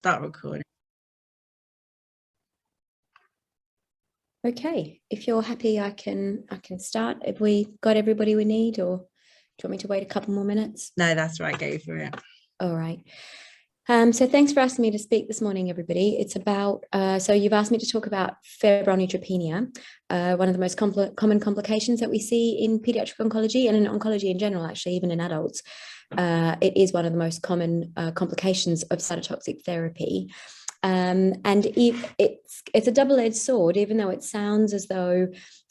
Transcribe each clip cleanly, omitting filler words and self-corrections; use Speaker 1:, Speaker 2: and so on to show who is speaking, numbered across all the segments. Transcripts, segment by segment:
Speaker 1: start recording.
Speaker 2: Okay, if you're happy, I can start. Have we got everybody we need, or do you want me to wait a couple more minutes?
Speaker 1: No, that's right. Go for it.
Speaker 2: All right. So thanks for asking me to speak this morning, everybody. It's about, so you've asked me to talk about febrile neutropenia, one of the most common complications that we see in pediatric oncology and in oncology in general, actually, even in adults. It is one of the most common complications of cytotoxic therapy. And it's a double-edged sword, even though it sounds as though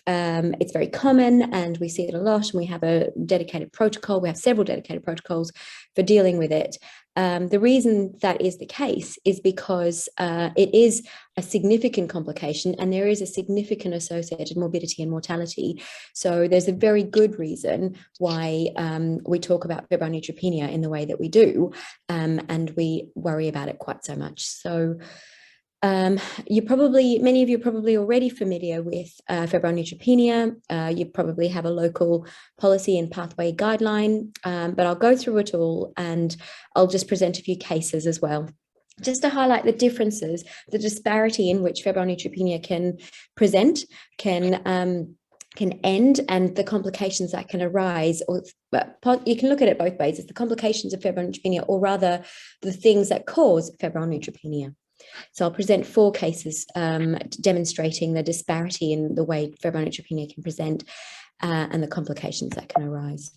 Speaker 2: it's very common and we see it a lot, and we have a dedicated protocol. We have several dedicated protocols for dealing with it. The reason that is the case is because it is a significant complication and there is a significant associated morbidity and mortality. So there's a very good reason why we talk about febrile neutropenia in the way that we do, and we worry about it quite so much. So many of you are probably already familiar with febrile neutropenia. You probably have a local policy and pathway guideline, but I'll go through it all and I'll just present a few cases as well, just to highlight the differences, the disparity in which febrile neutropenia can present, can end, and the complications that can arise. Or you can look at it both ways. It's the complications of febrile neutropenia, or rather the things that cause febrile neutropenia. So I'll present 4 cases demonstrating the disparity in the way febrile neutropenia can present and the complications that can arise.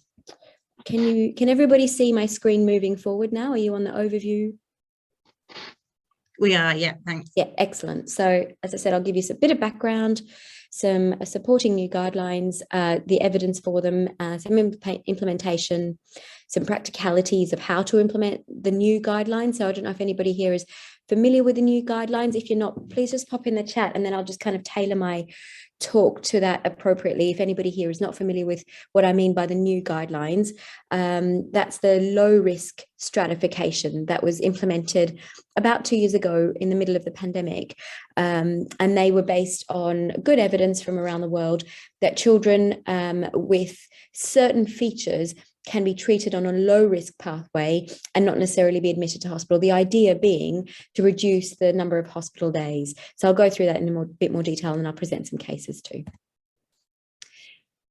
Speaker 2: Can everybody see my screen moving forward now? Are you on the overview?
Speaker 1: We are, yeah, thanks.
Speaker 2: Yeah, excellent. So as I said, I'll give you a bit of background, some supporting new guidelines, the evidence for them, some implementation, some practicalities of how to implement the new guidelines. So I don't know if anybody here is familiar with the new guidelines. If you're not, please just pop in the chat and then I'll just kind of tailor my talk to that appropriately. If anybody here is not familiar with what I mean by the new guidelines, that's the low risk stratification that was implemented about 2 years ago in the middle of the pandemic. And they were based on good evidence from around the world that children with certain features can be treated on a low risk pathway and not necessarily be admitted to hospital. The idea being to reduce the number of hospital days. So I'll go through that in a bit more detail and I'll present some cases too.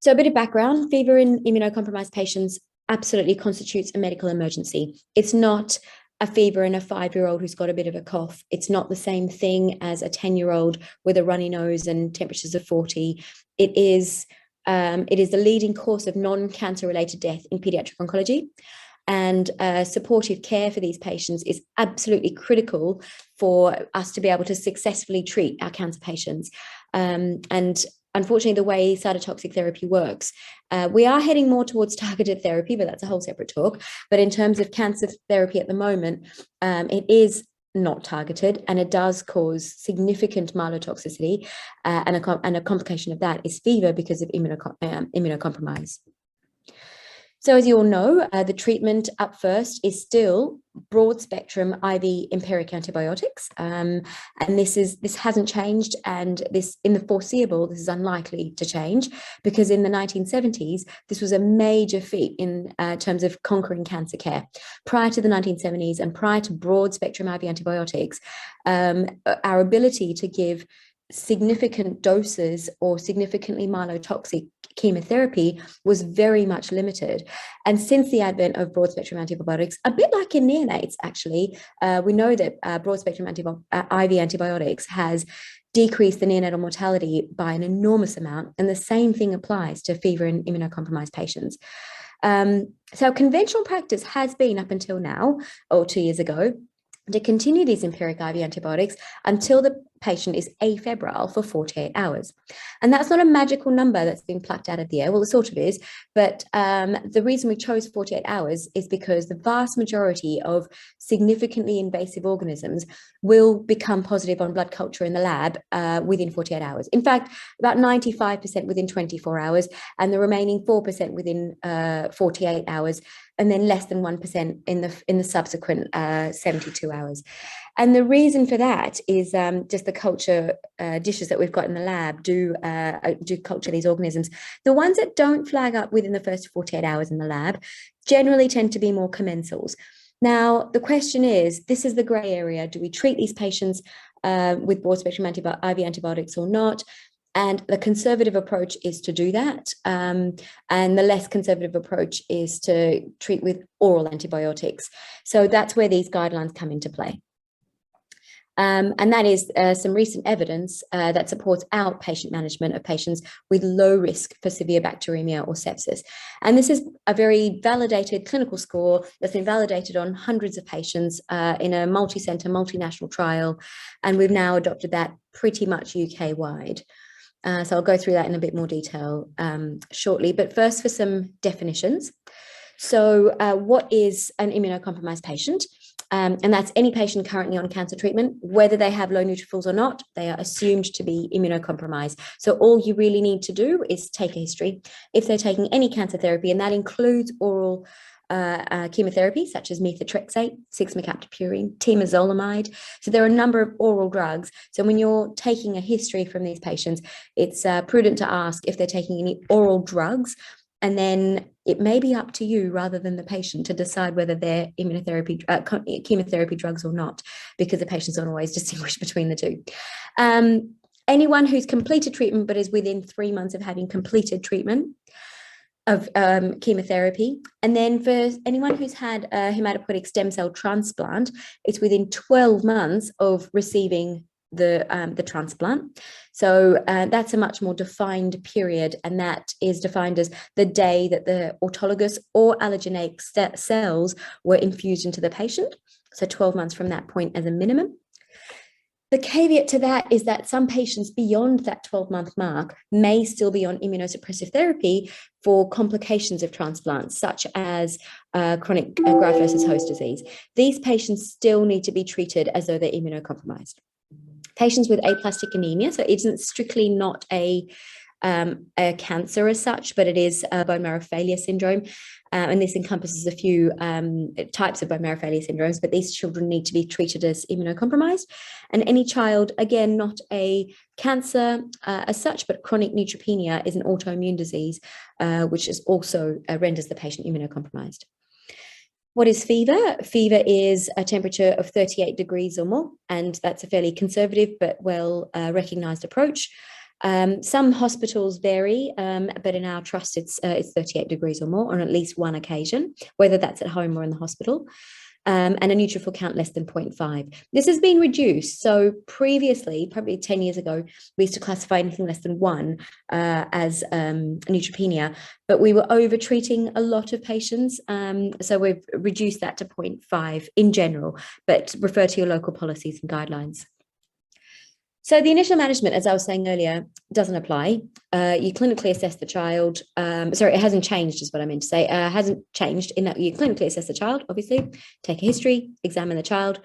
Speaker 2: So a bit of background: fever in immunocompromised patients absolutely constitutes a medical emergency. It's not a fever in a 5-year-old who's got a bit of a cough. It's not the same thing as a 10-year-old with a runny nose and temperatures of 40. It is the leading cause of non-cancer related death in pediatric oncology, and supportive care for these patients is absolutely critical for us to be able to successfully treat our cancer patients. And unfortunately, the way cytotoxic therapy works, we are heading more towards targeted therapy, but that's a whole separate talk. But in terms of cancer therapy at the moment, it is not targeted, and it does cause significant myelotoxicity, and a complication of that is fever because of immunocompromise. So as you all know, the treatment up first is still broad spectrum IV empiric antibiotics, and this hasn't changed, and this in the foreseeable this is unlikely to change, because in the 1970s this was a major feat in terms of conquering cancer care. Prior to the 1970s and prior to broad spectrum IV antibiotics, our ability to give significant doses or significantly myelotoxic chemotherapy was very much limited. And since the advent of broad spectrum antibiotics, a bit like in neonates actually, we know that broad spectrum IV antibiotics has decreased the neonatal mortality by an enormous amount, and the same thing applies to fever in immunocompromised patients. So conventional practice has been up until now, or 2 years ago, to continue these empiric IV antibiotics until the patient is afebrile for 48 hours. And that's not a magical number that's been plucked out of the air. Well, it sort of is, but the reason we chose 48 hours is because the vast majority of significantly invasive organisms will become positive on blood culture in the lab within 48 hours. In fact, about 95% within 24 hours, and the remaining 4% within 48 hours, and then less than 1% in the subsequent 72 hours. And the reason for that is just the culture dishes that we've got in the lab do culture these organisms. The ones that don't flag up within the first 48 hours in the lab generally tend to be more commensals. Now, the question is, this is the gray area. Do we treat these patients with broad spectrum IV antibiotics or not? And the conservative approach is to do that. And the less conservative approach is to treat with oral antibiotics. So that's where these guidelines come into play. And that is some recent evidence that supports outpatient management of patients with low risk for severe bacteremia or sepsis. And this is a very validated clinical score that's been validated on hundreds of patients in a multi-center, multinational trial. And we've now adopted that pretty much UK-wide. So I'll go through that in a bit more detail shortly. But first, for some definitions. So what is an immunocompromised patient? And that's any patient currently on cancer treatment, whether they have low neutrophils or not, they are assumed to be immunocompromised. So all you really need to do is take a history. If they're taking any cancer therapy, and that includes oral chemotherapy, such as methotrexate, 6-mercaptopurine, temozolomide. So there are a number of oral drugs. So when you're taking a history from these patients, it's prudent to ask if they're taking any oral drugs. And then it may be up to you rather than the patient to decide whether they're chemotherapy drugs or not, because the patients don't always distinguish between the two. Anyone who's completed treatment but is within 3 months of having completed treatment of chemotherapy. And then for anyone who's had a hematopoietic stem cell transplant, it's within 12 months of receiving the transplant. So that's a much more defined period, and that is defined as the day that the autologous or allogeneic cells were infused into the patient. So 12 months from that point as a minimum. The caveat to that is that some patients beyond that 12-month mark may still be on immunosuppressive therapy for complications of transplants, such as chronic graft versus host disease. These patients still need to be treated as though they're immunocompromised. Patients with aplastic anemia, so it isn't strictly not a cancer as such, but it is a bone marrow failure syndrome. And this encompasses a few types of bone marrow failure syndromes, but these children need to be treated as immunocompromised. And any child, again, not a cancer as such, but chronic neutropenia is an autoimmune disease, which is also renders the patient immunocompromised. What is fever? Fever is a temperature of 38 degrees or more, and that's a fairly conservative but well recognized approach. Some hospitals vary, but in our trust, it's 38 degrees or more on at least one occasion, whether that's at home or in the hospital. And a neutrophil count less than 0.5. This has been reduced. So previously, probably 10 years ago, we used to classify anything less than 1 as neutropenia, but we were over-treating a lot of patients. So we've reduced that to 0.5 in general, but refer to your local policies and guidelines. So the initial management, as I was saying earlier, doesn't apply. You clinically assess the child. Sorry, it hasn't changed is what I meant to say. Hasn't changed in that you clinically assess the child, obviously, take a history, examine the child.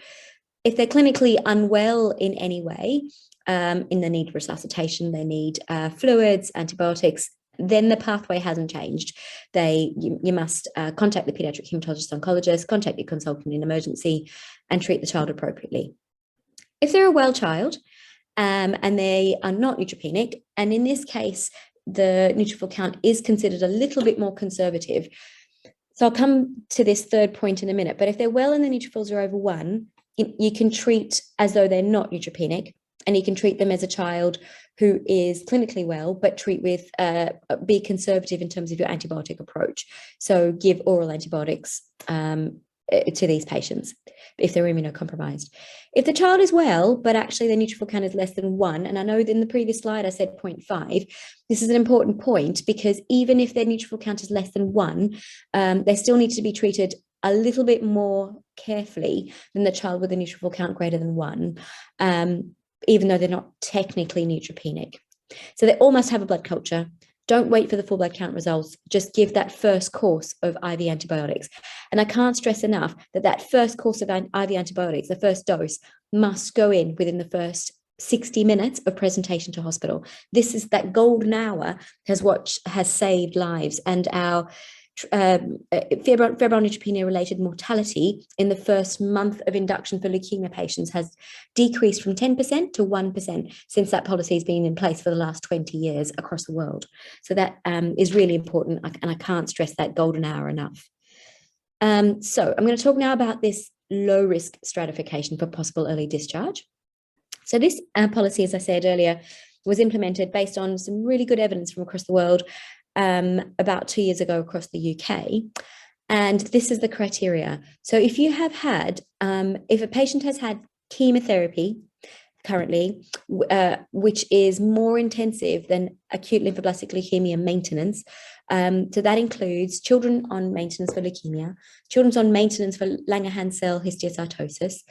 Speaker 2: If they're clinically unwell in any way, in the need of resuscitation, they need fluids, antibiotics, then the pathway hasn't changed. You must contact the paediatric hematologist oncologist, contact your consultant in emergency, and treat the child appropriately. If they're a well child, and they are not neutropenic, and in this case, the neutrophil count is considered a little bit more conservative. So I'll come to this third point in a minute, but if they're well and the neutrophils are over 1, you can treat as though they're not neutropenic, and you can treat them as a child who is clinically well, but treat with, be conservative in terms of your antibiotic approach. So give oral antibiotics to these patients if they're immunocompromised. If the child is well, but actually their neutrophil count is less than 1, and I know in the previous slide I said 0.5, this is an important point because even if their neutrophil count is less than 1, they still need to be treated a little bit more carefully than the child with a neutrophil count greater than 1, even though they're not technically neutropenic. So they all must have a blood culture. Don't wait for the full blood count results. Just give that first course of IV antibiotics. And I can't stress enough that that first course of IV antibiotics, the first dose, must go in within the first 60 minutes of presentation to hospital. This is that golden hour has saved lives, and our febrile neutropenia related mortality in the first month of induction for leukemia patients has decreased from 10% to 1% since that policy has been in place for the last 20 years across the world. So that is really important, and I can't stress that golden hour enough. So I'm going to talk now about this low risk stratification for possible early discharge. So this policy, as I said earlier, was implemented based on some really good evidence from across the world about 2 years ago across the UK. And this is the criteria. So if you have had, if a patient has had chemotherapy currently, which is more intensive than acute lymphoblastic leukemia maintenance, so that includes children on maintenance for leukemia, children on maintenance for Langerhans cell histiocytosis,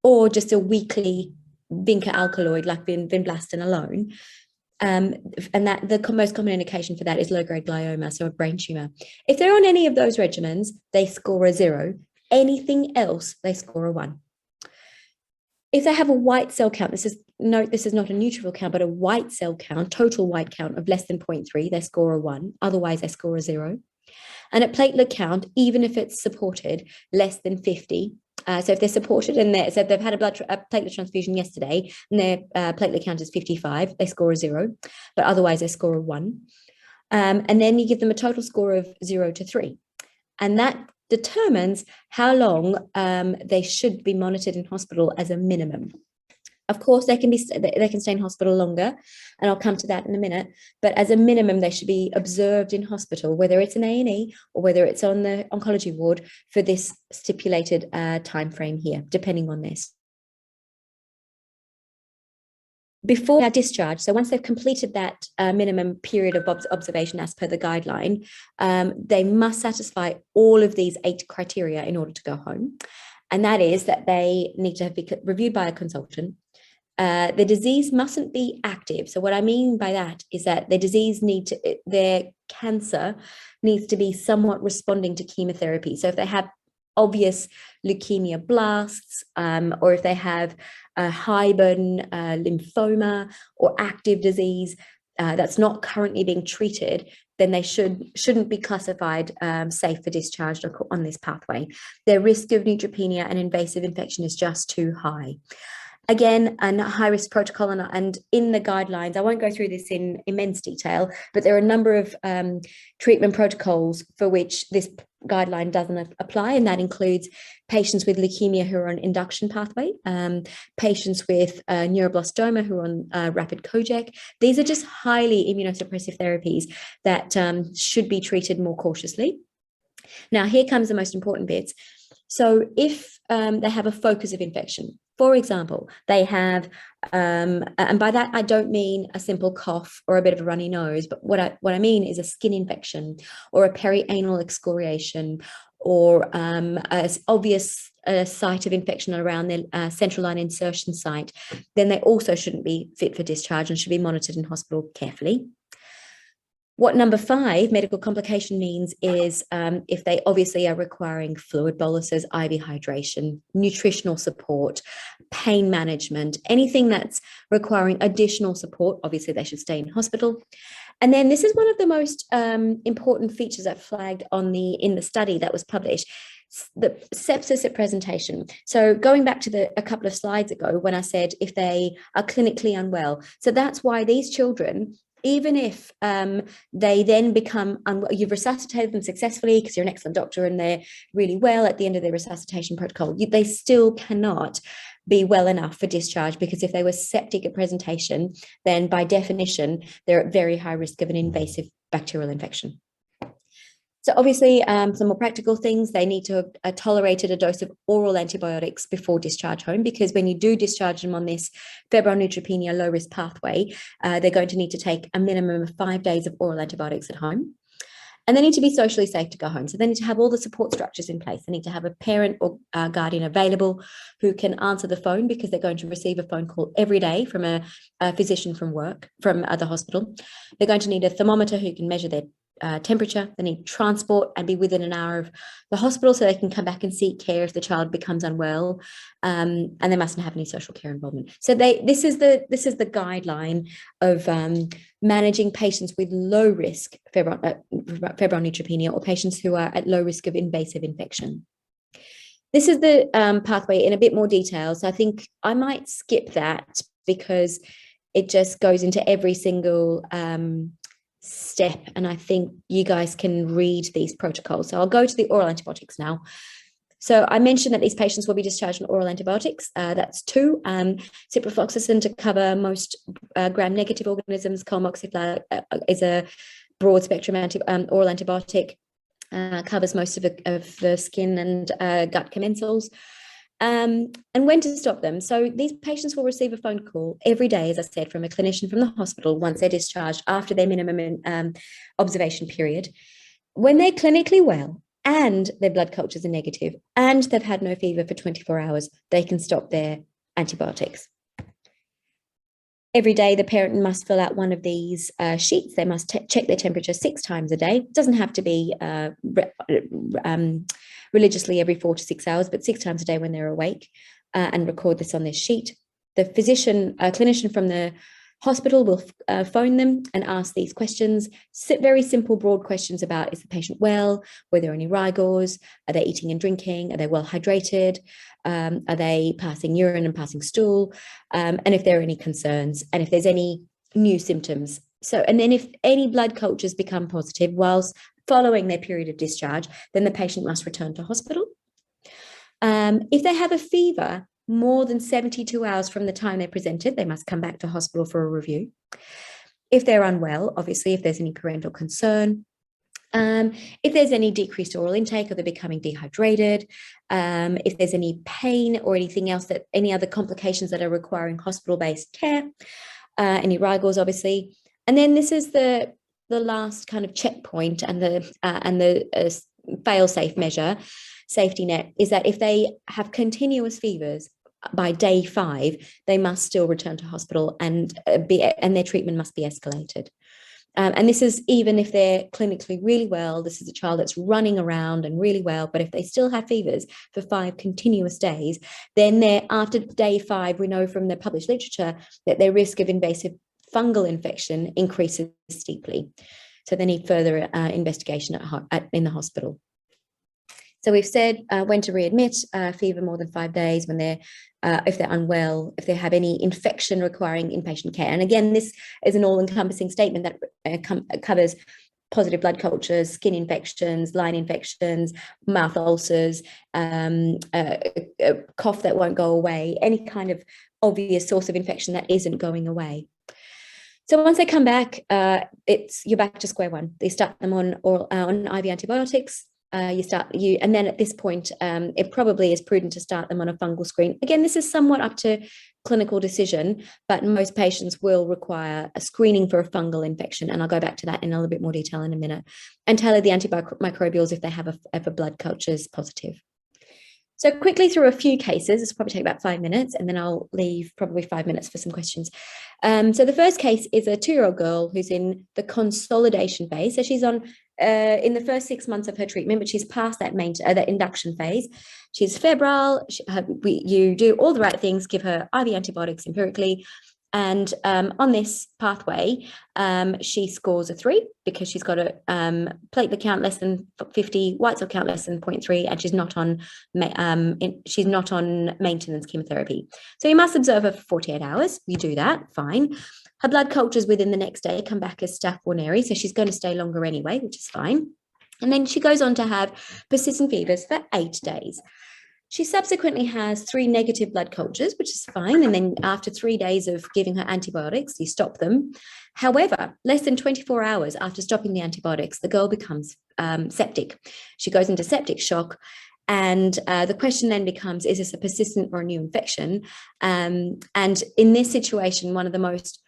Speaker 2: or just a weekly vinca alkaloid like vinblastine alone. And that the most common indication for that is low-grade glioma, so a brain tumor. If they're on any of those regimens, they score a 0. Anything else, they score a 1. If they have a white cell count, this is not a neutrophil count, but a white cell count, total white count of less than 0.3, they score a 1. Otherwise, they score a 0. And a platelet count, even if it's supported, less than 50. So if they're supported and so if they've had a platelet transfusion yesterday and their platelet count is 55, they score a 0, but otherwise they score a 1. And then you give them a total score of 0 to 3. And that determines how long they should be monitored in hospital as a minimum. Of course, they can stay in hospital longer, and I'll come to that in a minute. But as a minimum, they should be observed in hospital, whether it's an A&E or whether it's on the oncology ward for this stipulated time frame here, depending on this. Before discharge, so once they've completed that minimum period of observation as per the guideline, they must satisfy all of these 8 criteria in order to go home. And that is that they need to be reviewed by a consultant. The disease mustn't be active. So what I mean by that is that their cancer needs to be somewhat responding to chemotherapy. So if they have obvious leukemia blasts, or if they have a high burden lymphoma or active disease that's not currently being treated, then they shouldn't be classified safe for discharge on this pathway. Their risk of neutropenia and invasive infection is just too high. Again, a high-risk protocol, and in the guidelines, I won't go through this in immense detail, but there are a number of treatment protocols for which this guideline doesn't apply, and that includes patients with leukemia who are on induction pathway, patients with neuroblastoma who are on rapid COGEC. These are just highly immunosuppressive therapies that should be treated more cautiously. Now, here comes the most important bits. So if they have a focus of infection, for example, they have, and by that I don't mean a simple cough or a bit of a runny nose, but what I mean is a skin infection or a perianal excoriation or an obvious site of infection around their central line insertion site, then they also shouldn't be fit for discharge and should be monitored in hospital carefully. What number 5, medical complication, means is if they obviously are requiring fluid boluses, IV hydration, nutritional support, pain management, anything that's requiring additional support, obviously they should stay in hospital. And then this is one of the most important features that flagged in the study that was published, the sepsis at presentation. So going back to a couple of slides ago when I said if they are clinically unwell. So that's why these children, even if they then become unwell, you've resuscitated them successfully because you're an excellent doctor and they're really well at the end of their resuscitation protocol, they still cannot be well enough for discharge, because if they were septic at presentation, then by definition, they're at very high risk of an invasive bacterial infection. So obviously, some more practical things, they need to have tolerated a dose of oral antibiotics before discharge home, because when you do discharge them on this febrile neutropenia low-risk pathway, they're going to need to take a minimum of 5 days of oral antibiotics at home. And they need to be socially safe to go home. So they need to have all the support structures in place. They need to have a parent or guardian available who can answer the phone, because they're going to receive a phone call every day from a physician from the hospital. They're going to need a thermometer who can measure their temperature. They need transport and be within an hour of the hospital so they can come back and seek care if the child becomes unwell, and they mustn't have any social care involvement. So this is the guideline of managing patients with low risk febrile neutropenia, or patients who are at low risk of invasive infection. This is the pathway in a bit more detail, so I think I might skip that because it just goes into every single step, and I think you guys can read these protocols. So I'll go to the oral antibiotics now. So I mentioned that these patients will be discharged on oral antibiotics. That's 2. Ciprofloxacin to cover most gram-negative organisms. Colmoxiflor is a broad spectrum oral antibiotic, covers most of the skin and gut commensals. And when to stop them. So these patients will receive a phone call every day, as I said, from a clinician from the hospital once they're discharged after their minimum observation period. When they're clinically well and their blood cultures are negative and they've had no fever for 24 hours, they can stop their antibiotics. Every day, the parent must fill out one of these sheets. They must check their temperature 6 times a day. It doesn't have to be religiously every 4 to 6 hours, but 6 times a day when they're awake, and record this on this sheet. The clinician from the hospital will phone them and ask these questions, very simple, broad questions about, is the patient well? Were there any rigors? Are they eating and drinking? Are they well hydrated? Are they passing urine and passing stool? And if there are any concerns, and if there's any new symptoms. So, and then if any blood cultures become positive whilst following their period of discharge, then the patient must return to hospital. If they have a fever more than 72 hours from the time they presented, they must come back to hospital for a review. If they're unwell, obviously, if there's any parental concern, if there's any decreased oral intake or they're becoming dehydrated, if there's any pain or anything else, that any other complications that are requiring hospital-based care, any rigors, obviously. And then this is the last kind of checkpoint and the fail-safe measure, safety net, is that if they have continuous fevers by day 5, they must still return to hospital and their treatment must be escalated. And this is even if they're clinically really well. This is a child that's running around and really well, but if they still have fevers for 5 continuous days, then after day 5, we know from the published literature that their risk of invasive fungal infection increases steeply. So they need further investigation in the hospital. So we've said when to readmit, fever more than 5 days, when if they're unwell, if they have any infection requiring inpatient care. And again, this is an all-encompassing statement that covers positive blood cultures, skin infections, line infections, mouth ulcers, a cough that won't go away, any kind of obvious source of infection that isn't going away. So once they come back, you're back to square one. They start them on IV antibiotics. And then at this point, it probably is prudent to start them on a fungal screen. Again, this is somewhat up to clinical decision, but most patients will require a screening for a fungal infection. And I'll go back to that in a little bit more detail in a minute. And tailor the antimicrobials if they have a blood cultures positive. So quickly through a few cases, this will probably take about 5 minutes, and then I'll leave probably 5 minutes for some questions. So the first case is a 2-year-old girl who's in the consolidation phase. So she's on in the first 6 months of her treatment, but she's past that induction phase. She's febrile. You do all the right things, give her IV antibiotics empirically. And on this pathway, she scores a 3 because she's got a platelet count less than 50, white cell count less than 0.3, and she's not on maintenance chemotherapy. So you must observe her for 48 hours. You do that, fine. Her blood cultures within the next day come back as Staph aureus, so she's going to stay longer anyway, which is fine. And then she goes on to have persistent fevers for 8 days. She subsequently has 3 negative blood cultures, which is fine. And then after 3 days of giving her antibiotics, you stop them. However, less than 24 hours after stopping the antibiotics, the girl becomes septic. She goes into septic shock. And the question then becomes, is this a persistent or a new infection? And in this situation, one of the most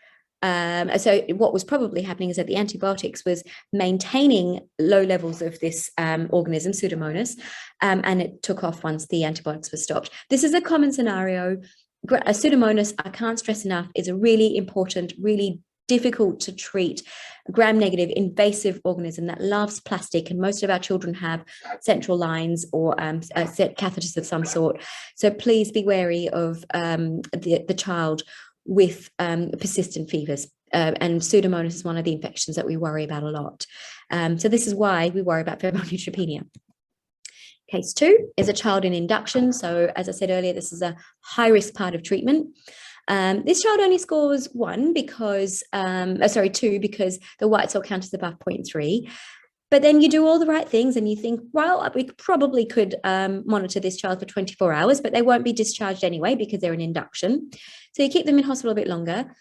Speaker 2: so what was probably happening is that the antibiotics was maintaining low levels of this organism, Pseudomonas, and it took off once the antibiotics were stopped. This is a common scenario. Pseudomonas, I can't stress enough, is a really important, really difficult to treat gram-negative invasive organism that loves plastic, and most of our children have central lines or catheters of some sort. So please be wary of the child with persistent fevers, and Pseudomonas is one of the infections that we worry about a lot. So this is why we worry about febrile neutropenia. Case 2 is a child in induction. So as I said earlier, this is a high-risk part of treatment. This child only scores 1 because, sorry, 2 because the white cell count is above 0.3. But then you do all the right things and you think, well, we probably could monitor this child for 24 hours, but they won't be discharged anyway because they're in induction. So you keep them in hospital a bit longer.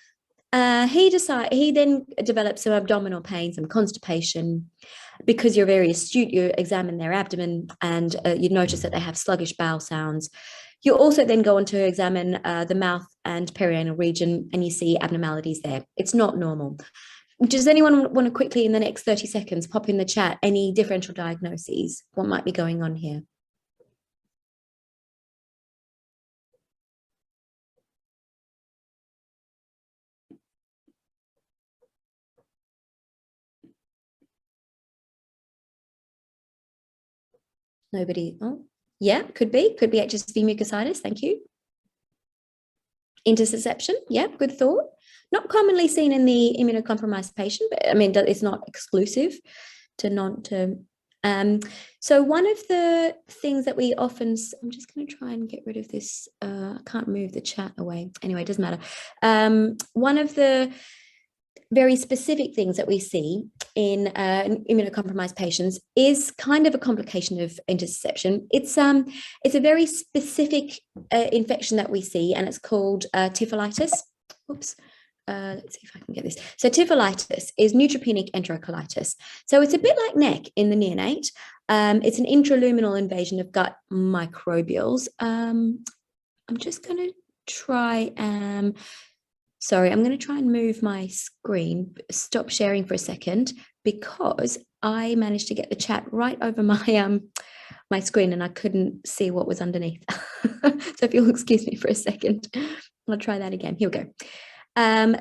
Speaker 2: He then develops some abdominal pain, some constipation. Because you're very astute, you examine their abdomen and you notice that they have sluggish bowel sounds. You also then go on to examine the mouth and perianal region and you see abnormalities there. It's not normal. Does anyone want to quickly, in the next 30 seconds, pop in the chat any differential diagnoses? What might be going on here? Nobody? Oh, yeah, could be HSV mucositis. Thank you. Intussusception, yeah, good thought. Not commonly seen in the immunocompromised patient, but I mean, it's not exclusive to non-term. So one of the things that we often, I'm just going to try and get rid of this. I can't move the chat away. Anyway, it doesn't matter. One of the very specific things that we see in immunocompromised patients is kind of a complication of intussusception. It's a very specific infection that we see, and it's called typhlitis. Oops. Let's see if I can get this. So typhlitis is neutropenic enterocolitis. So it's a bit like NEC in the neonate. It's an intraluminal invasion of gut microbials. I'm just going to try. Sorry, I'm going to try and move my screen. Stop sharing for a second because I managed to get the chat right over my my screen and I couldn't see what was underneath. So if you'll excuse me for a second, I'll try that again. Here we go.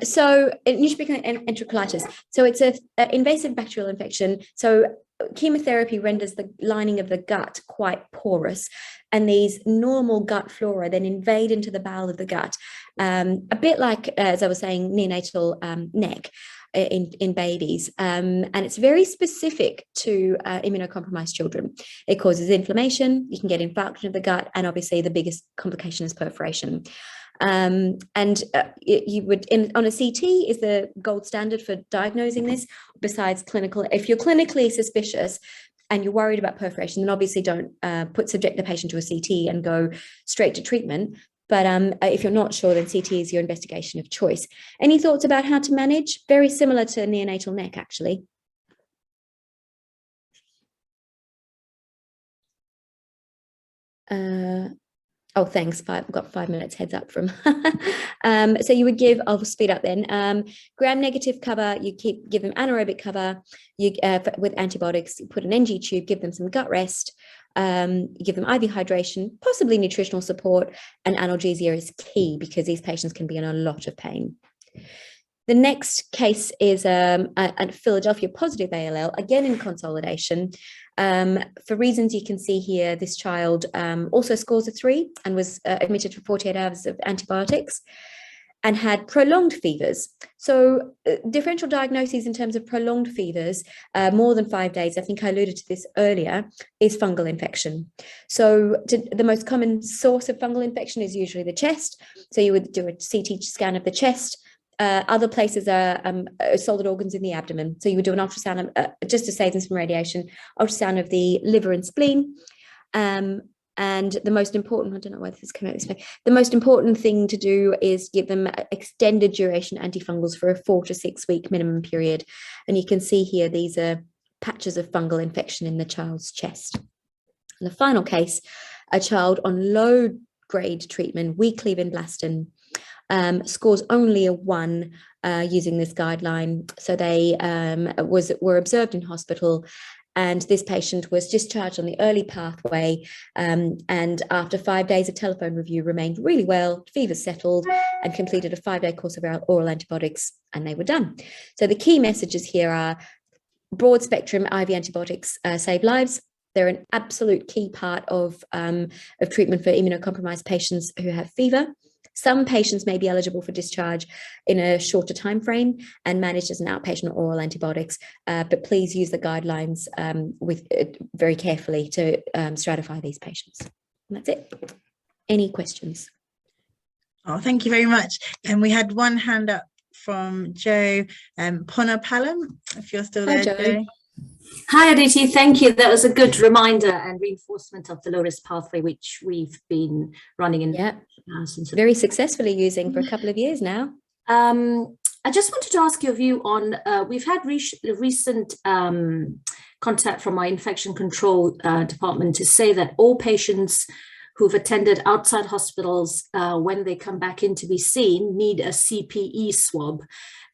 Speaker 2: So neutropenic enterocolitis. So it's an invasive bacterial infection. So chemotherapy renders the lining of the gut quite porous, and these normal gut flora then invade into the bowel of the gut, a bit like, as I was saying, neonatal NEC in babies. And it's very specific to immunocompromised children. It causes inflammation, you can get infarction of the gut, and obviously the biggest complication is perforation. You would, on a CT is the gold standard for diagnosing this, besides clinical. If you're clinically suspicious and you're worried about perforation, then obviously don't subject the patient to a CT and go straight to treatment. But if you're not sure, then CT is your investigation of choice. Any thoughts about how to manage? Very similar to neonatal NEC, actually. Oh, thanks. I've got 5 minutes heads up from. So you would give, I'll speed up then. Gram-negative cover, you give them anaerobic cover. With antibiotics, you put an NG tube, give them some gut rest. You give them IV hydration, possibly nutritional support, and analgesia is key because these patients can be in a lot of pain. The next case is a Philadelphia positive ALL, again in consolidation. For reasons you can see here, this child also scores a 3 and was admitted for 48 hours of antibiotics and had prolonged fevers. So differential diagnoses in terms of prolonged fevers, more than 5 days, I think I alluded to this earlier, is fungal infection. So the most common source of fungal infection is usually the chest. So you would do a CT scan of the chest. Other places are solid organs in the abdomen. So you would do an ultrasound, just to save them from radiation, ultrasound of the liver and spleen. And the most important, I don't know whether this came out this way, the most important thing to do is give them extended duration antifungals for a 4 to 6 week minimum period. And you can see here, these are patches of fungal infection in the child's chest. And the final case, a child on low grade treatment, weekly vinblastine, scores only a 1 using this guideline. So they were observed in hospital, and this patient was discharged on the early pathway, and after 5 days of telephone review remained really well, fever settled, and completed a 5-day course of oral antibiotics, and they were done. So the key messages here are broad spectrum IV antibiotics save lives. They're an absolute key part of treatment for immunocompromised patients who have fever. Some patients may be eligible for discharge in a shorter time frame and managed as an outpatient oral antibiotics, but please use the guidelines very carefully to stratify these patients. And that's it. Any questions?
Speaker 1: Oh, thank you very much. And we had one hand up from Joe Ponapalam, if you're still
Speaker 2: Hi,
Speaker 1: there,
Speaker 2: Joe.
Speaker 1: Joe.
Speaker 3: Hi, Aditi. Thank you. That was a good reminder and reinforcement of the low-risk pathway, which we've been running in since
Speaker 2: very successfully using for a couple of years now.
Speaker 3: I just wanted to ask your view on, we've had recent contact from our infection control department to say that all patients who've attended outside hospitals when they come back in to be seen need a CPE swab.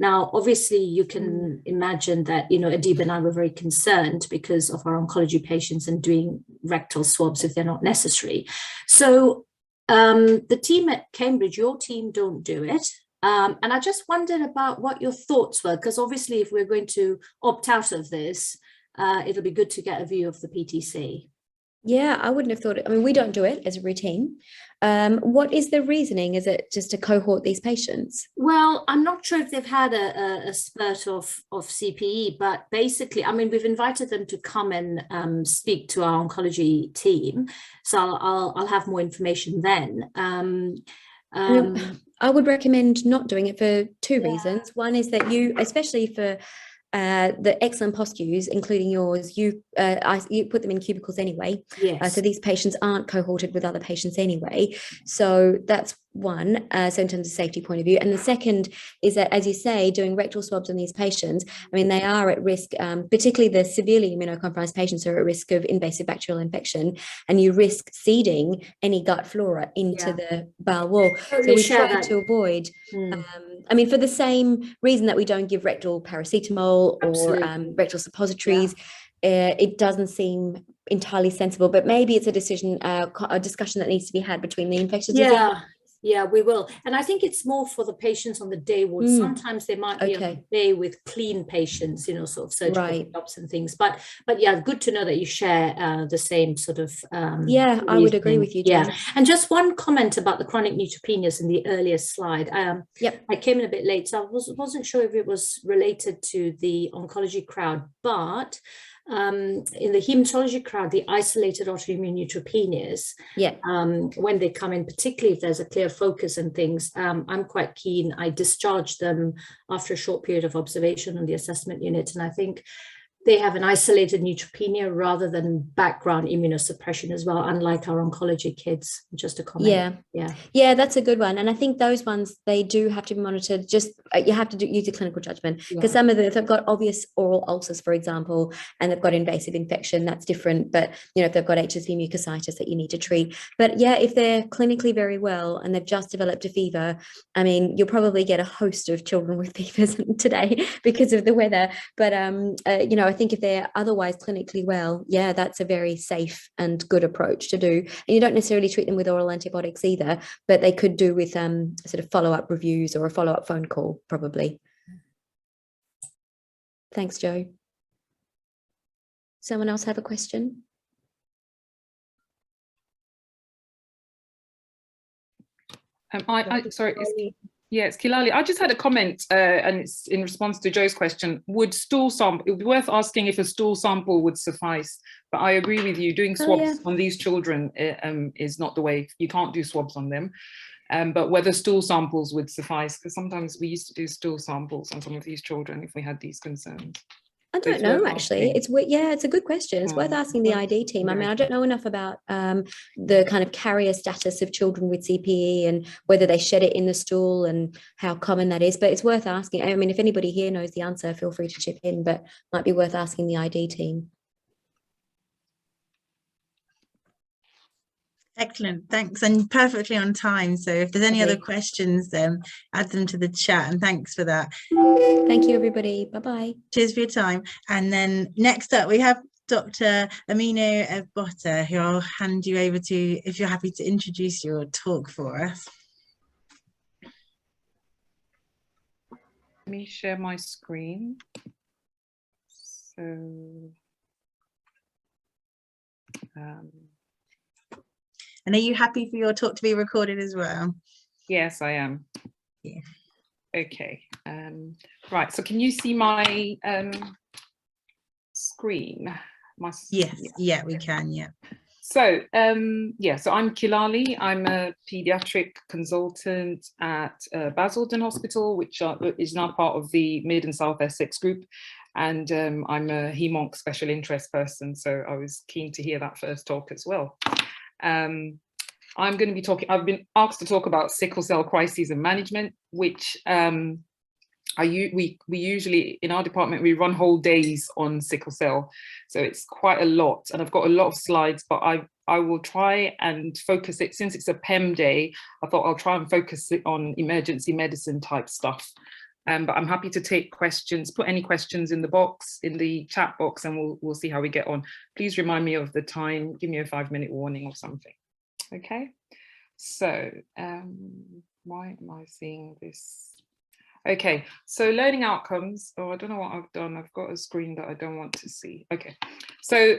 Speaker 3: Now, obviously, you can imagine that, Adib and I were very concerned because of our oncology patients and doing rectal swabs if they're not necessary. So the team at Cambridge, your team, don't do it. And I just wondered about what your thoughts were, because obviously if we're going to opt out of this, it'll be good to get a view of the PTC.
Speaker 2: Yeah, I wouldn't have thought it. I mean, we don't do it as a routine. What is the reasoning? Is it just to cohort these patients?
Speaker 3: Well, I'm not sure if they've had a spurt of CPE, but basically, I mean, we've invited them to come and speak to our oncology team. So I'll have more information then.
Speaker 2: I would recommend not doing it for two reasons. One is that you, especially for the excellent POSCUs, including yours, you put them in cubicles anyway.
Speaker 3: Yes.
Speaker 2: So these patients aren't cohorted with other patients anyway. So that's one, so in terms of safety point of view. And the second is that, as you say, doing rectal swabs on these patients, I mean, they are at risk, particularly the severely immunocompromised patients are at risk of invasive bacterial infection, and you risk seeding any gut flora into the bowel wall.
Speaker 3: Totally
Speaker 2: so we try to avoid, I mean, for the same reason that we don't give rectal paracetamol or rectal suppositories, it doesn't seem entirely sensible, but maybe it's a discussion that needs to be had between the infectious disease.
Speaker 3: Yeah, we will. And I think it's more for the patients on the day ward. Sometimes they might be on a day with clean patients, sort of surgical jobs and things. But yeah, good to know that you share the same sort of
Speaker 2: I would agree with you, Jen.
Speaker 3: Yeah. And just one comment about the chronic neutropenias in the earlier slide. I came in a bit late, so I wasn't sure if it was related to the oncology crowd, but in the hematology crowd, the isolated autoimmune neutropenias, when they come in, particularly if there's a clear focus and things, I'm quite keen. I discharge them after a short period of observation on the assessment unit, and I think they have an isolated neutropenia rather than background immunosuppression as well, unlike our oncology kids. Just a comment.
Speaker 2: Yeah, that's a good one. And I think those ones, they do have to be monitored. Just you have to use your clinical judgment, because some of them, if they've got obvious oral ulcers, for example, and they've got invasive infection, that's different. But if they've got HSV mucositis that you need to treat. But yeah, if they're clinically very well and they've just developed a fever, I mean, you'll probably get a host of children with fevers today because of the weather. But I think if they're otherwise clinically well, that's a very safe and good approach to do. And you don't necessarily treat them with oral antibiotics either, but they could do with sort of follow-up reviews or a follow-up phone call, probably. Thanks, Joe. Someone else have a question?
Speaker 4: Sorry, it's Kilali. I just had a comment, and it's in response to Joe's question. Would stool sample, it would be worth asking if a stool sample would suffice, but I agree with you, doing swabs on these children is not the way. You can't do swabs on them, but whether stool samples would suffice, because sometimes we used to do stool samples on some of these children if we had these concerns.
Speaker 2: I don't know, actually. It's a good question. It's worth asking the ID team. I mean, I don't know enough about the kind of carrier status of children with CPE and whether they shed it in the stool and how common that is, but it's worth asking. I mean, if anybody here knows the answer, feel free to chip in, but might be worth asking the ID team.
Speaker 1: Excellent, thanks, and perfectly on time. So if there's any other questions, add them to the chat, and thanks for that.
Speaker 2: Thank you, everybody. Bye-bye.
Speaker 1: Cheers for your time. And then next up, we have Dr. Amino Ebbota, who I'll hand you over to if you're happy to introduce your talk for us.
Speaker 4: Let me share my screen. So,
Speaker 1: and are you happy for your talk to be recorded as well?
Speaker 4: Yes, I am.
Speaker 1: Yeah.
Speaker 4: Okay. Right. So, can you see my screen?
Speaker 1: Yes. Yeah, we can. Yeah.
Speaker 4: So so I'm Kilali. I'm a paediatric consultant at Basildon Hospital, which is now part of the Mid and South Essex group. And I'm a Haemonc special interest person, so I was keen to hear that first talk as well. I'm going to be talking, I've been asked to talk about sickle cell crises and management, which we usually, in our department, we run whole days on sickle cell. So it's quite a lot, and I've got a lot of slides, but I will try and focus it, since it's a PEM day, I thought I'll try and focus it on emergency medicine type stuff. But I'm happy to take questions, put any questions in the box, in the chat box, and we'll see how we get on. Please remind me of the time, give me a 5-minute warning or something. Okay, so why am I seeing this? Okay, so learning outcomes. Oh, I don't know what I've done. I've got a screen that I don't want to see. Okay, so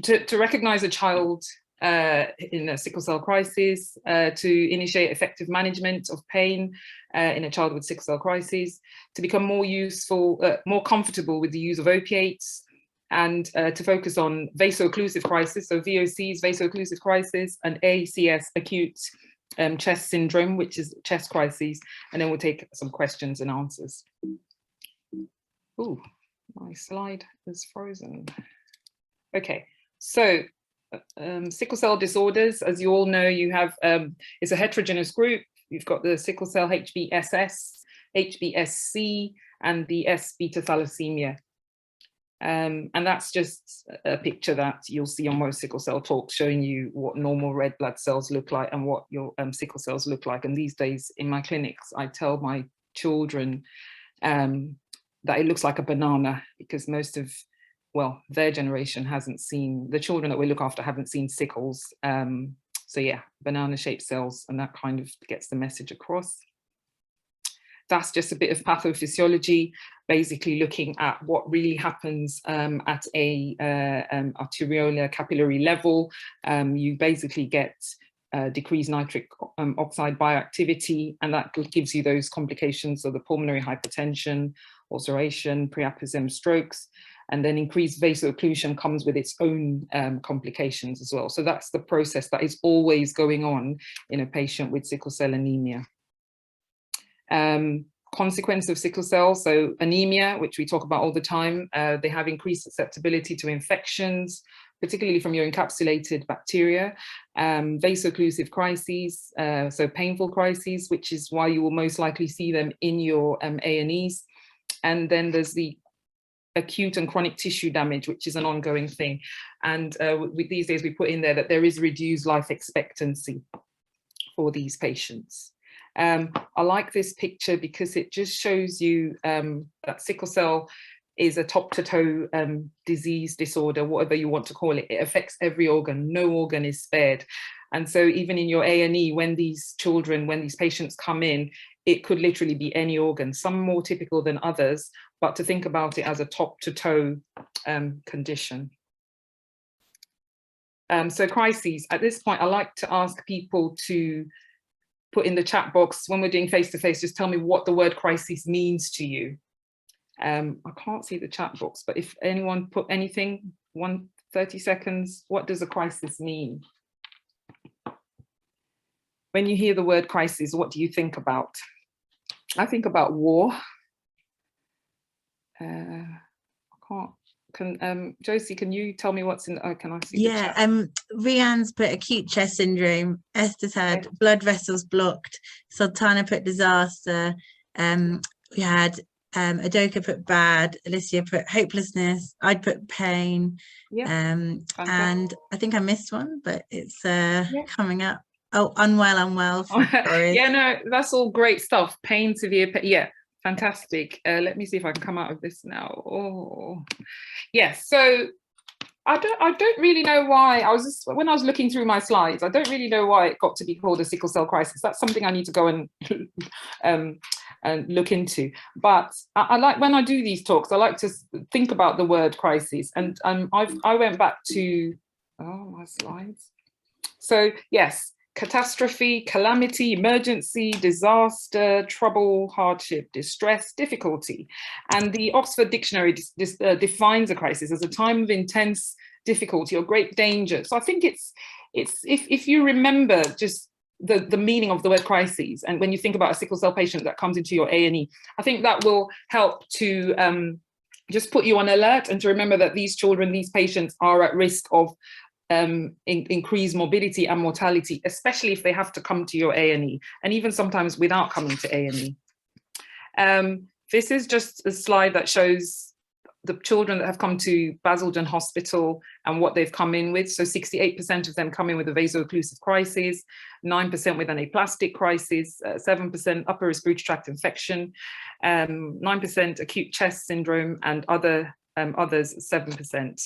Speaker 4: to recognize a child in a sickle cell crisis, to initiate effective management of pain in a child with sickle cell crisis, to become more useful, more comfortable with the use of opiates, and to focus on vaso-occlusive crisis, so VOCs, vaso-occlusive crisis, and ACS, acute chest syndrome, which is chest crises, and then we'll take some questions and answers. Ooh, my slide is frozen. Okay, so sickle cell disorders, as you all know, you have, it's a heterogeneous group. You've got the sickle cell HBSS, HBSC, and the S beta thalassemia. And that's just a picture that you'll see on most sickle cell talks, showing you what normal red blood cells look like and what your sickle cells look like. And these days in my clinics, I tell my children that it looks like a banana, because most of, well, their generation hasn't seen, the children that we look after haven't seen sickles. So yeah, banana shaped cells, and that kind of gets the message across. That's just a bit of pathophysiology, basically looking at what really happens at a arteriolar capillary level. You basically get decreased nitric oxide bioactivity, and that gives you those complications of the pulmonary hypertension, ulceration, preapism strokes, and then increased vaso-occlusion comes with its own complications as well. So that's the process that is always going on in a patient with sickle cell anemia. Consequence of sickle cell, so anemia, which we talk about all the time, they have increased susceptibility to infections, particularly from your encapsulated bacteria, vaso-occlusive crises, so painful crises, which is why you will most likely see them in your A&Es. And then there's the acute and chronic tissue damage, which is an ongoing thing. And these days we put in there that there is reduced life expectancy for these patients. I like this picture because it just shows you that sickle cell is a top to toe disease, disorder, whatever you want to call it. It affects every organ, no organ is spared. And so even in your A&E, when these children, when these patients come in, it could literally be any organ, some more typical than others, but to think about it as a top to toe condition. So crises, at this point, I like to ask people to put in the chat box, when we're doing face-to-face, just tell me what the word crisis means to you. I can't see the chat box, but if anyone put anything, 30 seconds, what does a crisis mean? When you hear the word crisis, what do you think about? I think about war. I can't. Josie, can you tell me what's in? Oh, can I see?
Speaker 1: Yeah, the chat? Rianne's put acute chest syndrome. Esther's had blood vessels blocked. Sultana put disaster. We had Adoka put bad. Alicia put hopelessness. I'd put pain. Yeah. And I think I missed one, but it's coming up. Oh, unwell. Sorry.
Speaker 4: Yeah, no, that's all great stuff. Pain, severe pain. Yeah. Fantastic. Let me see if I can come out of this now. Oh, yes. So I don't really know why. When I was looking through my slides, I don't really know why it got to be called a sickle cell crisis. That's something I need to go and look into. But I like, when I do these talks, I like to think about the word crisis. And I went back to my slides. So yes. Catastrophe, calamity, emergency, disaster, trouble, hardship, distress, difficulty. And the Oxford Dictionary defines a crisis as a time of intense difficulty or great danger. So I think it's if you remember just the meaning of the word crises, and when you think about a sickle cell patient that comes into your A&E, I think that will help to just put you on alert and to remember that these children, these patients are at risk of increased morbidity and mortality, especially if they have to come to your A&E, and even sometimes without coming to A&E. This is just a slide that shows the children that have come to Basildon Hospital and what they've come in with. So 68% of them come in with a vaso-occlusive crisis, 9% with an aplastic crisis, 7% upper respiratory tract infection, 9% acute chest syndrome, and others 7%.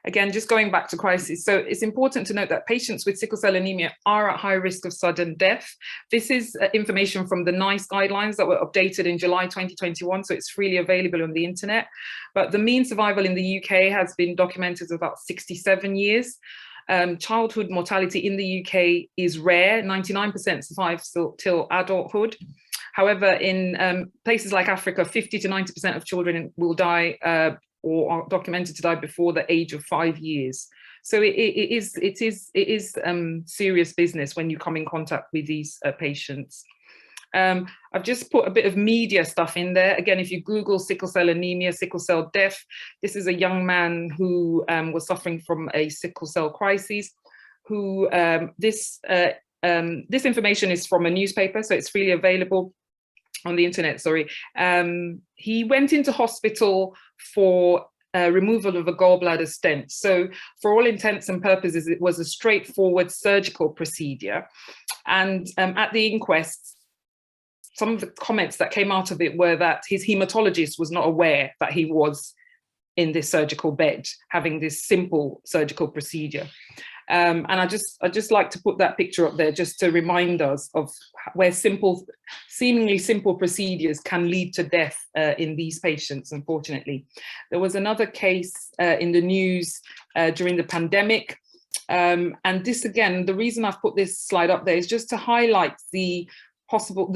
Speaker 4: Again, just going back to crisis. So it's important to note that patients with sickle cell anemia are at high risk of sudden death. This is information from the NICE guidelines that were updated in July 2021. So it's freely available on the internet. But the mean survival in the UK has been documented as about 67 years. Childhood mortality in the UK is rare. 99% survive till adulthood. However, in places like Africa, 50 to 90% of children will die or are documented to die before the age of 5 years. So it is serious business when you come in contact with these patients. I've just put a bit of media stuff in there. Again, if you Google sickle cell anemia, sickle cell death, this is a young man who was suffering from a sickle cell crisis, who this information is from a newspaper, so it's freely available on the internet, sorry. He went into hospital for removal of a gallbladder stent. So for all intents and purposes, it was a straightforward surgical procedure. And at the inquest, some of the comments that came out of it were that his haematologist was not aware that he was in this surgical bed, having this simple surgical procedure. And I just like to put that picture up there just to remind us of where seemingly simple procedures can lead to death in these patients, unfortunately. There was another case in the news during the pandemic. And this, again, the reason I've put this slide up there is just to highlight the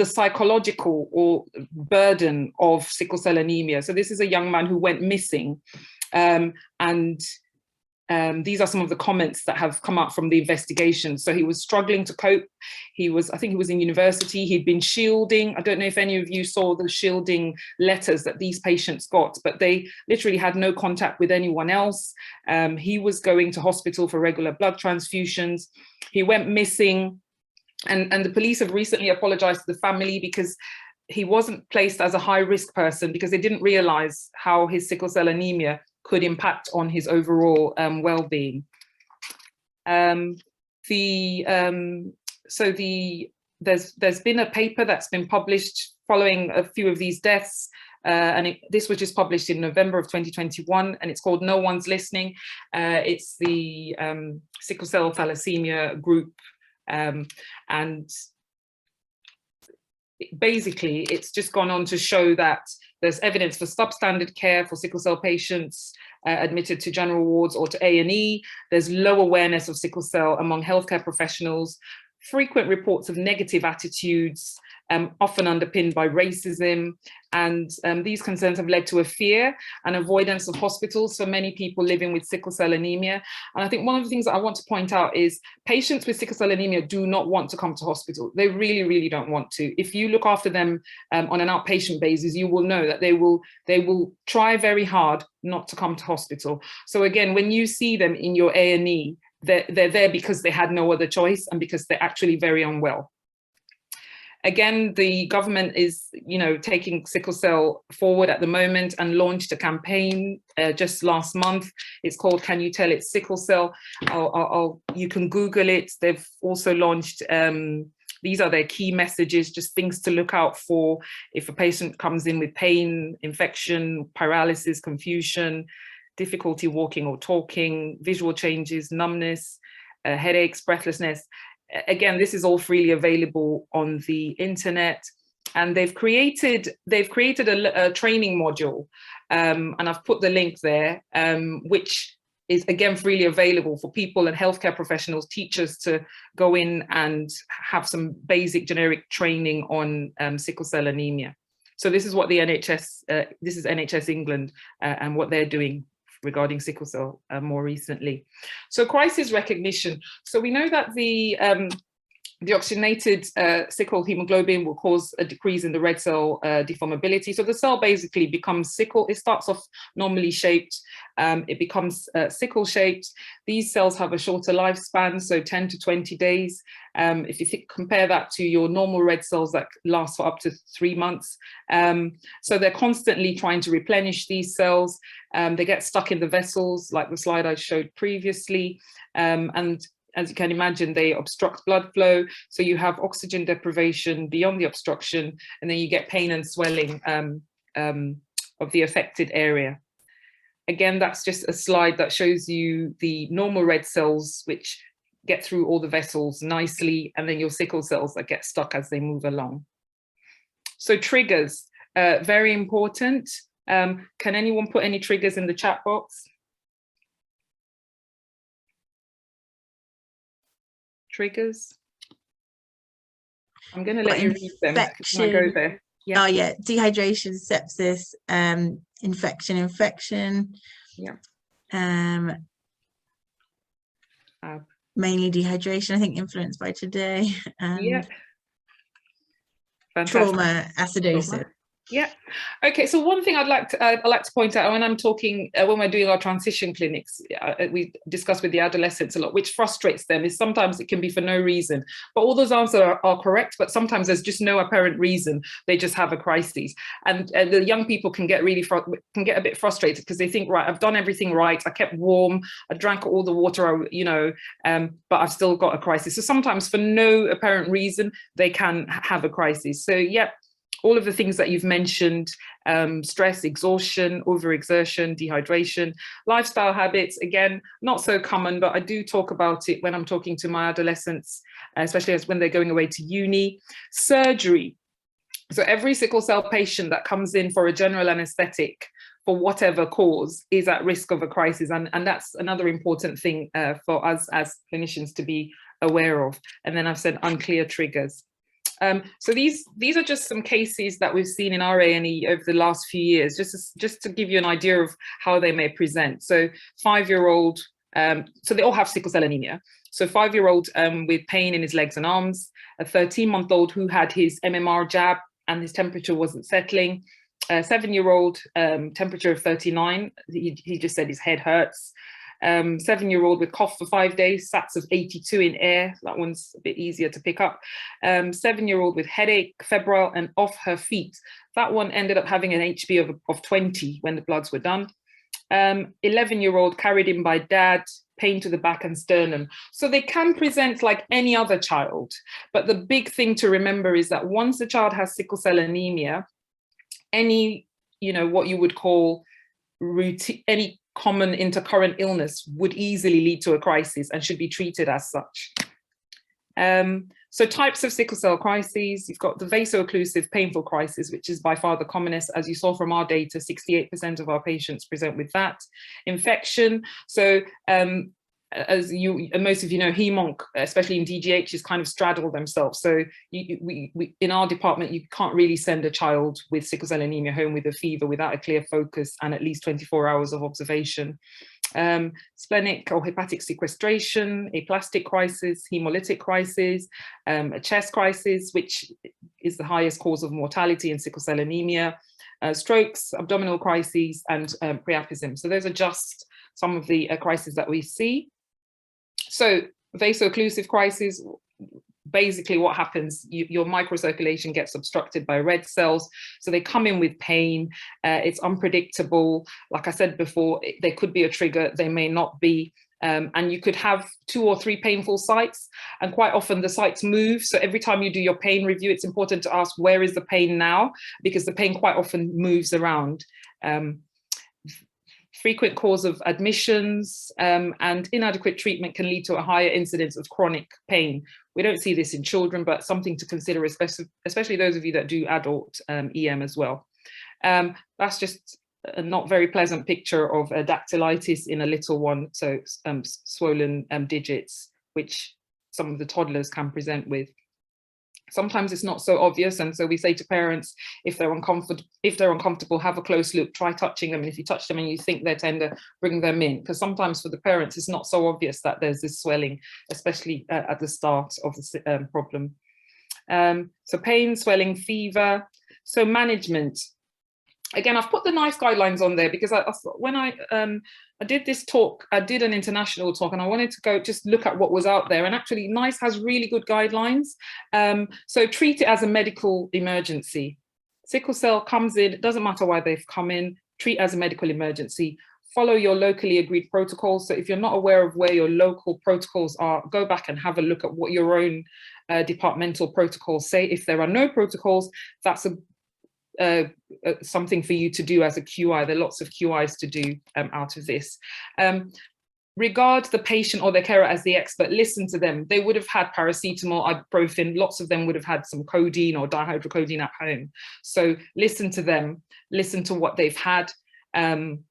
Speaker 4: psychological or burden of sickle cell anemia. So this is a young man who went missing, and these are some of the comments that have come out from the investigation. So he was struggling to cope. I think he was in university. He'd been shielding. I don't know if any of you saw the shielding letters that these patients got, but they literally had no contact with anyone else. He was going to hospital for regular blood transfusions. He went missing, and the police have recently apologized to the family because he wasn't placed as a high-risk person because they didn't realize how his sickle cell anemia could impact on his overall well-being. There's been a paper that's been published following a few of these deaths, and this was just published in November of 2021, and it's called No One's Listening. It's the sickle cell thalassemia group, and basically it's just gone on to show that there's evidence for substandard care for sickle cell patients admitted to general wards or to A&E. There's low awareness of sickle cell among healthcare professionals, frequent reports of negative attitudes, often underpinned by racism. And these concerns have led to a fear and avoidance of hospitals for many people living with sickle cell anemia. And I think one of the things that I want to point out is patients with sickle cell anemia do not want to come to hospital. They really, really don't want to. If you look after them on an outpatient basis, you will know that they will try very hard not to come to hospital. So again, when you see them in your A&E, they're there because they had no other choice and because they're actually very unwell. Again, the government is, taking sickle cell forward at the moment and launched a campaign just last month. It's called "Can You Tell It's Sickle Cell?" You can Google it. They've also launched, these are their key messages, just things to look out for if a patient comes in with pain, infection, paralysis, confusion, difficulty walking or talking, visual changes, numbness, headaches, breathlessness. Again, this is all freely available on the internet, and they've created a training module, and I've put the link there, which is again freely available for people and healthcare professionals, teachers to go in and have some basic generic training on sickle cell anemia. So this is what the NHS, this is NHS England and what they're doing regarding sickle cell more recently. So crisis recognition. So we know that the oxygenated sickle hemoglobin will cause a decrease in the red cell deformability. So the cell basically becomes sickle. It starts off normally shaped. It becomes sickle shaped. These cells have a shorter lifespan, so 10 to 20 days. If you compare that to your normal red cells that last for up to 3 months. So they're constantly trying to replenish these cells. They get stuck in the vessels, like the slide I showed previously. And as you can imagine, they obstruct blood flow. So you have oxygen deprivation beyond the obstruction, and then you get pain and swelling of the affected area. Again, that's just a slide that shows you the normal red cells, which get through all the vessels nicely, and then your sickle cells that get stuck as they move along. So triggers, very important. Can anyone put any triggers in the chat box? Triggers. I'm going to let you read them. Can I go there? Yeah.
Speaker 1: Oh yeah, dehydration, sepsis, infection.
Speaker 4: Yeah.
Speaker 1: Mainly dehydration, I think, influenced by today. And
Speaker 4: yeah.
Speaker 1: Trauma, acidosis.
Speaker 4: Trauma. Yeah. Okay. So one thing I'd like to point out when I'm talking, when we're doing our transition clinics, we discuss with the adolescents a lot, which frustrates them, is sometimes it can be for no reason. But all those answers are correct, but sometimes there's just no apparent reason. They just have a crisis, and the young people can get a bit frustrated because they think, right, I've done everything right. I kept warm. I drank all the water, but I've still got a crisis. So sometimes for no apparent reason, they can have a crisis. So yeah. All of the things that you've mentioned, stress, exhaustion, overexertion, dehydration, lifestyle habits, again, not so common, but I do talk about it when I'm talking to my adolescents, especially when they're going away to uni. Surgery. So every sickle cell patient that comes in for a general anesthetic for whatever cause is at risk of a crisis. And that's another important thing for us as clinicians to be aware of. And then I've said unclear triggers. So these are just some cases that we've seen in our A&E over the last few years, just to give you an idea of how they may present. So 5-year-old, so they all have sickle cell anemia. So 5-year-old with pain in his legs and arms, a 13-month-old who had his MMR jab and his temperature wasn't settling, a 7-year-old, temperature of 39, he just said his head hurts. 7-year-old with cough for 5 days, SATs of 82 in air. That one's a bit easier to pick up. 7-year-old with headache, febrile, and off her feet. That one ended up having an HB of 20 when the bloods were done. 11-year-old carried in by dad, pain to the back and sternum. So they can present like any other child. But the big thing to remember is that once the child has sickle cell anemia, any, what you would call routine, any common intercurrent illness would easily lead to a crisis and should be treated as such. So types of sickle cell crises, you've got the vaso-occlusive painful crisis, which is by far the commonest. As you saw from our data, 68% of our patients present with that. Infection, so as most of you know, hemonc, especially in DGH, is kind of straddle themselves. So we in our department, you can't really send a child with sickle cell anemia home with a fever without a clear focus and at least 24 hours of observation. Splenic or hepatic sequestration, aplastic crisis, hemolytic crisis, a chest crisis, which is the highest cause of mortality in sickle cell anemia, strokes, abdominal crises, and priapism. So those are just some of the crises that we see. So vaso-occlusive crisis, basically what happens, your microcirculation gets obstructed by red cells. So they come in with pain. It's unpredictable. Like I said before, there could be a trigger, they may not be. And you could have 2 or 3 painful sites, and quite often the sites move. So every time you do your pain review, it's important to ask, where is the pain now? Because the pain quite often moves around. Frequent cause of admissions and inadequate treatment can lead to a higher incidence of chronic pain. We don't see this in children, but something to consider, especially those of you that do adult EM as well. That's just a not very pleasant picture of a dactylitis in a little one, so swollen digits, which some of the toddlers can present with. Sometimes it's not so obvious, and so we say to parents, if they're uncomfortable, have a close look, try touching them, and if you touch them and you think they're tender, bring them in, because sometimes for the parents it's not so obvious that there's this swelling, especially at the start of the problem. So pain, swelling, fever. So management. Again, I've put the NICE guidelines on there because I thought when I did this talk, I did an international talk, and I wanted to go just look at what was out there. And actually, NICE has really good guidelines. So treat it as a medical emergency. Sickle cell comes in, it doesn't matter why they've come in, treat as a medical emergency. Follow your locally agreed protocols. So if you're not aware of where your local protocols are, go back and have a look at what your own departmental protocols say. If there are no protocols, that's something for you to do as a QI. There are lots of QIs to do out of this. Regard the patient or their carer as the expert. Listen to them. They would have had paracetamol, ibuprofen. Lots of them would have had some codeine or dihydrocodeine at home. So listen to them. Listen to what they've had. Find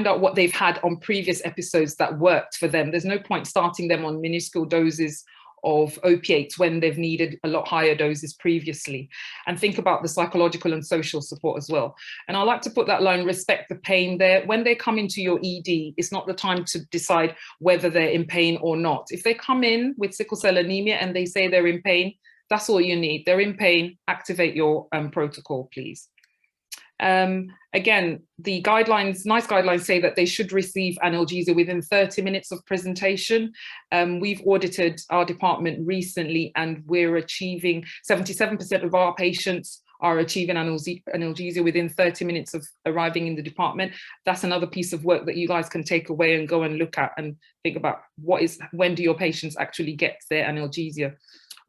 Speaker 4: out what they've had on previous episodes that worked for them. There's no point starting them on minuscule doses of opiates when they've needed a lot higher doses previously. And think about the psychological and social support as well. And I like to put that line, respect the pain there. When they come into your ED, it's not the time to decide whether they're in pain or not. If they come in with sickle cell anemia and they say they're in pain, that's all you need. They're in pain, activate your protocol, please. Again, the guidelines, NICE guidelines say that they should receive analgesia within 30 minutes of presentation. We've audited our department recently and we're achieving 77% of our patients are achieving analgesia within 30 minutes of arriving in the department. That's another piece of work that you guys can take away and go and look at and think about when do your patients actually get their analgesia.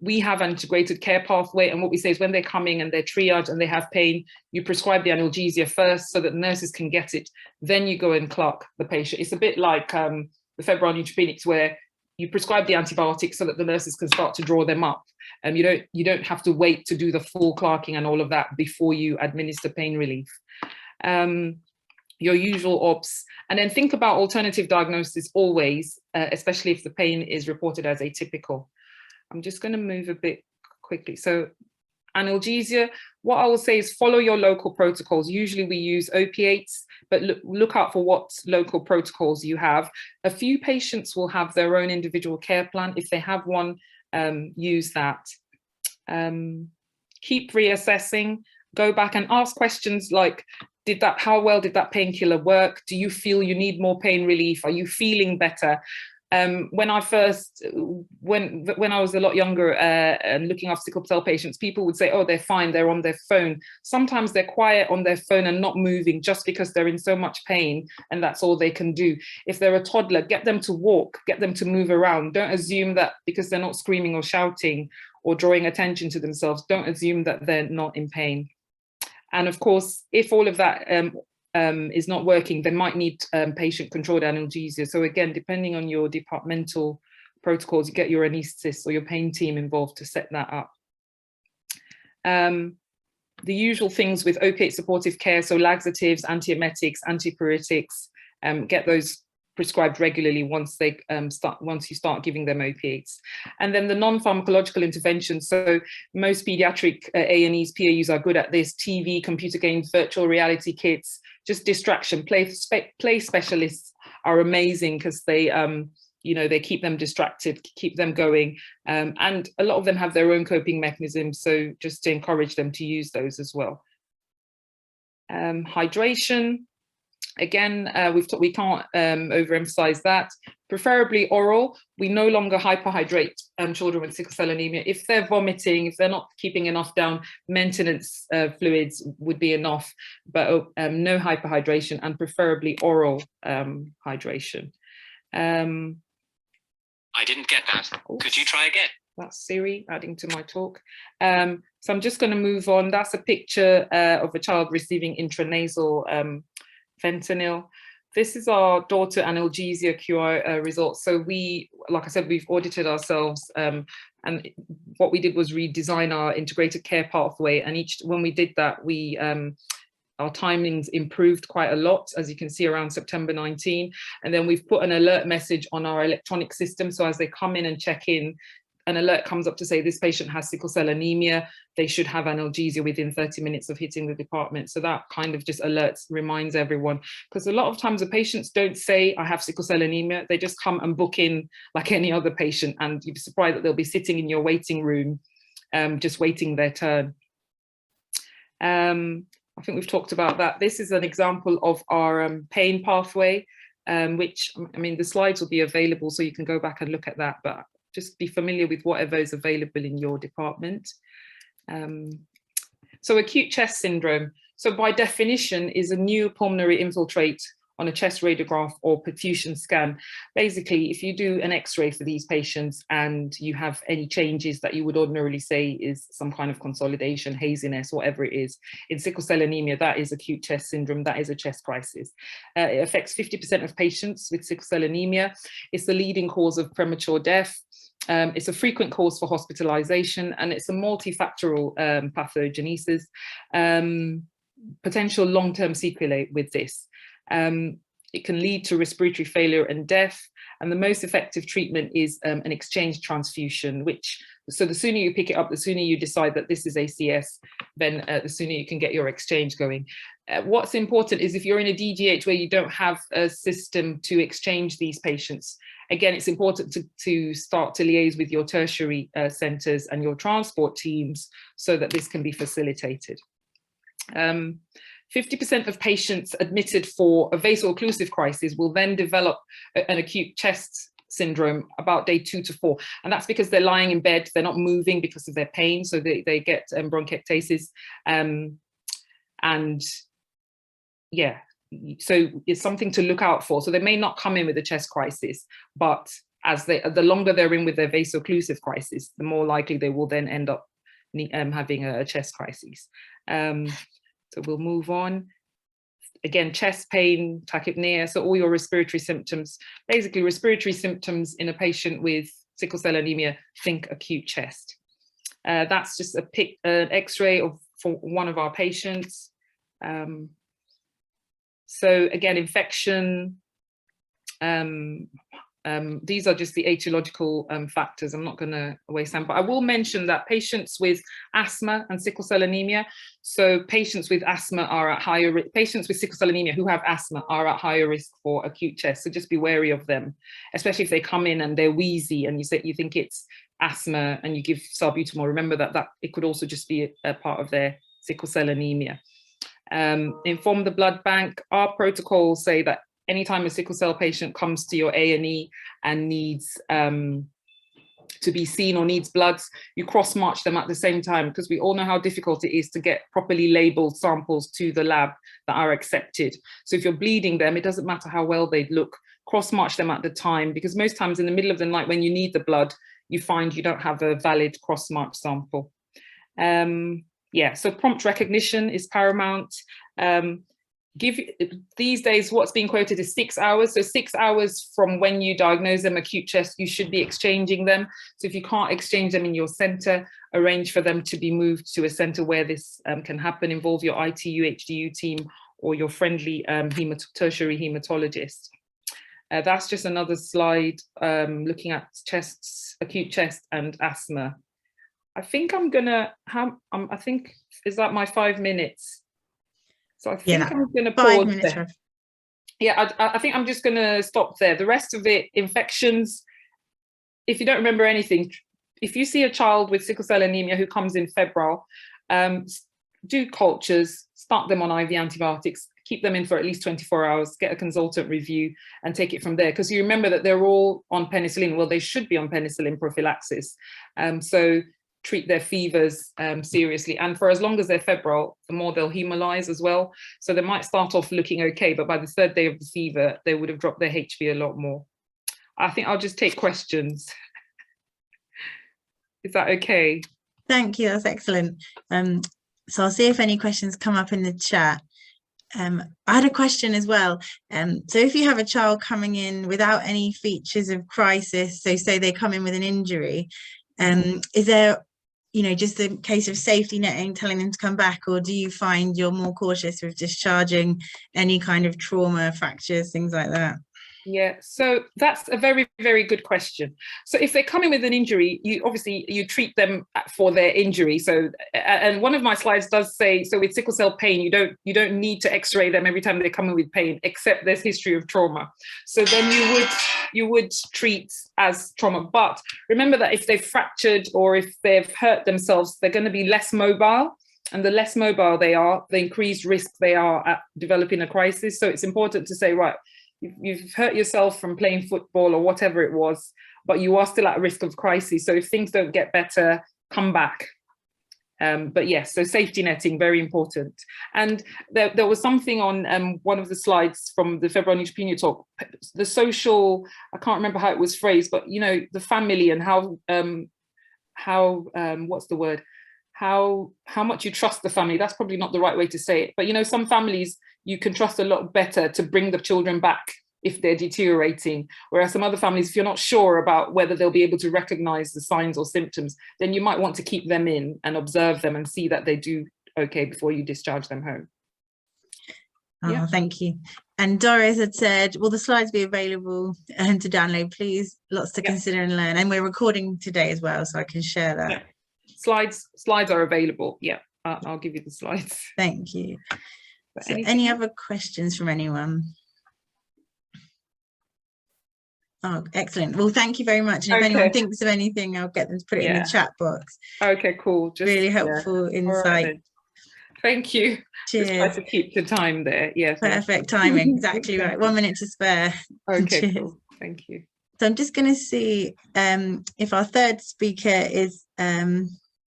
Speaker 4: We have an integrated care pathway, and what we say is when they're coming and they're triaged and they have pain, you prescribe the analgesia first so that the nurses can get it. Then you go and clock the patient. It's a bit like the febrile neutropenics where you prescribe the antibiotics so that the nurses can start to draw them up. You don't have to wait to do the full clocking and all of that before you administer pain relief. Your usual ops, and then think about alternative diagnosis always, especially if the pain is reported as atypical. I'm just going to move a bit quickly. So analgesia, what I will say is follow your local protocols. Usually we use opiates, but look out for what local protocols you have. A few patients will have their own individual care plan. If they have one, use that. Keep reassessing, go back and ask questions like, how well did that painkiller work? Do you feel you need more pain relief? Are you feeling better? When I was a lot younger and looking after sickle cell patients, people would say, oh, they're fine, they're on their phone. Sometimes they're quiet on their phone and not moving just because they're in so much pain and that's all they can do. If they're a toddler, get them to walk, get them to move around. Don't assume that because they're not screaming or shouting or drawing attention to themselves, don't assume that they're not in pain. And of course, if all of that is not working, they might need patient-controlled analgesia. So again, depending on your departmental protocols, you get your anaesthetist or your pain team involved to set that up. The usual things with opiate supportive care, so laxatives, antiemetics, antipyretics, get those prescribed regularly once you start giving them opiates. And then the non-pharmacological interventions. So most pediatric A&Es, PAUs are good at this: TV, computer games, virtual reality kits, just distraction. Play specialists are amazing because they they keep them distracted, keep them going, and a lot of them have their own coping mechanisms, so just to encourage them to use those as well. Hydration, again, we can't overemphasize that. Preferably oral. We no longer hyperhydrate children with sickle cell anemia. If they're vomiting, if they're not keeping enough down, maintenance fluids would be enough, but no hyperhydration, and preferably oral hydration.
Speaker 5: I didn't get that. Could you try again?
Speaker 4: That's Siri adding to my talk. So I'm just going to move on. That's a picture of a child receiving intranasal fentanyl. This is our daughter analgesia QI results. So like I said, we've audited ourselves, and what we did was redesign our integrated care pathway. And when we did that, our timings improved quite a lot, as you can see, around September 19. And then we've put an alert message on our electronic system. So as they come in and check in, an alert comes up to say this patient has sickle cell anemia, they should have analgesia within 30 minutes of hitting the department. So that kind of just alerts, reminds everyone, because a lot of times the patients don't say I have sickle cell anemia, they just come and book in like any other patient, and you'd be surprised that they'll be sitting in your waiting room just waiting their turn. I think we've talked about that. This is an example of our pain pathway, which, I mean, the slides will be available so you can go back and look at that, but just be familiar with whatever is available in your department. So acute chest syndrome. So by definition is a new pulmonary infiltrate on a chest radiograph or perfusion scan. Basically, if you do an X-ray for these patients and you have any changes that you would ordinarily say is some kind of consolidation, haziness, whatever it is, in sickle cell anemia, that is acute chest syndrome, that is a chest crisis. It affects 50% of patients with sickle cell anemia. It's the leading cause of premature death. It's a frequent cause for hospitalization, and it's a multifactorial pathogenesis, potential long-term sequelae with this. It can lead to respiratory failure and death, and the most effective treatment is an exchange transfusion, which, so the sooner you pick it up, the sooner you decide that this is ACS, then the sooner you can get your exchange going. What's important is if you're in a DGH where you don't have a system to exchange these patients, again, it's important to start to liaise with your tertiary centres and your transport teams so that this can be facilitated. 50% of patients admitted for a vaso-occlusive crisis will then develop an acute chest syndrome about day 2 to 4. And that's because they're lying in bed, they're not moving because of their pain. So they get bronchiectasis. And yeah, so it's something to look out for. So they may not come in with a chest crisis, but as the longer they're in with their vaso-occlusive crisis, the more likely they will then end up having a chest crisis. So we'll move on. Again, chest pain, tachypnea, so all your respiratory symptoms. Basically, respiratory symptoms in a patient with sickle cell anemia, think acute chest. That's just an X-ray for one of our patients. So again, infection. These are just the etiological factors. I'm not going to waste time, but I will mention that patients with asthma and sickle cell anemia, so patients with asthma are at higher risk, patients with sickle cell anemia who have asthma are at higher risk for acute chest, so just be wary of them, especially if they come in and they're wheezy and you think it's asthma and you give salbutamol. Remember that it could also just be a part of their sickle cell anemia. Inform the blood bank. Our protocols say that anytime a sickle cell patient comes to your A&E and needs to be seen or needs bloods, you cross-match them at the same time, because we all know how difficult it is to get properly labeled samples to the lab that are accepted. So if you're bleeding them, it doesn't matter how well they look, cross-match them at the time, because most times in the middle of the night when you need the blood, you find you don't have a valid cross-match sample. Yeah, so prompt recognition is paramount. These days what's being quoted is 6 hours, so 6 hours from when you diagnose them acute chest, you should be exchanging them. So if you can't exchange them in your center, arrange for them to be moved to a center where this can happen. Involve your ITU HDU team or your friendly tertiary hematologist. That's just another slide looking at acute chest and asthma. I think I'm gonna have, I think, is that my 5 minutes? So I think I'm going to pause there. Yeah, I think I'm just going to stop there. The rest of it, infections, if you don't remember anything, if you see a child with sickle cell anemia who comes in febrile, do cultures, start them on IV antibiotics, keep them in for at least 24 hours, get a consultant review and take it from there. Because you remember that they're all on penicillin. Well, they should be on penicillin prophylaxis. So treat their fevers seriously, and for as long as they're febrile, the more they'll hemolyze as well. So they might start off looking okay, but by the 3rd day of the fever, they would have dropped their HB a lot more. I think I'll just take questions. Is that okay?
Speaker 1: Thank you, that's excellent. So I'll see if any questions come up in the chat. I had a question as well. So if you have a child coming in without any features of crisis, so say they come in with an injury, is there, just a case of safety netting, telling them to come back, or do you find you're more cautious with discharging any kind of trauma, fractures, things like that?
Speaker 4: Yeah, so that's a very, very good question. So if they come in with an injury, you treat them for their injury. So, and one of my slides does say, so with sickle cell pain, you don't need to X-ray them every time they come in with pain, except there's history of trauma. So then you would treat as trauma. But remember that if they've fractured or if they've hurt themselves, they're going to be less mobile. And the less mobile they are, the increased risk they are at developing a crisis. So it's important to say, right, you've hurt yourself from playing football or whatever it was, but you are still at risk of crisis. So if things don't get better, come back. But yes, so safety netting, very important. And there was something on one of the slides from the February neutropenia talk, the social, I can't remember how it was phrased, but the family and how what's the word? How much you trust the family. That's probably not the right way to say it. But some families, you can trust a lot better to bring the children back if they're deteriorating. Whereas some other families, if you're not sure about whether they'll be able to recognize the signs or symptoms, then you might want to keep them in and observe them and see that they do okay before you discharge them home.
Speaker 1: Oh, thank you. And Doris had said, will the slides be available to download, please? Lots to consider and learn. And we're recording today as well, so I can share that.
Speaker 4: Yeah. Slides are available. Yeah, I'll give you the slides.
Speaker 1: Thank you. So any other questions from anyone? Oh, excellent. Well, thank you very much. And if anyone thinks of anything, I'll get them to put it in the chat box.
Speaker 4: Okay, cool. Just
Speaker 1: really helpful insight.
Speaker 4: Right. Thank you.
Speaker 1: Cheers.
Speaker 4: Just try to keep the time there. Yeah.
Speaker 1: Perfect timing. Exactly right. 1 minute to spare.
Speaker 4: Okay, cool. Thank you.
Speaker 1: So I'm just going to see if our third speaker is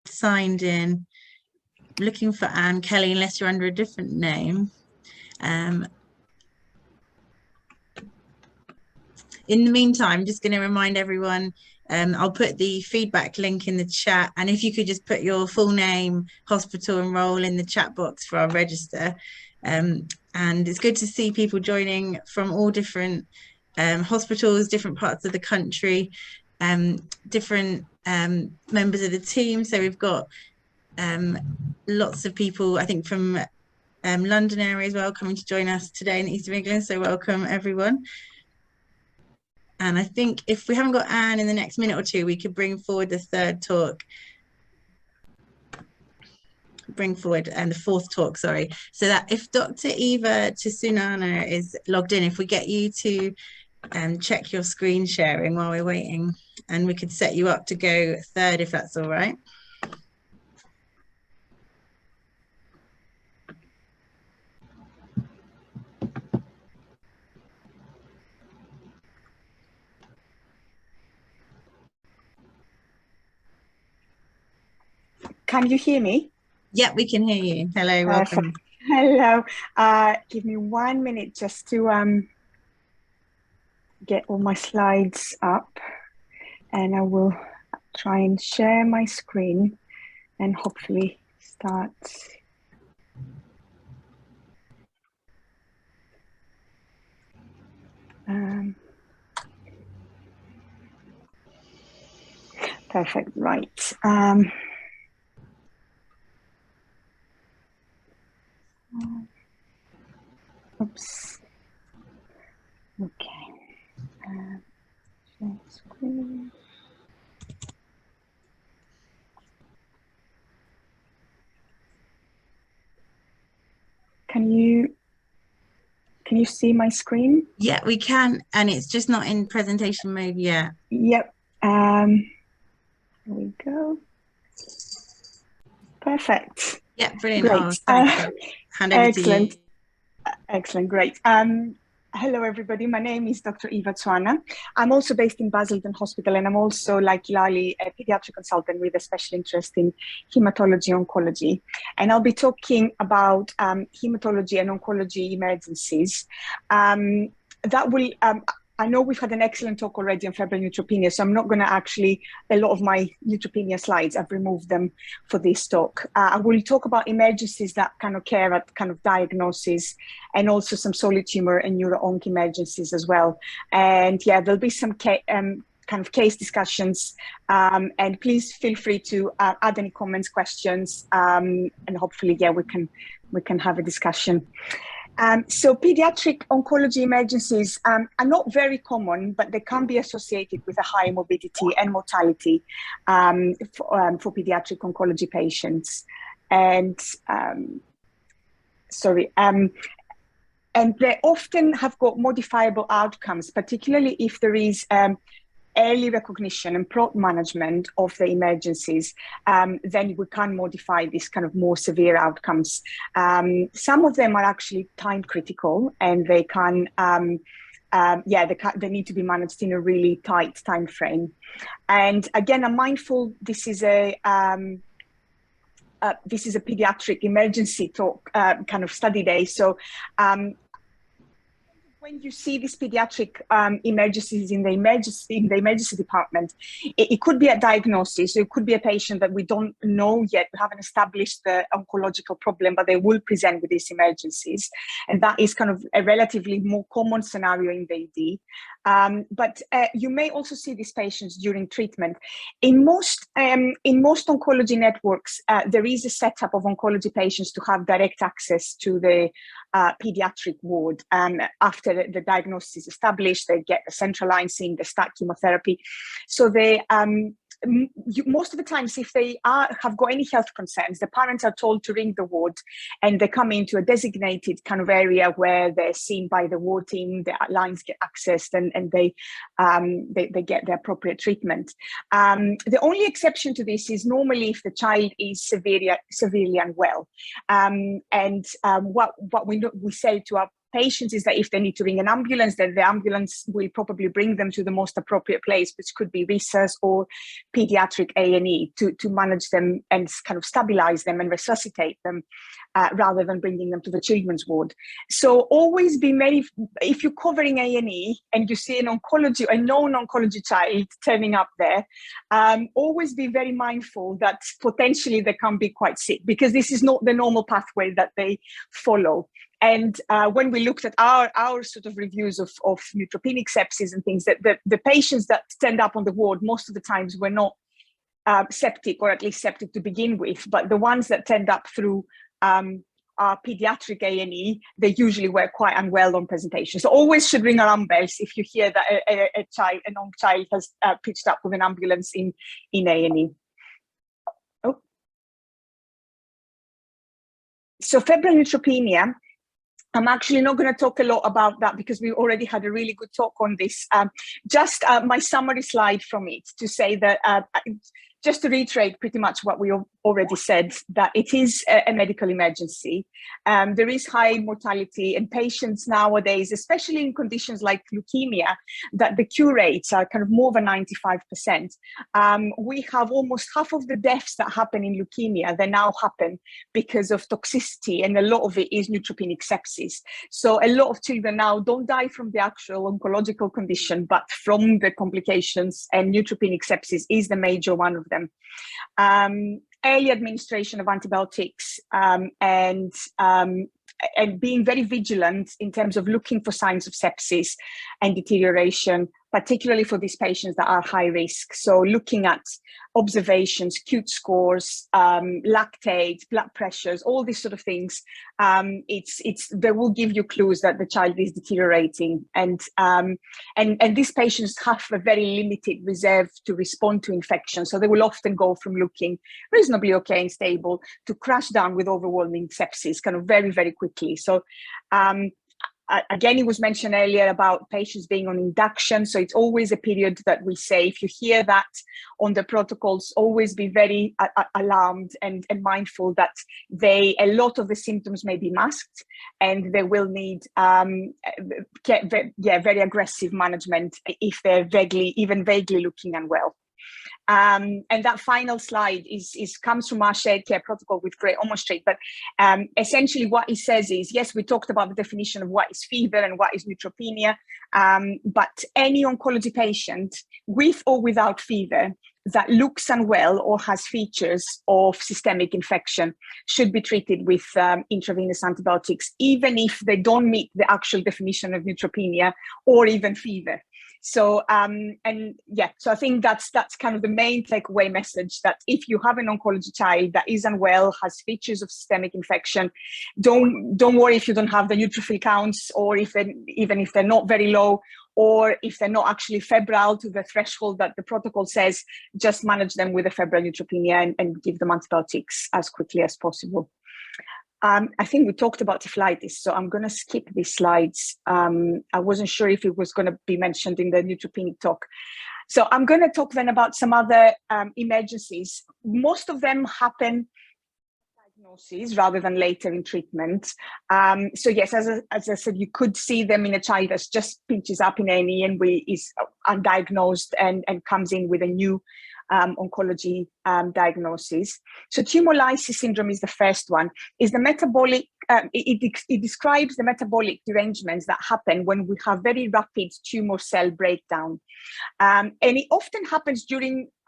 Speaker 1: signed in. Looking for Anne Kelly, unless you're under a different name. In the meantime, I'm just going to remind everyone, I'll put the feedback link in the chat, and if you could just put your full name, hospital and role in the chat box for our register. And it's good to see people joining from all different hospitals, different parts of the country, different members of the team. So we've got lots of people, I think, from London area as well, coming to join us today in the East of England. So welcome everyone. And I think if we haven't got Anne in the next minute or two, we could bring forward the third talk. The fourth talk, sorry. So that if Dr. Eva Tsunana is logged in, if we get you to check your screen sharing while we're waiting, and we could set you up to go third, if that's all right.
Speaker 6: Can you hear me?
Speaker 1: Yeah, we can hear you. Hello, welcome.
Speaker 6: Hello. Give me 1 minute just to get all my slides up, and I will try and share my screen and hopefully start. Perfect, right. Oops. Okay. Share screen. Can you see my screen?
Speaker 1: Yeah, we can, and it's just not in presentation mode yet.
Speaker 6: Yep. Here we go. Perfect.
Speaker 1: Yeah, brilliant.
Speaker 6: Great.
Speaker 1: Oh, thanks. Hand over
Speaker 6: Excellent.
Speaker 1: to you.
Speaker 6: Excellent. Great. Hello, everybody. My name is Dr. Eva Tsunana. I'm also based in Basildon Hospital, and I'm also, like Lali, a pediatric consultant with a special interest in hematology oncology. And I'll be talking about hematology and oncology emergencies. That will, I know we've had an excellent talk already on febrile neutropenia, so I'm not going to actually, a lot of my neutropenia slides, I've removed them for this talk. I will talk about emergencies that can occur at kind of diagnosis, and also some solid tumor and neuro-onc emergencies as well. And yeah, there'll be some kind of case discussions, and please feel free to add any comments, questions, and hopefully, yeah, we can have a discussion. So pediatric oncology emergencies are not very common, but they can be associated with a high morbidity and mortality for pediatric oncology patients. And and they often have got modifiable outcomes, particularly if there is early recognition and prompt management of the emergencies, then we can modify these kind of more severe outcomes. Some of them are actually time critical, and they can, they need to be managed in a really tight time frame. And again, I'm mindful this is a pediatric emergency talk kind of study day, so. When you see these pediatric emergencies in the emergency department, it could be a diagnosis. It could be a patient that we don't know yet. We haven't established the oncological problem, but they will present with these emergencies, and that is kind of a relatively more common scenario in the ED. But you may also see these patients during treatment. In most oncology networks, there is a setup of oncology patients to have direct access to the pediatric ward. After the diagnosis is established, they get the central line seeing, they start chemotherapy. So they most of the times, if they have got any health concerns, the parents are told to ring the ward, and they come into a designated kind of area where they're seen by the ward team. The lines get accessed, and they get the appropriate treatment. The only exception to this is normally if the child is severely unwell, what we say to our patients is that if they need to ring an ambulance, then the ambulance will probably bring them to the most appropriate place, which could be resus or pediatric A&E, to manage them and kind of stabilize them and resuscitate them, rather than bringing them to the children's ward. So always be very, if you're covering A&E and you see a non-oncology child turning up there, always be very mindful that potentially they can be quite sick, because this is not the normal pathway that they follow. And when we looked at our sort of reviews of neutropenic sepsis and things, that the patients that turned up on the ward most of the times were not septic, or at least septic to begin with, but the ones that turned up through our pediatric A&E, they usually were quite unwell on presentation. So always should ring alarm bells if you hear that a young child has pitched up with an ambulance in A&E. Oh. So febrile neutropenia, I'm actually not going to talk a lot about that because we already had a really good talk on this. Just my summary slide from it to say that, just to reiterate pretty much what we already said, that it is a medical emergency. There is high mortality, and patients nowadays, especially in conditions like leukemia, that the cure rates are kind of more than 95%. We have almost half of the deaths that happen in leukemia, they now happen because of toxicity, and a lot of it is neutropenic sepsis. So a lot of children now don't die from the actual oncological condition, but from the complications, and neutropenic sepsis is the major one of them. Early administration of antibiotics, and being very vigilant in terms of looking for signs of sepsis and deterioration, particularly for these patients that are high risk. So looking at observations, QT scores, lactate, blood pressures, all these sort of things, they will give you clues that the child is deteriorating. And these patients have a very limited reserve to respond to infection. So they will often go from looking reasonably okay and stable to crash down with overwhelming sepsis kind of very, very quickly. So again, it was mentioned earlier about patients being on induction. So it's always a period that we say, if you hear that on the protocols, always be very alarmed and mindful that a lot of the symptoms may be masked, and they will need very aggressive management if they're even vaguely looking unwell. And that final slide comes from our shared care protocol with Great Ormond Street. But essentially what it says is, yes, we talked about the definition of what is fever and what is neutropenia, but any oncology patient with or without fever that looks unwell or has features of systemic infection should be treated with intravenous antibiotics, even if they don't meet the actual definition of neutropenia or even fever. So and yeah, so I think that's kind of the main takeaway message, that if you have an oncology child that is unwell, has features of systemic infection, don't worry if you don't have the neutrophil counts, or even if they're not very low, or if they're not actually febrile to the threshold that the protocol says. Just manage them with a febrile neutropenia and give them antibiotics as quickly as possible. I think we talked about typhlitis, so I'm going to skip these slides. I wasn't sure if it was going to be mentioned in the neutropenic talk. So I'm going to talk then about some other emergencies. Most of them happen diagnosis rather than later in treatment. So yes, as I said, you could see them in a child that's just pinches up in A&E and is undiagnosed and comes in with a new oncology diagnosis. So tumor lysis syndrome is the first one. Is the metabolic, it describes the metabolic derangements that happen when we have very rapid tumor cell breakdown. And it often happens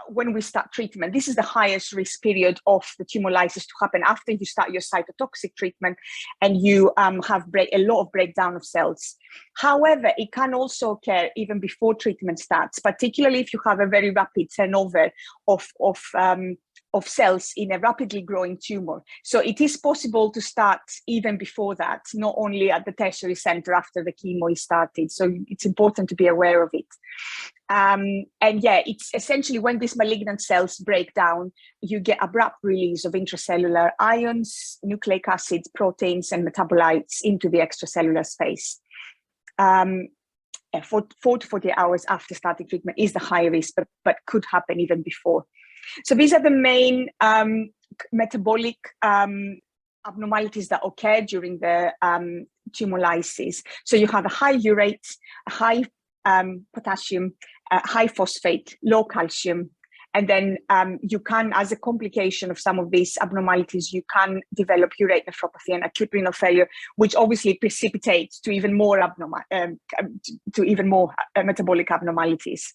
Speaker 6: when we start treatment. This is the highest risk period of the tumor lysis to happen after you start your cytotoxic treatment and you have a lot of breakdown of cells. However, it can also occur even before treatment starts, particularly if you have a very rapid turnover of cells in a rapidly growing tumor. So it is possible to start even before that, not only at the tertiary center after the chemo is started. So it's important to be aware of it. And yeah, it's essentially when these malignant cells break down, you get abrupt release of intracellular ions, nucleic acids, proteins, and metabolites into the extracellular space. 4 to 48 hours after starting treatment is the high risk, but could happen even before. So these are the main metabolic abnormalities that occur during the tumor lysis. So you have a high urate, a high potassium, high phosphate, low calcium, and then you can, as a complication of some of these abnormalities, you can develop urate nephropathy and acute renal failure, which obviously precipitates to even more metabolic abnormalities.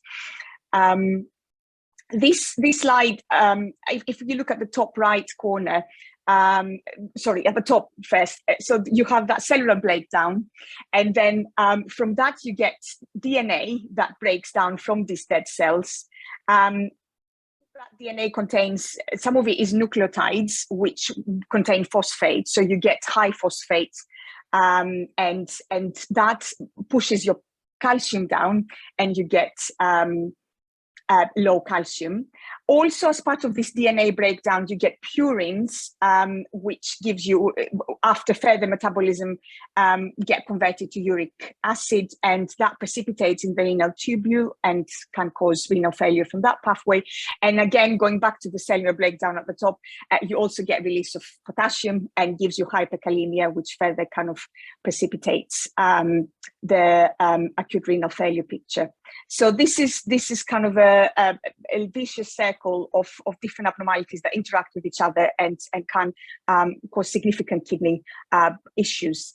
Speaker 6: This slide, if you look at the top right corner, sorry, at the top first, so you have that cellular breakdown, and then from that you get DNA that breaks down from these dead cells. That DNA contains, some of it is nucleotides, which contain phosphate, so you get high phosphate, and that pushes your calcium down, and you get low calcium. Also, as part of this DNA breakdown, you get purines, which gives you, after further metabolism, get converted to uric acid, and that precipitates in the renal tubule and can cause renal failure from that pathway. And again, going back to the cellular breakdown at the top, you also get release of potassium and gives you hyperkalemia, which further kind of precipitates the acute renal failure picture. So this is kind of a vicious circle of different abnormalities that interact with each other and can cause significant kidney issues.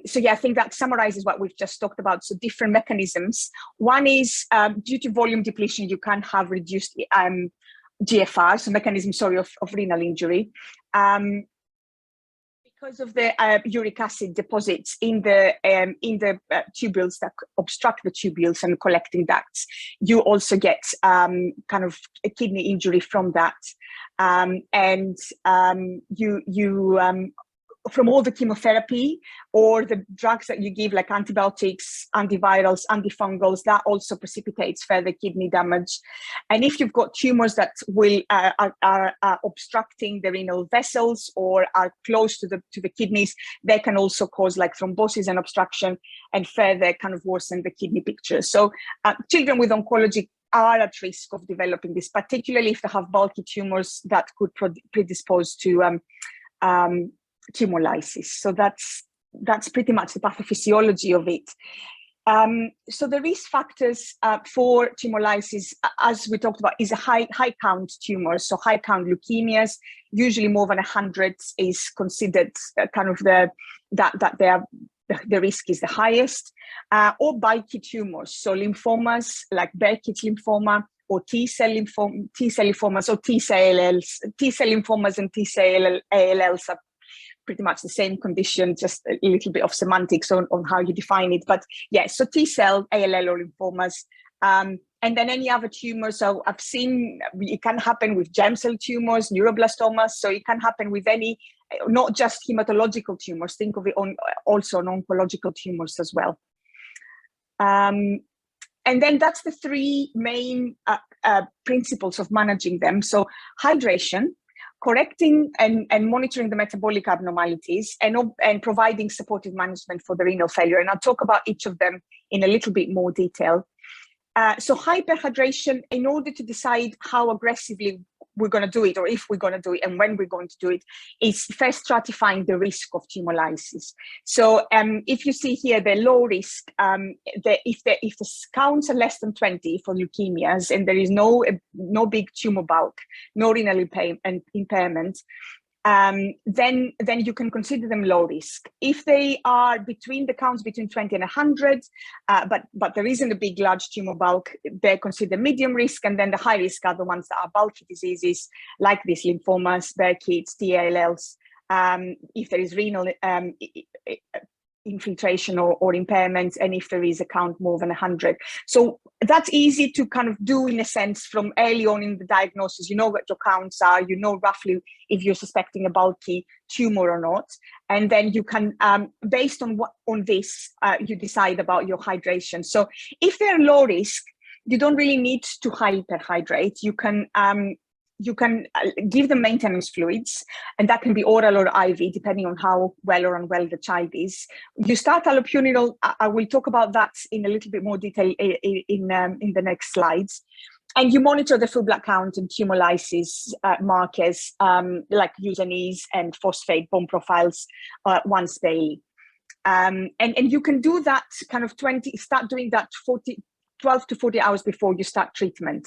Speaker 6: So yeah, I think that summarizes what we've just talked about. So different mechanisms. One is due to volume depletion, you can have reduced GFR, so mechanism, sorry, of renal injury. Because of the uric acid deposits in the tubules that obstruct the tubules and collecting ducts, you also get kind of a kidney injury from that. From all the chemotherapy or the drugs that you give, like antibiotics, antivirals, antifungals, that also precipitates further kidney damage. And if you've got tumors that will are obstructing the renal vessels or are close to the kidneys, they can also cause like thrombosis and obstruction and further kind of worsen the kidney picture. So children with oncology are at risk of developing this, particularly if they have bulky tumors that could predispose to tumor lysis. So that's pretty much the pathophysiology of it. So the risk factors for tumor lysis, as we talked about, is a high count tumor. So high count leukemias, usually more than 100, is considered kind of the risk is the highest, or bulky tumors. So lymphomas like Burkitt's lymphoma, or T-cell lymphomas, or T-cell lymphomas and T-cell ALLs are pretty much the same condition, just a little bit of semantics on how you define it. But yeah, so T-cell, ALL or lymphomas, and then any other tumors. So I've seen it can happen with germ cell tumors, neuroblastomas. So it can happen with any, not just hematological tumors. Think of it also on oncological tumors as well. And then that's the three main principles of managing them. So hydration, correcting and monitoring the metabolic abnormalities, and providing supportive management for the renal failure. And I'll talk about each of them in a little bit more detail. So hyperhydration, in order to decide how aggressively we're going to do it, or if we're going to do it and when we're going to do it, is first stratifying the risk of tumor lysis. So if you see here the low risk, if the counts are less than 20 for leukemias and there is no big tumor bulk, no renal impairment, then you can consider them low risk. If they are between the counts between 20 and 100, but there isn't a big large tumor bulk, they're considered medium risk, and then the high risk are the ones that are bulky diseases like these lymphomas, Burkitt's, TALLs. If there is renal infiltration or impairment, and if there is a count more than 100. So that's easy to kind of do in a sense from early on in the diagnosis. You know what your counts are, you know roughly if you're suspecting a bulky tumor or not. And then you can, based on this, you decide about your hydration. So if they're low risk, you don't really need to hyperhydrate. You can give them maintenance fluids, and that can be oral or IV, depending on how well or unwell the child is. You start allopurinol. I will talk about that in a little bit more detail in the next slides. And you monitor the full blood count and tumor lysis markers like useanase and phosphate bone profiles once daily. And you can do that kind of start doing that 12 to 40 hours before you start treatment.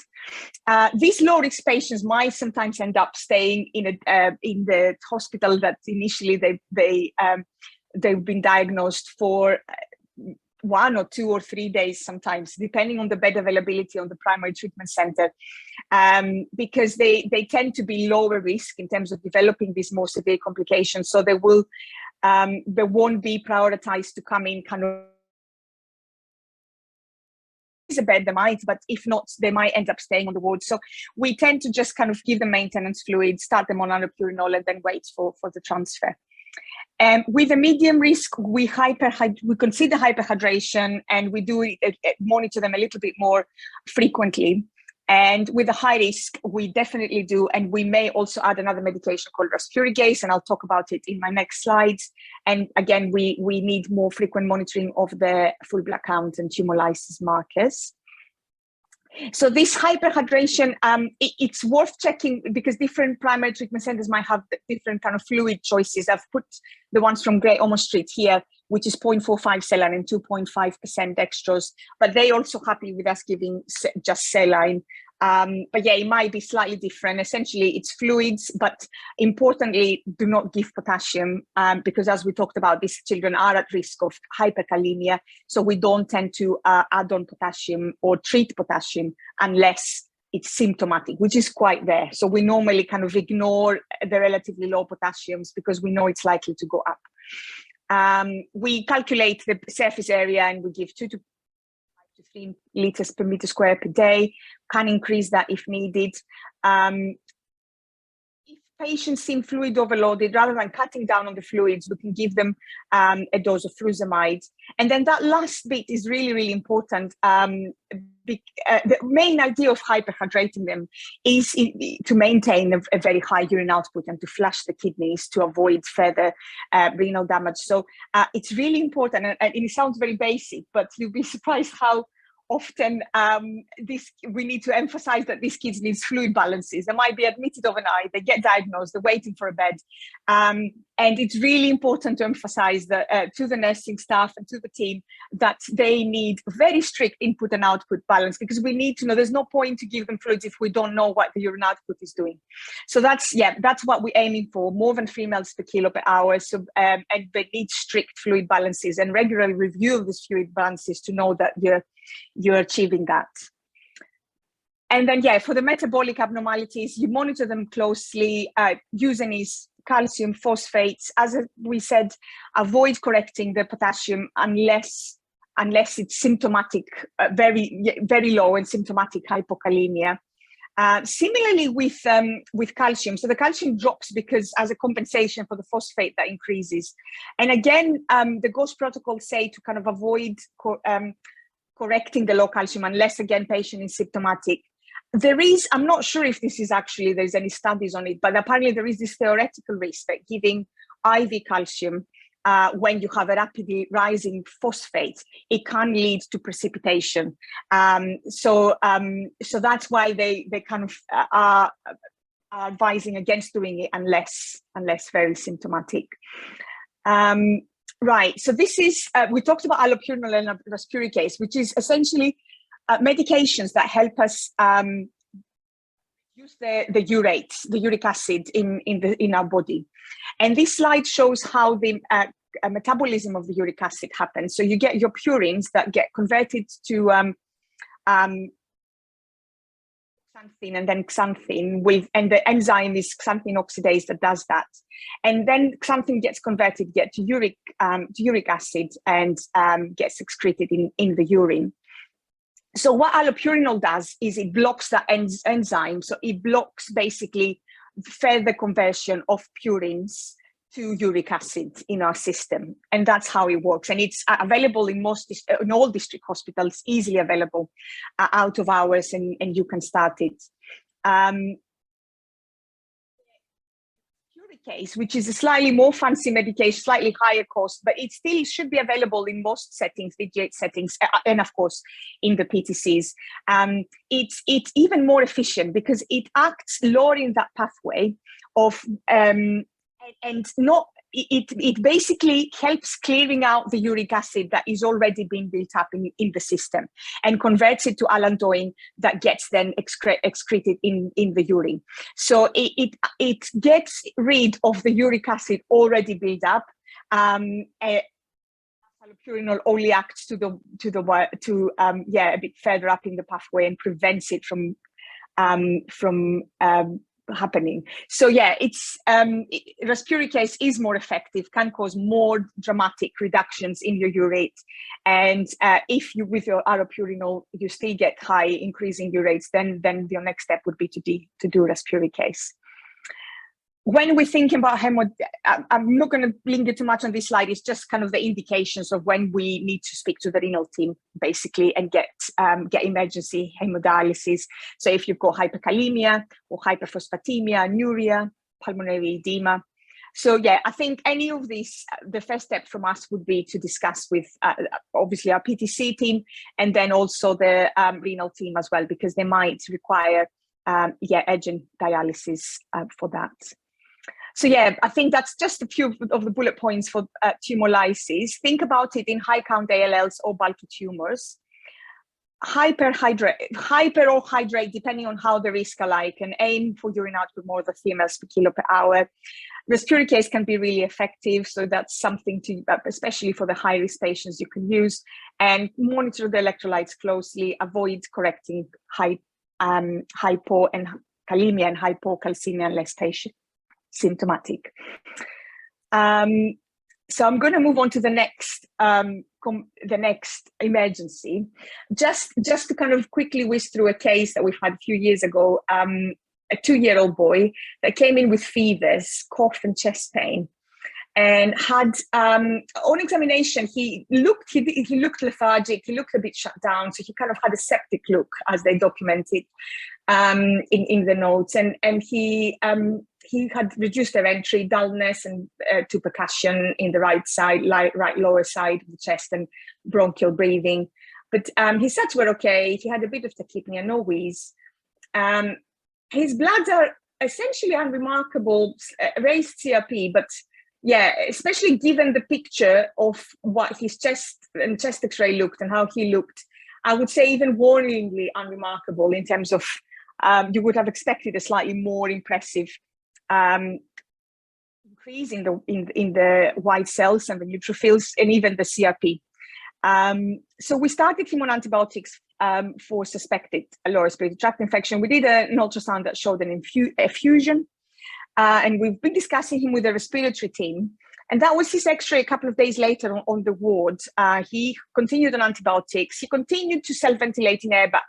Speaker 6: These low-risk patients might sometimes end up staying in the hospital that initially they've been diagnosed for 1 or 2 or 3 days sometimes, depending on the bed availability on the primary treatment center, because they tend to be lower risk in terms of developing these more severe complications. So they won't be prioritized to come in kind of a bed, they might, but if not, they might end up staying on the ward. So we tend to just kind of give them maintenance fluids, start them on allopurinol, and then wait for the transfer. With a medium risk, we consider hyperhydration, and we do monitor them a little bit more frequently. And with a high risk, we definitely do, and we may also add another medication called rasburigase, and I'll talk about it in my next slides. And again, we need more frequent monitoring of the full blood count and tumor lysis markers. So this hyperhydration, it's worth checking because different primary treatment centers might have different kind of fluid choices. I've put the ones from Great Ormond Street here, which is 0.45 saline and 2.5% dextrose, but they also happy with us giving just saline. But yeah, it might be slightly different. Essentially, it's fluids, but importantly, do not give potassium because as we talked about, these children are at risk of hyperkalemia. So we don't tend to add on potassium or treat potassium unless it's symptomatic, which is quite rare. So we normally kind of ignore the relatively low potassiums because we know it's likely to go up. We calculate the surface area and we give 2 to 3 liters per meter square per day, can increase that if needed. If patients seem fluid overloaded, rather than cutting down on the fluids, we can give them a dose of furosemide. And then that last bit is really, really important. The main idea of hyperhydrating them is to maintain a very high urine output and to flush the kidneys to avoid further renal damage. So it's really important, and it sounds very basic, but you'll be surprised how often we need to emphasize that these kids need fluid balances. They might be admitted overnight, they get diagnosed, they're waiting for a bed. And it's really important to emphasize that to the nursing staff and to the team that they need very strict input and output balance, because we need to know there's no point to give them fluids if we don't know what the urine output is doing. So that's what we're aiming for, more than 3 mL per kilo per hour. So, and they need strict fluid balances and regular review of these fluid balances to know that you're achieving that. And then, for the metabolic abnormalities, you monitor them closely. Useanase calcium, phosphates, as we said, avoid correcting the potassium unless it's symptomatic, very low and symptomatic hypokalemia. Similarly with calcium, so the calcium drops because as a compensation for the phosphate that increases. And again, the GHOST protocol say to kind of avoid correcting the low calcium unless, again, patient is symptomatic. I'm not sure if this is actually, there's any studies on it, but apparently there is this theoretical risk that giving IV calcium when you have a rapidly rising phosphate, it can lead to precipitation. So that's why they kind of are advising against doing it unless very symptomatic. Right, so this is, we talked about allopurinol and respiricase, which is essentially medications that help us use the uric acid in our body. And this slide shows how the metabolism of the uric acid happens. So you get your purines that get converted to xanthine and then xanthine and the enzyme is xanthine oxidase that does that. And then xanthine gets converted to uric acid and gets excreted in the urine. So what allopurinol does is it blocks the enzyme. So it blocks basically further conversion of purines to uric acid in our system. And that's how it works. And it's available in all district hospitals, easily available out of hours, and you can start it. Case, which is a slightly more fancy medication, slightly higher cost, but it still should be available in most settings, VG8 settings, and of course in the PTCs. It's even more efficient because it acts lowering that pathway of it basically helps clearing out the uric acid that is already being built up in the system and converts it to allantoin that gets then excreted in the urine. So it gets rid of the uric acid already built up. Allopurinol only acts to a bit further up in the pathway and prevents it from happening. So yeah, it's respiricase is more effective, can cause more dramatic reductions in your urate, and if you with your allopurinol you still get high increasing urates, then your next step would be to do respiricase. When we're thinking about I'm not going to linger too much on this slide. It's just kind of the indications of when we need to speak to the renal team, basically, and get emergency hemodialysis. So if you've got hyperkalemia or hyperphosphatemia, anuria, pulmonary edema. So yeah, I think any of these, the first step from us would be to discuss with obviously our PTC team, and then also the renal team as well, because they might require urgent dialysis for that. So yeah, I think that's just a few of the bullet points for tumor lysis. Think about it in high count ALLs or bulky tumors. Hyper or hydrate, depending on how the risk are like, and aim for urine output more than 3 mL per kilo per hour. Respiricase can be really effective, so that's something to, especially for the high risk patients, you can use, and monitor the electrolytes closely. Avoid correcting hypo and kalemia and hypocalcemia unless patient symptomatic. So I'm going to move on to the next emergency. Just to kind of quickly whiz through a case that we've had a few years ago. A 2-year-old boy that came in with fevers, cough and chest pain, and had on examination he looked lethargic, he looked a bit shut down, so he kind of had a septic look, as they documented in the notes, and he had reduced entry, dullness, and to percussion in the right lower side of the chest, and bronchial breathing. But his sats were okay. He had a bit of tachypnea, no wheeze. His bloods are essentially unremarkable, raised CRP, but yeah, especially given the picture of what his chest X-ray looked and how he looked, I would say even warningly unremarkable in terms of you would have expected a slightly more impressive increase in the white cells and the neutrophils and even the CRP. So we started him on antibiotics for suspected lower respiratory tract infection. We did an ultrasound that showed an effusion. and we've been discussing him with the respiratory team. And that was his X-ray a couple of days later on the ward. He continued on antibiotics. He continued to self-ventilate in air, but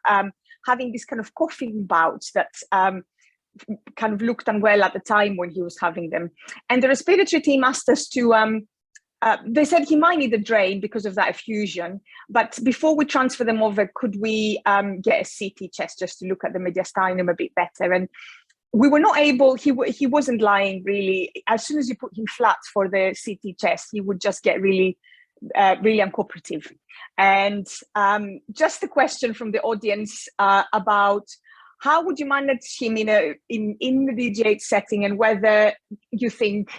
Speaker 6: having this kind of coughing bouts that kind of looked unwell at the time when he was having them. And the respiratory team asked us to, they said he might need a drain because of that effusion, but before we transfer them over, could we get a CT chest just to look at the mediastinum a bit better? And we were not able, he wasn't lying really. As soon as you put him flat for the CT chest, he would just get really, really uncooperative. And just a question from the audience about how would you manage him in the DGH setting, and whether you think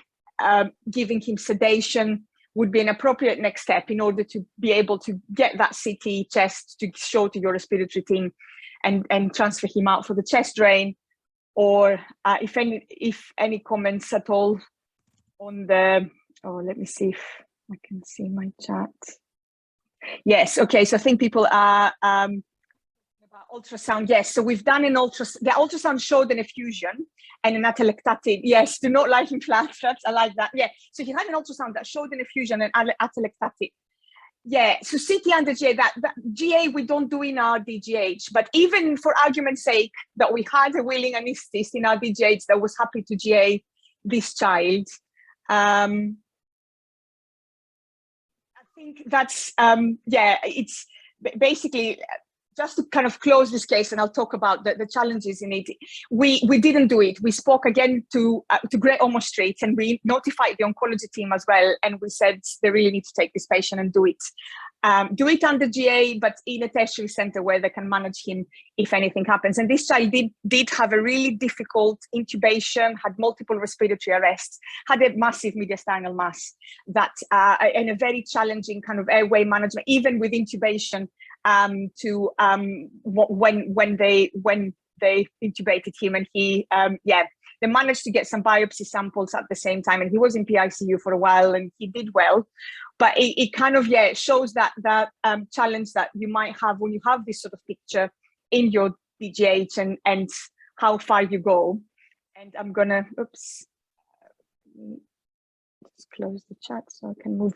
Speaker 6: giving him sedation would be an appropriate next step in order to be able to get that CT chest to show to your respiratory team and transfer him out for the chest drain, or if any comments at all on the, let me see if I can see my chat. Yes, okay, so I think people are about ultrasound. Yes, so we've done an ultrasound. The ultrasound showed an effusion and an atelectatic. Yes, do not lie him flat. I like that. Yeah, so he had an ultrasound that showed an effusion and atelectatic. Yeah, so CT under GA, that GA we don't do in our DGH, but even for argument's sake that we had a willing anesthetist in our DGH that was happy to GA this child, I think that's, it's basically, just to kind of close this case, and I'll talk about the challenges in it. We didn't do it. We spoke again to Great Ormond Street, and we notified the oncology team as well. And we said they really need to take this patient and do it. Do it under GA, but in a tertiary center where they can manage him if anything happens. And this child did have a really difficult intubation, had multiple respiratory arrests, had a massive mediastinal mass, that and a very challenging kind of airway management, even with intubation. When they intubated him, and he they managed to get some biopsy samples at the same time, and he was in PICU for a while, and he did well. But it kind of shows that challenge that you might have when you have this sort of picture in your DGH and how far you go. And I'm gonna close the chat so I can move.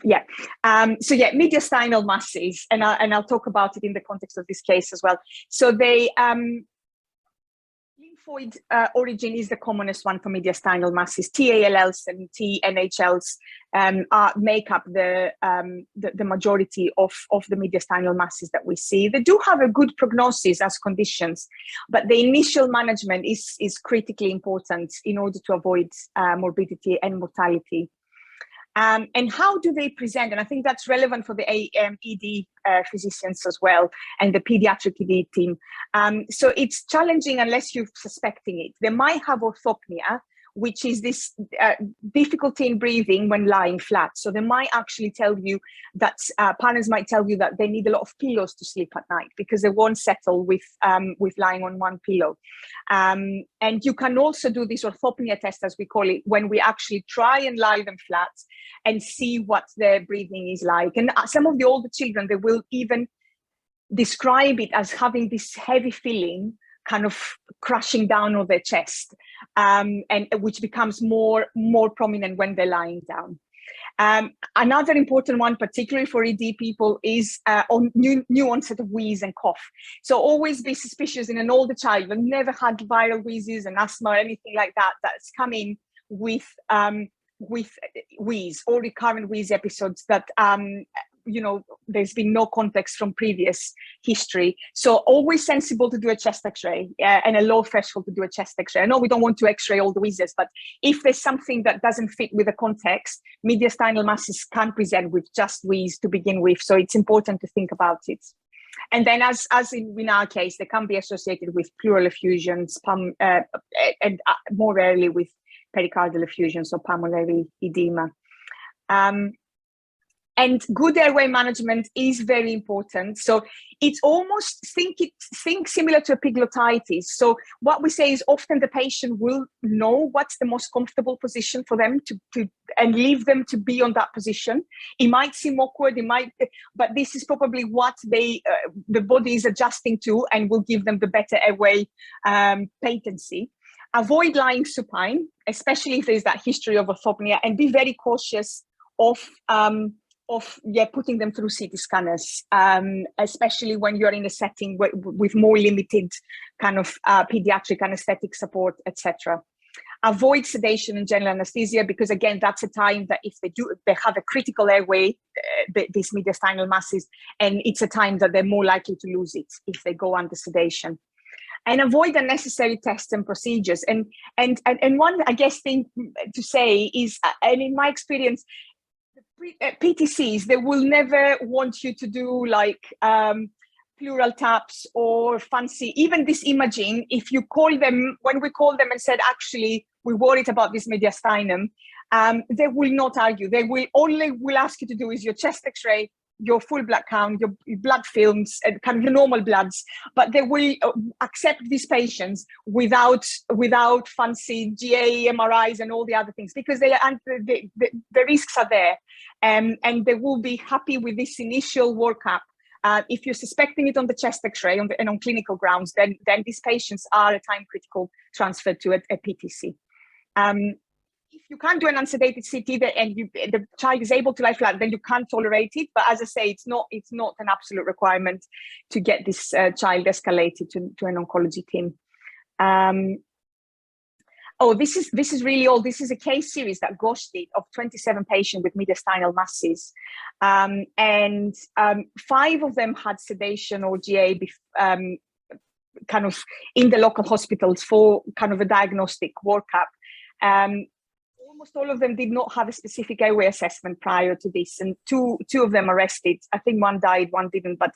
Speaker 6: Mediastinal masses, and I'll talk about it in the context of this case as well. So they lymphoid origin is the commonest one for mediastinal masses. TALLs and TNHLs make up the majority of the mediastinal masses that we see. They do have a good prognosis as conditions, but the initial management is critically important in order to avoid morbidity and mortality. And how do they present? And I think that's relevant for the ED physicians as well, and the pediatric ED team. So it's challenging unless you're suspecting it. They might have orthopnea, which is this difficulty in breathing when lying flat. So they might actually tell you that, parents might tell you that they need a lot of pillows to sleep at night because they won't settle with lying on one pillow. And you can also do this orthopnea test, as we call it, when we actually try and lie them flat and see what their breathing is like. And some of the older children, they will even describe it as having this heavy feeling kind of crashing down on their chest, and which becomes more prominent when they're lying down. Another important one, particularly for ED people, is on new onset of wheeze and cough. So always be suspicious in an older child that never had viral wheezes and asthma or anything like that, that's coming with wheeze or recurrent wheeze episodes that there's been no context from previous history. So always sensible to do a chest x-ray and a low threshold to do a chest x-ray. I know we don't want to x-ray all the wheezes, but if there's something that doesn't fit with the context, mediastinal masses can present with just wheeze to begin with. So it's important to think about it. And then as in our case, they can be associated with pleural effusions, and more rarely with pericardial effusions or pulmonary edema. And good airway management is very important. So it's almost think similar to epiglottitis. So what we say is often the patient will know what's the most comfortable position for them to and leave them to be on that position. It might seem awkward, but this is probably what the body is adjusting to and will give them the better airway patency. Avoid lying supine. especially if there's that history of orthopnea, and be very cautious of putting them through CT scanners, especially when you're in a setting with more limited kind of pediatric anesthetic support, etc. Avoid sedation and general anesthesia, because again, that's a time that if they have a critical airway, these mediastinal masses, and it's a time that they're more likely to lose it if they go under sedation. And avoid unnecessary tests and procedures. And one, I guess, thing to say is, and in my experience, PTCs, they will never want you to do like pleural taps or fancy, even this imaging. If you call them, when we call them and said, actually, we're worried about this mediastinum, they will not argue. They will ask you to do is your chest x-ray, your full blood count, your blood films, and kind of your normal bloods, but they will accept these patients without fancy GA, MRIs, and all the other things, because the risks are there, and they will be happy with this initial workup. If you're suspecting it on the chest X-ray and on clinical grounds, then these patients are a time critical transfer to a PTC. If you can't do an unsedated CT and the child is able to lie flat, then you can't tolerate it. But as I say, it's not an absolute requirement to get this child escalated to an oncology team. This is really old. This is a case series that Gosh did of 27 patients with mediastinal masses. 5 of them had sedation or GA kind of in the local hospitals for kind of a diagnostic workup. Almost all of them did not have a specific airway assessment prior to this, and two of them arrested. I think one died, one didn't, but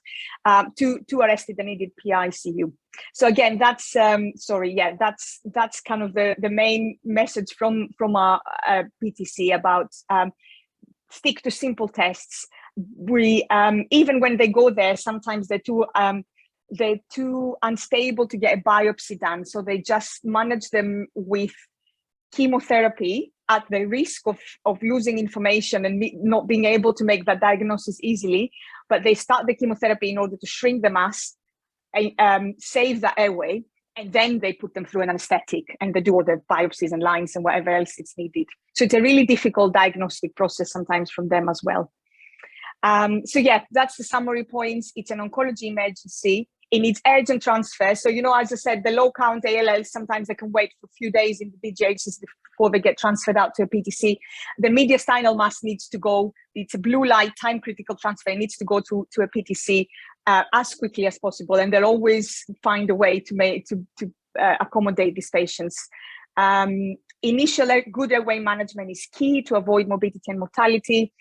Speaker 6: two arrested and needed PICU. So again, that's that's kind of the main message from our PTC about stick to simple tests. We even when they go there, sometimes they're too unstable to get a biopsy done, so they just manage them with chemotherapy at the risk of losing information and not being able to make that diagnosis easily. But they start the chemotherapy in order to shrink the mass, save the airway, and then they put them through an anesthetic and they do all the biopsies and lines and whatever else it's needed. So it's a really difficult diagnostic process sometimes from them as well. So yeah, that's the summary points. It's an oncology emergency. It needs urgent transfer. So, as I said, the low count ALL, sometimes they can wait for a few days in the DGHs before they get transferred out to a PTC. The mediastinal mass needs to go. It's a blue light, time critical transfer. It needs to go to a PTC as quickly as possible. And they'll always find a way to accommodate these patients. Initial good airway management is key to avoid morbidity and mortality.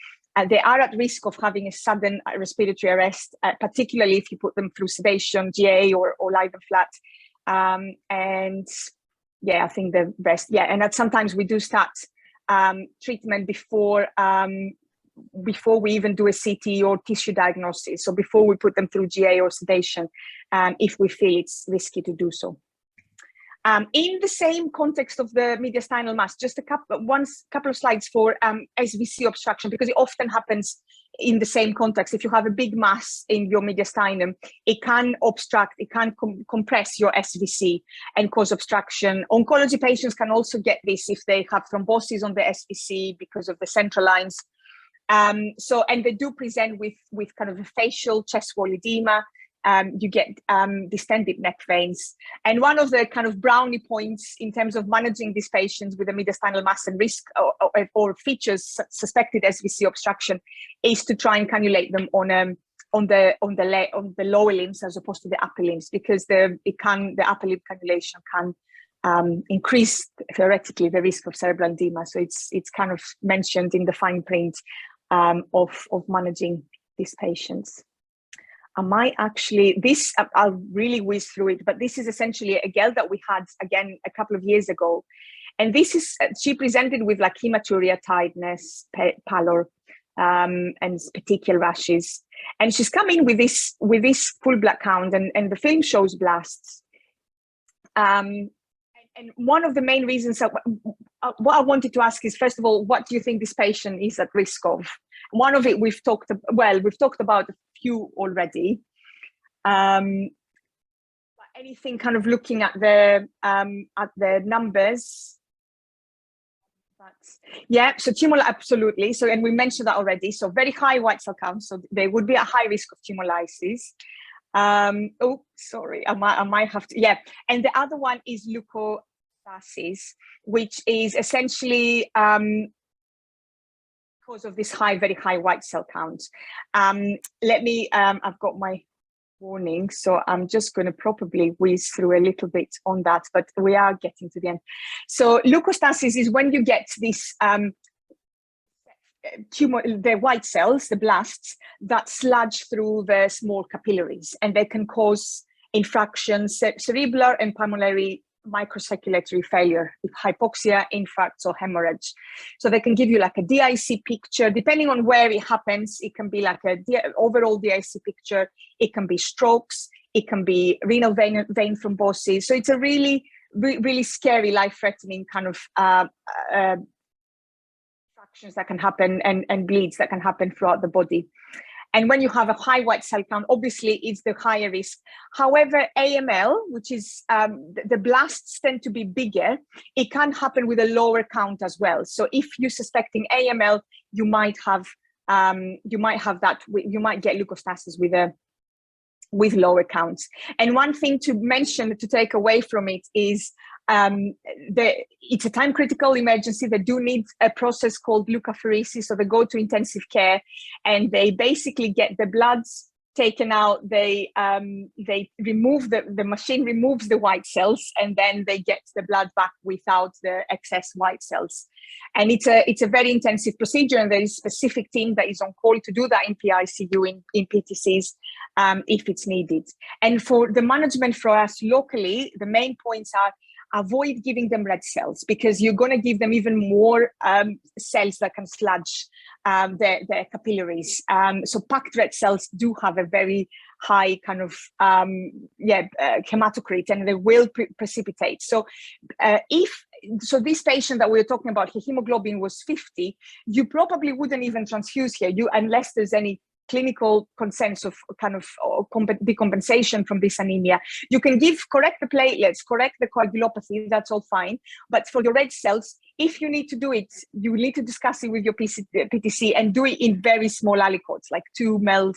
Speaker 6: They are at risk of having a sudden respiratory arrest, particularly if you put them through sedation, GA, or lie them flat. And yeah, I think the rest. Yeah, and that sometimes we do start treatment before we even do a CT or tissue diagnosis. So before we put them through GA or sedation, if we feel it's risky to do so. In the same context of the mediastinal mass, just a couple of slides for SVC obstruction, because it often happens in the same context. If you have a big mass in your mediastinum, it can obstruct, it can compress your SVC and cause obstruction. Oncology patients can also get this if they have thrombosis on the SVC because of the central lines. And they do present with kind of a facial chest wall edema. You get distended neck veins. And one of the kind of brownie points in terms of managing these patients with a mediastinal mass and risk or features suspected SVC obstruction is to try and cannulate them on the lower limbs as opposed to the upper limbs, because the upper limb cannulation can increase theoretically the risk of cerebral edema. So it's kind of mentioned in the fine print of managing these patients. I'll really whiz through it, but this is essentially a girl that we had again a couple of years ago. And she presented with like hematuria, tiredness, pallor, and petechial rashes. And she's come in with this full blood count, and the film shows blasts. And one of the main reasons what I wanted to ask is, first of all, what do you think this patient is at risk of? One of it we've talked about a few already. But anything kind of looking at the numbers, Yeah, so tumor, absolutely. So, and we mentioned that already. So very high white cell count. So they would be at high risk of tumor lysis. Oh, sorry, I might have to, yeah. And the other one is leukostasis, which is essentially because of this very high white cell count. Let me, I've got my warning, so I'm just going to probably whiz through a little bit on that, but we are getting to the end. So leukostasis is when you get this tumor, the white cells, the blasts, that sludge through the small capillaries, and they can cause infractions, cerebral and pulmonary microcirculatory failure, with hypoxia, infarcts, or hemorrhage. So they can give you like a DIC picture. Depending on where it happens, it can be like a overall DIC picture. It can be strokes. It can be renal vein thrombosis. So it's a really, really scary, life-threatening kind of fractions that can happen and bleeds that can happen throughout the body. And when you have a high white cell count, obviously it's the higher risk. However, AML, which is the blasts tend to be bigger, it can happen with a lower count as well. So if you're suspecting AML, you might have that. You might get leukostasis with lower counts. And one thing to mention, to take away from it, is it's a time critical emergency. They do need a process called leukapheresis, so they go to intensive care and they basically get the bloods taken out. They remove the machine removes the white cells, and then they get the blood back without the excess white cells. And it's a very intensive procedure, and there is a specific team that is on call to do that in PICU, in PTCs, if it's needed. And for the management for us locally, the main points are: avoid giving them red cells, because you're going to give them even more cells that can sludge their capillaries. So packed red cells do have a very high kind of hematocrit, and they will precipitate. So so this patient that we were talking about, his hemoglobin was 50, you probably wouldn't even transfuse here, unless there's any clinical consensus of kind of decompensation from this anemia. You can correct the platelets, correct the coagulopathy, that's all fine. But for your red cells, if you need to do it, you need to discuss it with your PTC and do it in very small aliquots, like 5 mL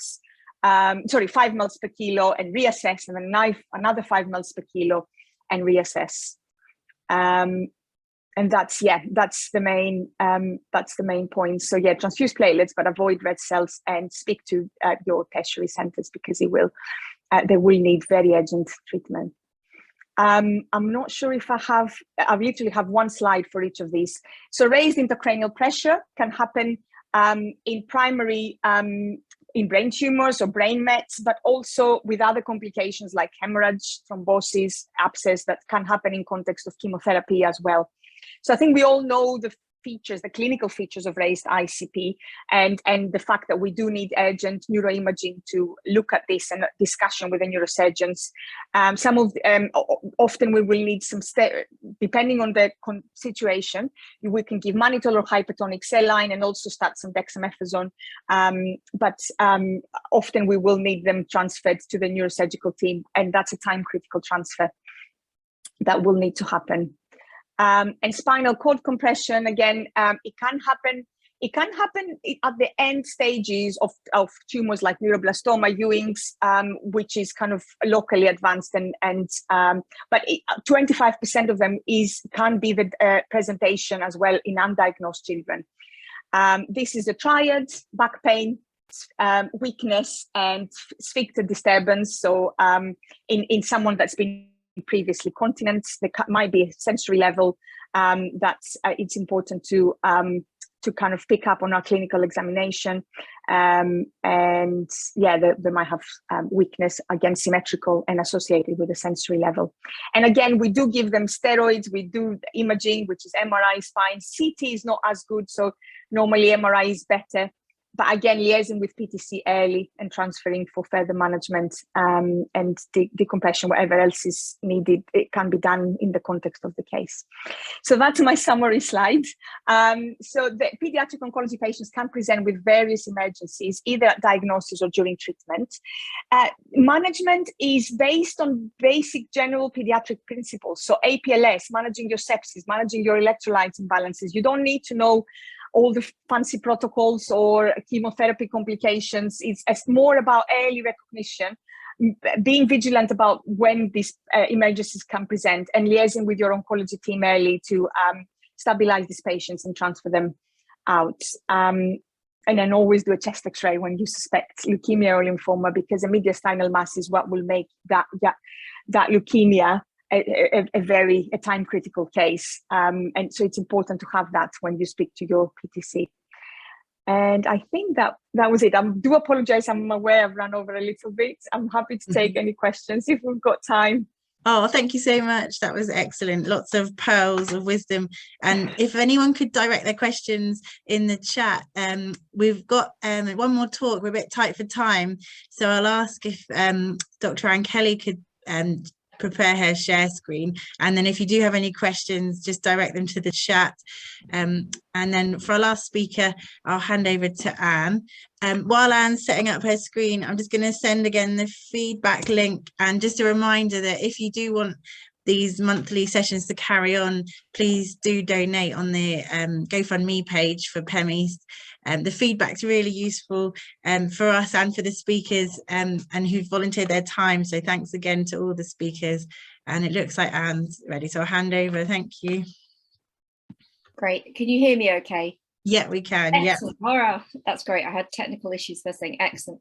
Speaker 6: per kilo, and reassess, and then another 5 mL per kilo and reassess. And that's the main point. So yeah, transfuse platelets, but avoid red cells, and speak to your tertiary centers, because they will need very urgent treatment. I'm not sure if I literally have one slide for each of these. So raised intracranial pressure can happen in primary in brain tumors or brain mets, but also with other complications like hemorrhage, thrombosis, abscess, that can happen in context of chemotherapy as well. So I think we all know the clinical features of raised ICP, and the fact that we do need urgent neuroimaging to look at this, and discussion with the neurosurgeons. Often we will need some, depending on the situation, we can give mannitol or hypertonic saline, and also start some dexamethasone. But often we will need them transferred to the neurosurgical team, and that's a time critical transfer that will need to happen. And spinal cord compression, again, it can happen. It can happen at the end stages of tumors like neuroblastoma, Ewing's, which is kind of locally advanced, but 25% of them can be the presentation as well in undiagnosed children. This is a triad: back pain, weakness, and sphincter disturbance. So in someone that's been previously continent, there might be a sensory level that's it's important to kind of pick up on our clinical examination. And yeah, they might have weakness, again, symmetrical and associated with the sensory level. And again, we do give them steroids, we do imaging, which is MRI, spine. CT is not as good, so normally MRI is better. But again, liaising with PTC early and transferring for further management and decompression, whatever else is needed, it can be done in the context of the case. So that's my summary slide. So the pediatric oncology patients can present with various emergencies, either at diagnosis or during treatment. Management is based on basic general pediatric principles. So APLS, managing your sepsis, managing your electrolyte imbalances. You don't need to know all the fancy protocols or chemotherapy complications. It's more about early recognition, being vigilant about when these emergencies can present, and liaising with your oncology team early to stabilize these patients and transfer them out. And then always do a chest X-ray when you suspect leukemia or lymphoma, because a mediastinal mass is what will make that leukemia a time critical case. And so it's important to have that when you speak to your PTC. And I think that was it. I do apologize. I'm aware I've run over a little bit. I'm happy to take any questions if we've got time.
Speaker 1: Oh, thank you so much. That was excellent. Lots of pearls of wisdom. And if anyone could direct their questions in the chat, we've got one more talk. We're a bit tight for time. So I'll ask if Dr. Anne Kelly could prepare her share screen, and then if you do have any questions, just direct them to the chat. And then for our last speaker, I'll hand over to Anne. While Anne's setting up her screen, I'm just going to send again the feedback link, and just a reminder that if you do want these monthly sessions to carry on, please do donate on the GoFundMe page for PEMeast. The feedback's really useful for us and for the speakers and who've volunteered their time. So thanks again to all the speakers. And it looks like Anne's ready, so I'll hand over. Thank you.
Speaker 7: Great. Can you hear me okay?
Speaker 1: Yeah, we can.
Speaker 7: Excellent.
Speaker 1: Yeah.
Speaker 7: All right. That's great. I had technical issues first thing. Excellent.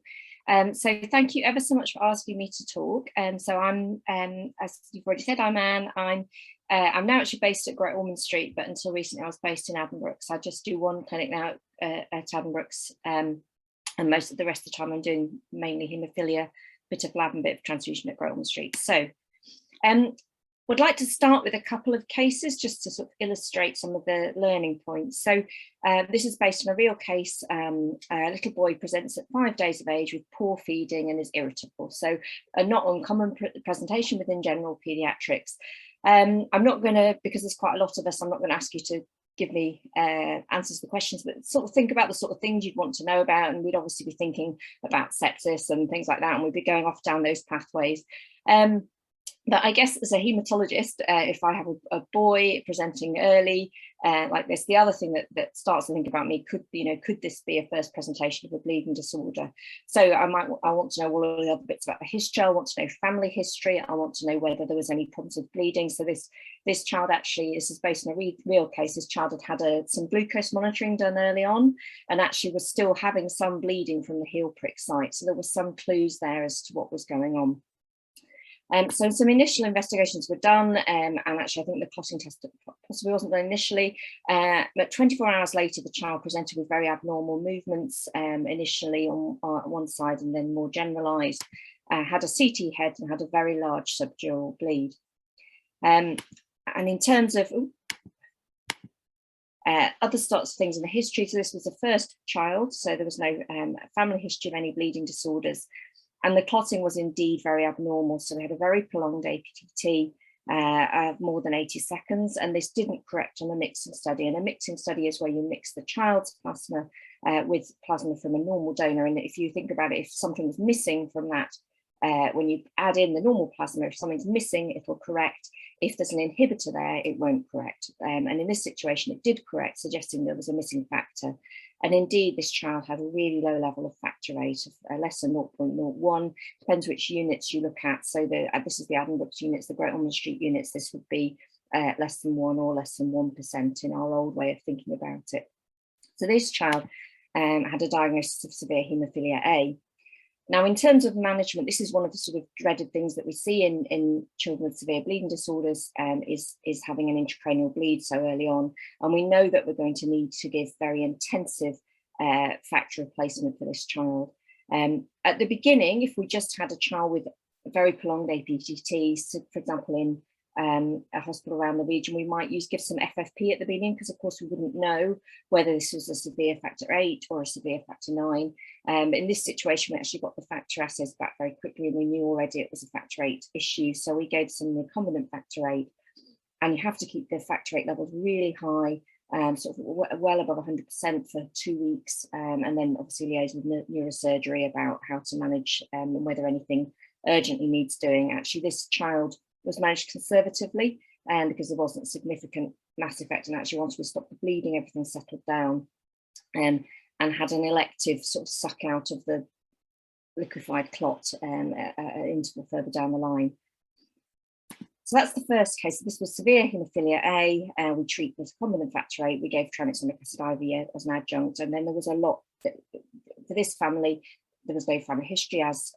Speaker 7: So thank you ever so much for asking me to talk. So I'm, as you've already said, I'm Anne. I'm now actually based at Great Ormond Street, but until recently I was based in Addenbrooke's. I just do one clinic now at Addenbrooke's, and most of the rest of the time I'm doing mainly haemophilia, bit of lab and bit of transfusion at Great Ormond Street. So would like to start with a couple of cases just to sort of illustrate some of the learning points. So this is based on a real case. A little boy presents at 5 days of age with poor feeding and is irritable. So a not uncommon presentation within general paediatrics. I'm not going to, because there's quite a lot of us, I'm not going to ask you to give me answers to the questions, but sort of think about the sort of things you'd want to know about. And we'd obviously be thinking about sepsis and things like that, and we'd be going off down those pathways. But I guess as a haematologist, if I have a boy presenting early like this, the other thing that starts to think about me could be, could this be a first presentation of a bleeding disorder? So I want to know all of the other bits about the history. I want to know family history. I want to know whether there was any problems with bleeding. So this child actually, this is based on a real case. This child had some glucose monitoring done early on, and actually was still having some bleeding from the heel prick site. So there were some clues there as to what was going on. So some initial investigations were done, and actually I think the clotting test possibly wasn't done initially, but 24 hours later the child presented with very abnormal movements, initially on one side and then more generalised, had a CT head and had a very large subdural bleed. And in terms of other sorts of things in the history, so this was the first child, so there was no family history of any bleeding disorders. And the clotting was indeed very abnormal. So we had a very prolonged APTT of more than 80 seconds, and this didn't correct on a mixing study. And a mixing study is where you mix the child's plasma with plasma from a normal donor. And if you think about it, if something's missing from that, when you add in the normal plasma, if something's missing, it will correct. If there's an inhibitor there, it won't correct. And in this situation, it did correct, suggesting there was a missing factor. And indeed, this child had a really low level of factor VIII of less than 0.01, depends which units you look at. So this is the Addenbrooke's units, the Great Ormond Street units, this would be less than 1 or less than 1% in our old way of thinking about it. So this child had a diagnosis of severe haemophilia A. Now, in terms of management, this is one of the sort of dreaded things that we see in children with severe bleeding disorders, is having an intracranial bleed so early on. And we know that we're going to need to give very intensive factor replacement for this child. At the beginning, if we just had a child with very prolonged APTT, so for example, in a hospital around the region, we might give some FFP at the beginning, because of course we wouldn't know whether this was a severe factor 8 or a severe factor 9. In this situation, we actually got the factor assays back very quickly, and we knew already it was a factor 8 issue. So we gave some recombinant factor 8, and you have to keep the factor 8 levels really high, sort of well above 100% for 2 weeks, and then obviously liaise with neurosurgery about how to manage and whether anything urgently needs doing. Actually, this child was managed conservatively, because there wasn't significant mass effect, and actually once we stopped the bleeding, everything settled down, and had an elective sort of suck out of the liquefied clot interval further down the line. So that's the first case. This was severe haemophilia A. We treat with recombinant factor 8. We gave tranexamic acid IV as an adjunct, and then there was a lot for this family. There was no family history, as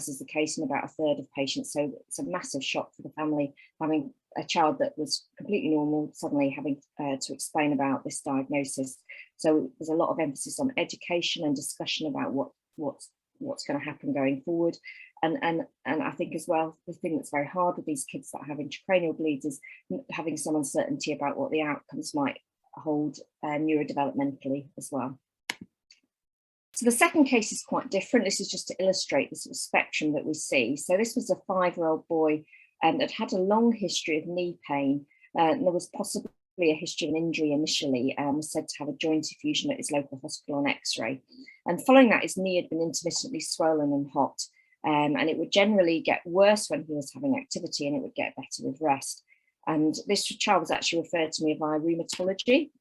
Speaker 7: is the case in about a third of patients. So it's a massive shock for the family, having a child that was completely normal suddenly having to explain about this diagnosis. So there's a lot of emphasis on education and discussion about what's going to happen going forward. And I think as well, the thing that's very hard with these kids that have intracranial bleeds is having some uncertainty about what the outcomes might hold neurodevelopmentally as well. So the second case is quite different. This is just to illustrate the sort of spectrum that we see. So this was a 5-year-old boy that had a long history of knee pain. And there was possibly a history of an injury initially, was said to have a joint effusion at his local hospital on X-ray. And following that, his knee had been intermittently swollen and hot. And it would generally get worse when he was having activity, and it would get better with rest. And this child was actually referred to me via Haematology.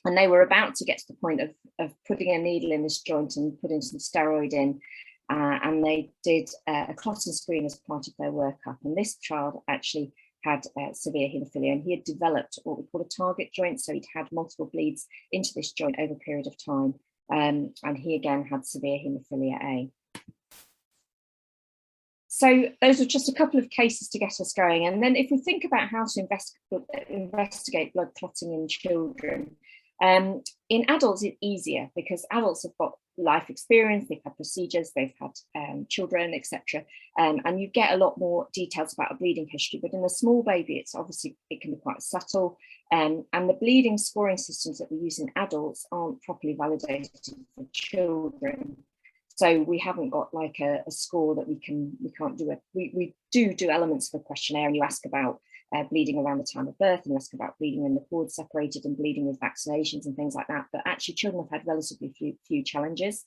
Speaker 7: And they were about to get to the point of putting a needle in this joint and putting some steroid in. And they did a clotting screen as part of their workup. And this child actually had severe haemophilia, and he had developed what we call a target joint. So he'd had multiple bleeds into this joint over a period of time. And he again had severe haemophilia A. So those are just a couple of cases to get us going. And then if we think about how to investigate blood clotting in children, in adults, it's easier because adults have got life experience, they've had procedures, they've had children, etc. And you get a lot more details about a bleeding history. But in a small baby, it can be quite subtle. And the bleeding scoring systems that we use in adults aren't properly validated for children. So we haven't got like a score that we can't do it. We do elements of a questionnaire, and you ask about bleeding around the time of birth, and you ask about bleeding when the cord separated and bleeding with vaccinations and things like that. But actually children have had relatively few challenges.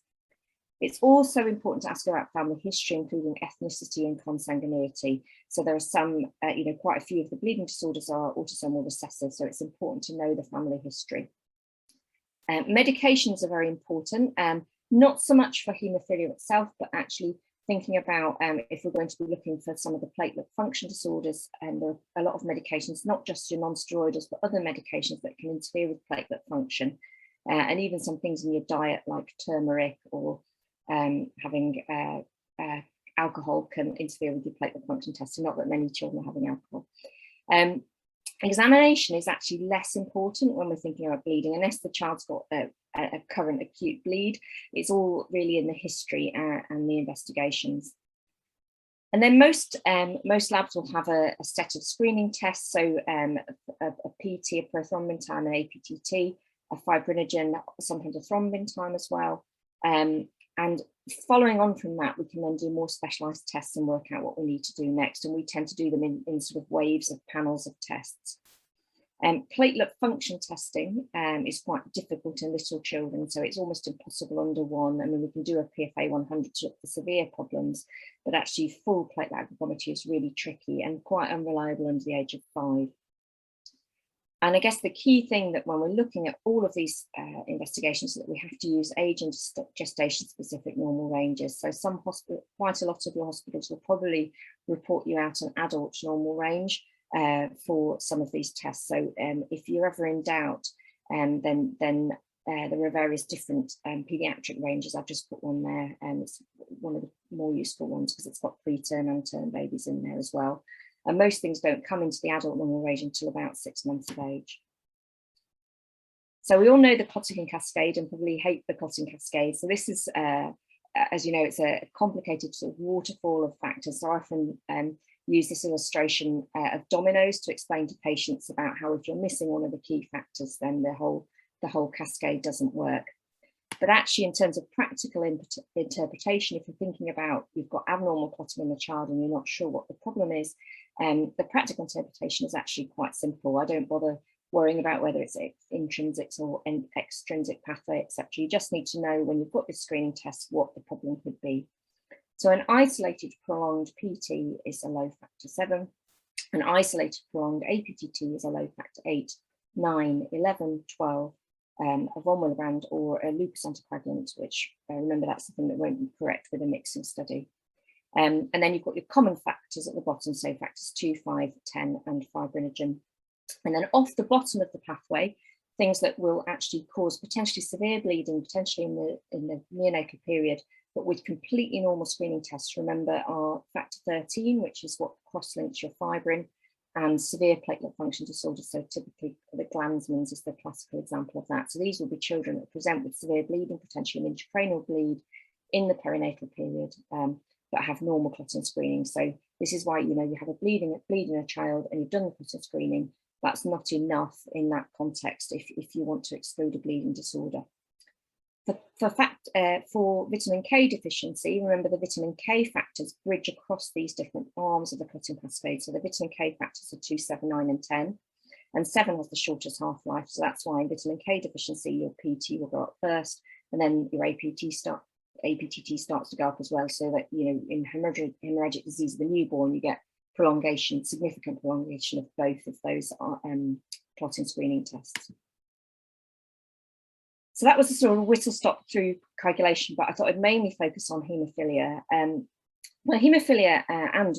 Speaker 7: It's also important to ask about family history, including ethnicity and consanguinity. So there are some, quite a few of the bleeding disorders are autosomal recessive. So it's important to know the family history. Medications are very important. Not so much for haemophilia itself, but actually thinking about if we're going to be looking for some of the platelet function disorders, and there are a lot of medications, not just your non-steroidals, but other medications that can interfere with platelet function, and even some things in your diet like turmeric or having alcohol can interfere with your platelet function testing. Not that many children are having alcohol. Examination is actually less important when we're thinking about bleeding, unless the child's got a current acute bleed. It's all really in the history and the investigations. And then most labs will have a set of screening tests, so a PT, a prothrombin time, an APTT, a fibrinogen, sometimes a thrombin time as well. And following on from that, we can then do more specialised tests and work out what we need to do next. And we tend to do them in sort of waves of panels of tests. Platelet function testing is quite difficult in little children, so it's almost impossible under one. I mean, we can do a PFA 100 to look for severe problems, but actually full platelet aggregometry is really tricky and quite unreliable under the age of 5. And I guess the key thing that when we're looking at all of these investigations is that we have to use age and gestation-specific normal ranges. So quite a lot of your hospitals will probably report you out an adult normal range for some of these tests. So if you're ever in doubt, then there are various different paediatric ranges. I've just put one there, and it's one of the more useful ones because it's got preterm and term babies in there as well. And most things don't come into the adult normal range until about 6 months of age. So we all know the clotting cascade and probably hate the clotting cascade. So this is, as you know, it's a complicated sort of waterfall of factors. So often use this illustration of dominoes to explain to patients about how if you're missing one of the key factors, then the whole cascade doesn't work. But actually, in terms of practical interpretation, if you're thinking about you've got abnormal clotting in the child and you're not sure what the problem is, the practical interpretation is actually quite simple. I don't bother worrying about whether it's intrinsic or extrinsic pathway, etc. You just need to know when you've got this screening test what the problem could be. So an isolated prolonged PT is a low factor 7. An isolated prolonged APTT is a low factor 8, 9, 11, 12. A von Willebrand or a lupus anticoagulant, which remember that's something that won't be correct with a mixing study. And then you've got your common factors at the bottom, so factors 2, 5, 10 and fibrinogen. And then off the bottom of the pathway, things that will actually cause potentially severe bleeding, potentially in the neonatal period, but with completely normal screening tests, remember, are factor 13, which is what cross-links your fibrin, and severe platelet function disorders. So typically the Glanzmann's is the classical example of that. So these will be children that present with severe bleeding, potentially an intracranial bleed in the perinatal period, but have normal clotting screening. So this is why, you know, you have a bleeding in a child and you've done the clotting screening. That's not enough in that context if you want to exclude a bleeding disorder. For vitamin K deficiency, remember the vitamin K factors bridge across these different arms of the clotting cascade. So the vitamin K factors are 2, 7, 9 and 10. And 7 has the shortest half-life. So that's why in vitamin K deficiency, your PT will go up first, and then your APTT starts to go up as well. So that, you know, in hemorrhagic disease of the newborn, you get prolongation, significant prolongation of both of those clotting screening tests. So that was a sort of whistle-stop through coagulation, but I thought I'd mainly focus on haemophilia. Well, haemophilia and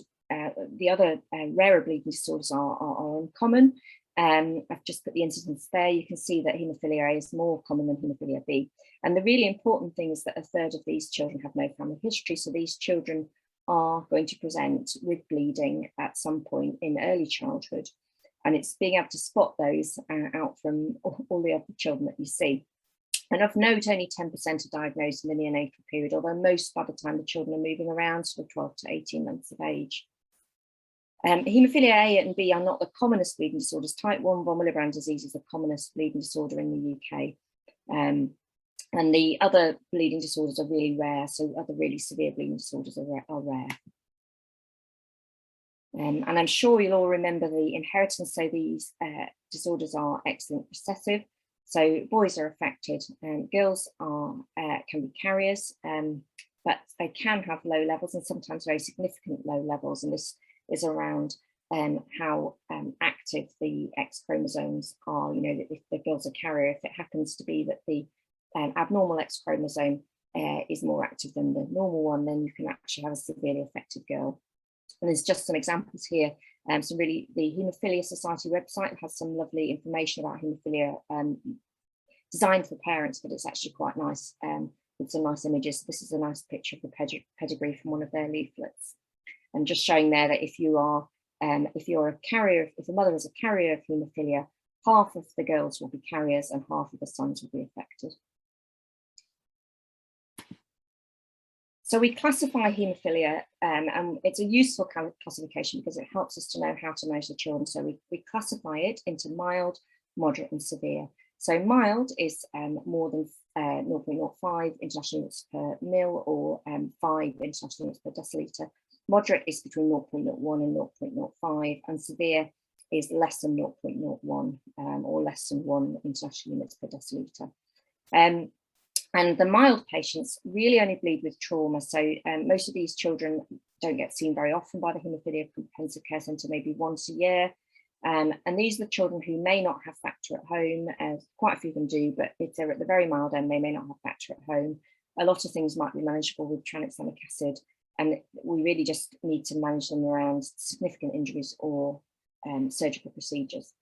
Speaker 7: the other rarer bleeding disorders are uncommon. I've just put the incidence there. You can see that haemophilia A is more common than haemophilia B. And the really important thing is that a third of these children have no family history. So these children are going to present with bleeding at some point in early childhood. And it's being able to spot those out from all the other children that you see. And of note, only 10% are diagnosed in the neonatal period, although most by the time the children are moving around, sort of 12 to 18 months of age. Haemophilia A and B are not the commonest bleeding disorders. Type 1 von Willebrand disease is the commonest bleeding disorder in the UK. And the other bleeding disorders are really rare, so other really severe bleeding disorders are rare. And I'm sure you'll all remember the inheritance. So these disorders are X-linked recessive. So boys are affected, girls can be carriers, but they can have low levels and sometimes very significant low levels. And this is around how active the X chromosomes are. You know, if the girl's a carrier, if it happens to be that the abnormal X chromosome is more active than the normal one, then you can actually have a severely affected girl. And there's just some examples here. So really, the Haemophilia Society website has some lovely information about haemophilia designed for parents, but it's actually quite nice with some nice images. This is a nice picture of the pedigree from one of their leaflets, and just showing there that if you're a carrier, if a mother is a carrier of haemophilia, half of the girls will be carriers and half of the sons will be affected. So we classify haemophilia, and it's a useful kind of classification because it helps us to know how to manage the children. So we classify it into mild, moderate and severe. So mild is more than 0.05 international units per mil or 5 international units per deciliter. Moderate is between 0.01 and 0.05, and severe is less than 0.01 or less than 1 international units per deciliter. And the mild patients really only bleed with trauma. So most of these children don't get seen very often by the Haemophilia Comprehensive Care Centre, maybe once a year. And these are the children who may not have factor at home. Quite a few of them do, but if they're at the very mild end, they may not have factor at home. A lot of things might be manageable with tranexamic acid, and we really just need to manage them around significant injuries or surgical procedures.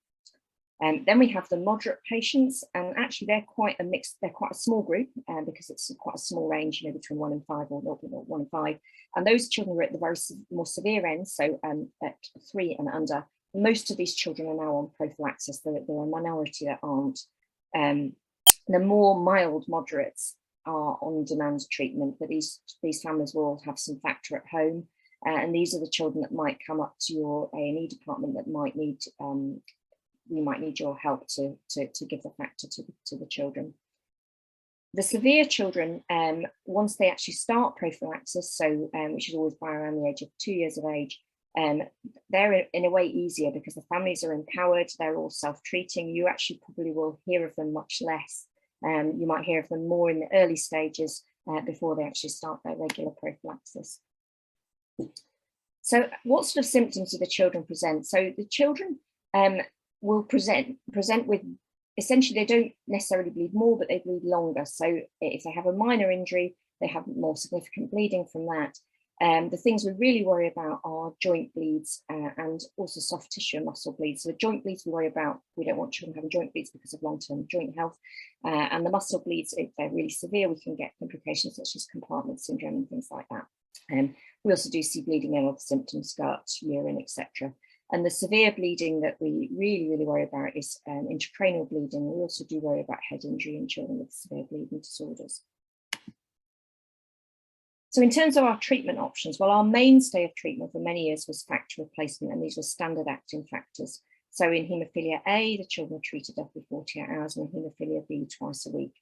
Speaker 7: Then we have the moderate patients, and actually they're quite a mixed, they're quite a small group because it's quite a small range, you know, between 1 and 5 or 0.1 and 5. And those children are at the very more severe end, so at 3 and under. Most of these children are now on prophylaxis. There are a minority that aren't. The more mild moderates are on demand treatment, but these families will have some factor at home. And these are the children that might come up to your A&E department that might need, we might need your help to give the factor to the children. The severe children, once they actually start prophylaxis, so which is always by around the age of 2 years of age, they're in a way easier because the families are empowered, they're all self-treating. You actually probably will hear of them much less. You might hear of them more in the early stages before they actually start their regular prophylaxis. So what sort of symptoms do the children present? So the children will present with, essentially they don't necessarily bleed more, but they bleed longer. So if they have a minor injury, they have more significant bleeding from that. The things we really worry about are joint bleeds and also soft tissue and muscle bleeds. So the joint bleeds we worry about, we don't want children having joint bleeds because of long-term joint health. And the muscle bleeds, if they're really severe, we can get complications such as compartment syndrome and things like that. We also do see bleeding in other symptoms, gut, urine, etc. And the severe bleeding that we really worry about is intracranial bleeding. We also do worry about head injury in children with severe bleeding disorders. So in terms of our treatment options, well, our mainstay of treatment for many years was factor replacement, and these were standard acting factors. So in haemophilia A, the children were treated every 48 hours, and in haemophilia B, twice a week.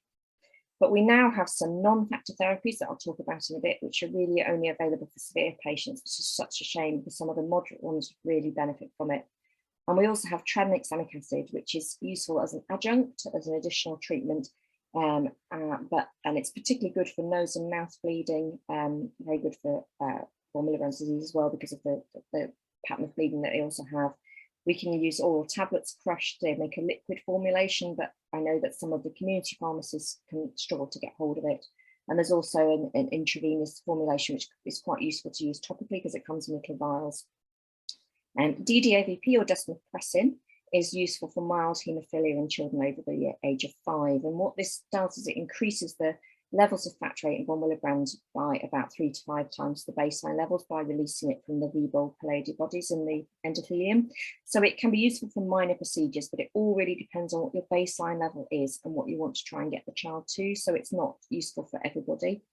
Speaker 7: But we now have some non-factor therapies that I'll talk about in a bit, which are really only available for severe patients, which is such a shame because some of the moderate ones really benefit from it. And we also have tranexamic acid, which is useful as an adjunct, as an additional treatment. And it's particularly good for nose and mouth bleeding, very good for Miller's disease as well because of the pattern of bleeding that they also have. We can use oral tablets crushed to make a liquid formulation, but I know that some of the community pharmacists can struggle to get hold of it. And there's also an intravenous formulation, which is quite useful to use topically because it comes in little vials. DDAVP or desmopressin is useful for mild haemophilia in children over the age of 5. And what this does is it increases the levels of factor VIII in 1 milligram by about 3 to 5 times the baseline levels by releasing it from the Weber Palladi bodies in the endothelium. So it can be useful for minor procedures, but it all really depends on what your baseline level is and what you want to try and get the child to. So it's not useful for everybody.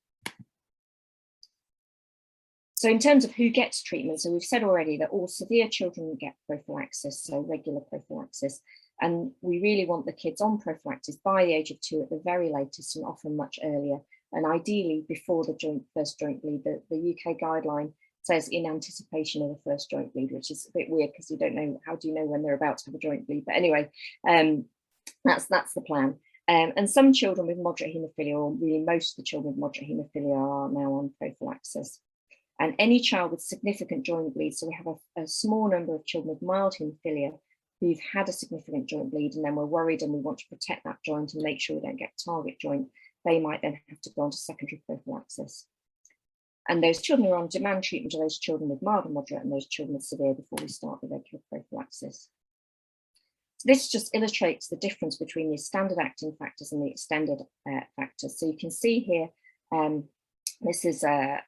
Speaker 7: So in terms of who gets treatment, so we've said already that all severe children get prophylaxis, so regular prophylaxis. And we really want the kids on prophylaxis by the age of 2 at the very latest, and often much earlier. And ideally before the first joint bleed. The UK guideline says in anticipation of the first joint bleed, which is a bit weird because you don't know, how do you know when they're about to have a joint bleed? But anyway, that's the plan. And some children with moderate haemophilia, or really most of the children with moderate haemophilia, are now on prophylaxis. And any child with significant joint bleed, so we have a small number of children with mild haemophilia who've had a significant joint bleed, and then we're worried and we want to protect that joint and make sure we don't get target joint, they might then have to go on to secondary prophylaxis. And those children who are on demand treatment are those children with mild and moderate, and those children with severe before we start the regular prophylaxis. So this just illustrates the difference between the standard acting factors and the extended factors. So you can see here, this is a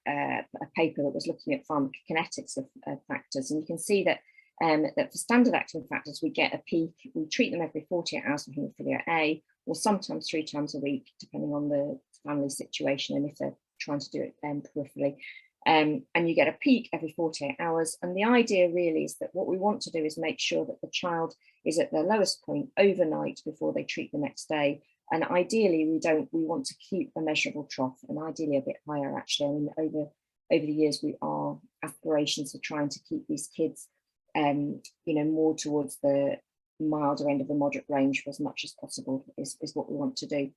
Speaker 7: paper that was looking at pharmacokinetics of factors, and you can see that that for standard acting factors, we get a peak. We treat them every 48 hours for haemophilia A, or sometimes 3 times a week, depending on the family situation and if they're trying to do it peripherally. And you get a peak every 48 hours. And the idea really is that what we want to do is make sure that the child is at their lowest point overnight before they treat the next day. And ideally, we want to keep a measurable trough, and ideally a bit higher actually. I mean, over the years, our aspirations are trying to keep these kids more towards the milder end of the moderate range for as much as possible is what we want to do.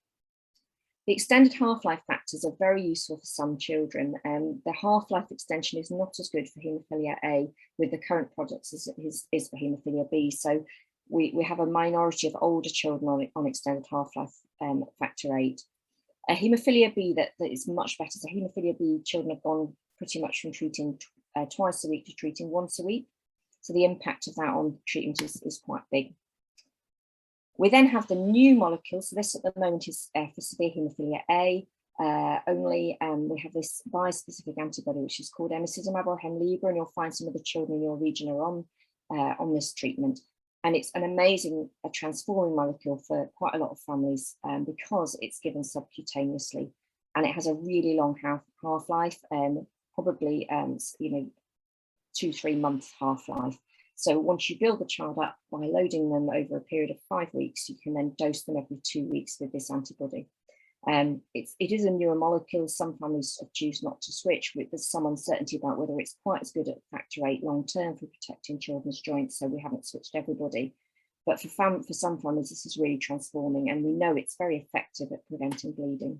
Speaker 7: The extended half-life factors are very useful for some children. The half-life extension is not as good for haemophilia A with the current products as it is for haemophilia B. So we have a minority of older children on extended half-life factor VIII. A haemophilia B that is much better. So haemophilia B children have gone pretty much from treating twice a week to treating once a week. So the impact of that on treatment is quite big. We then have the new molecule. So this at the moment is for severe haemophilia A only. We have this bispecific antibody, which is called emicizumab or Hemlibra, and you'll find some of the children in your region are on this treatment. And it's an amazing, transforming molecule for quite a lot of families because it's given subcutaneously, and it has a really long half-life, probably 2-3 month half-life. So once you build the child up by loading them over a period of 5 weeks, you can then dose them every 2 weeks with this antibody. It is a newer molecule. Some families choose not to switch, with there's some uncertainty about whether it's quite as good at factor VIII long term for protecting children's joints, so we haven't switched everybody. But for some families, this is really transforming, and we know it's very effective at preventing bleeding.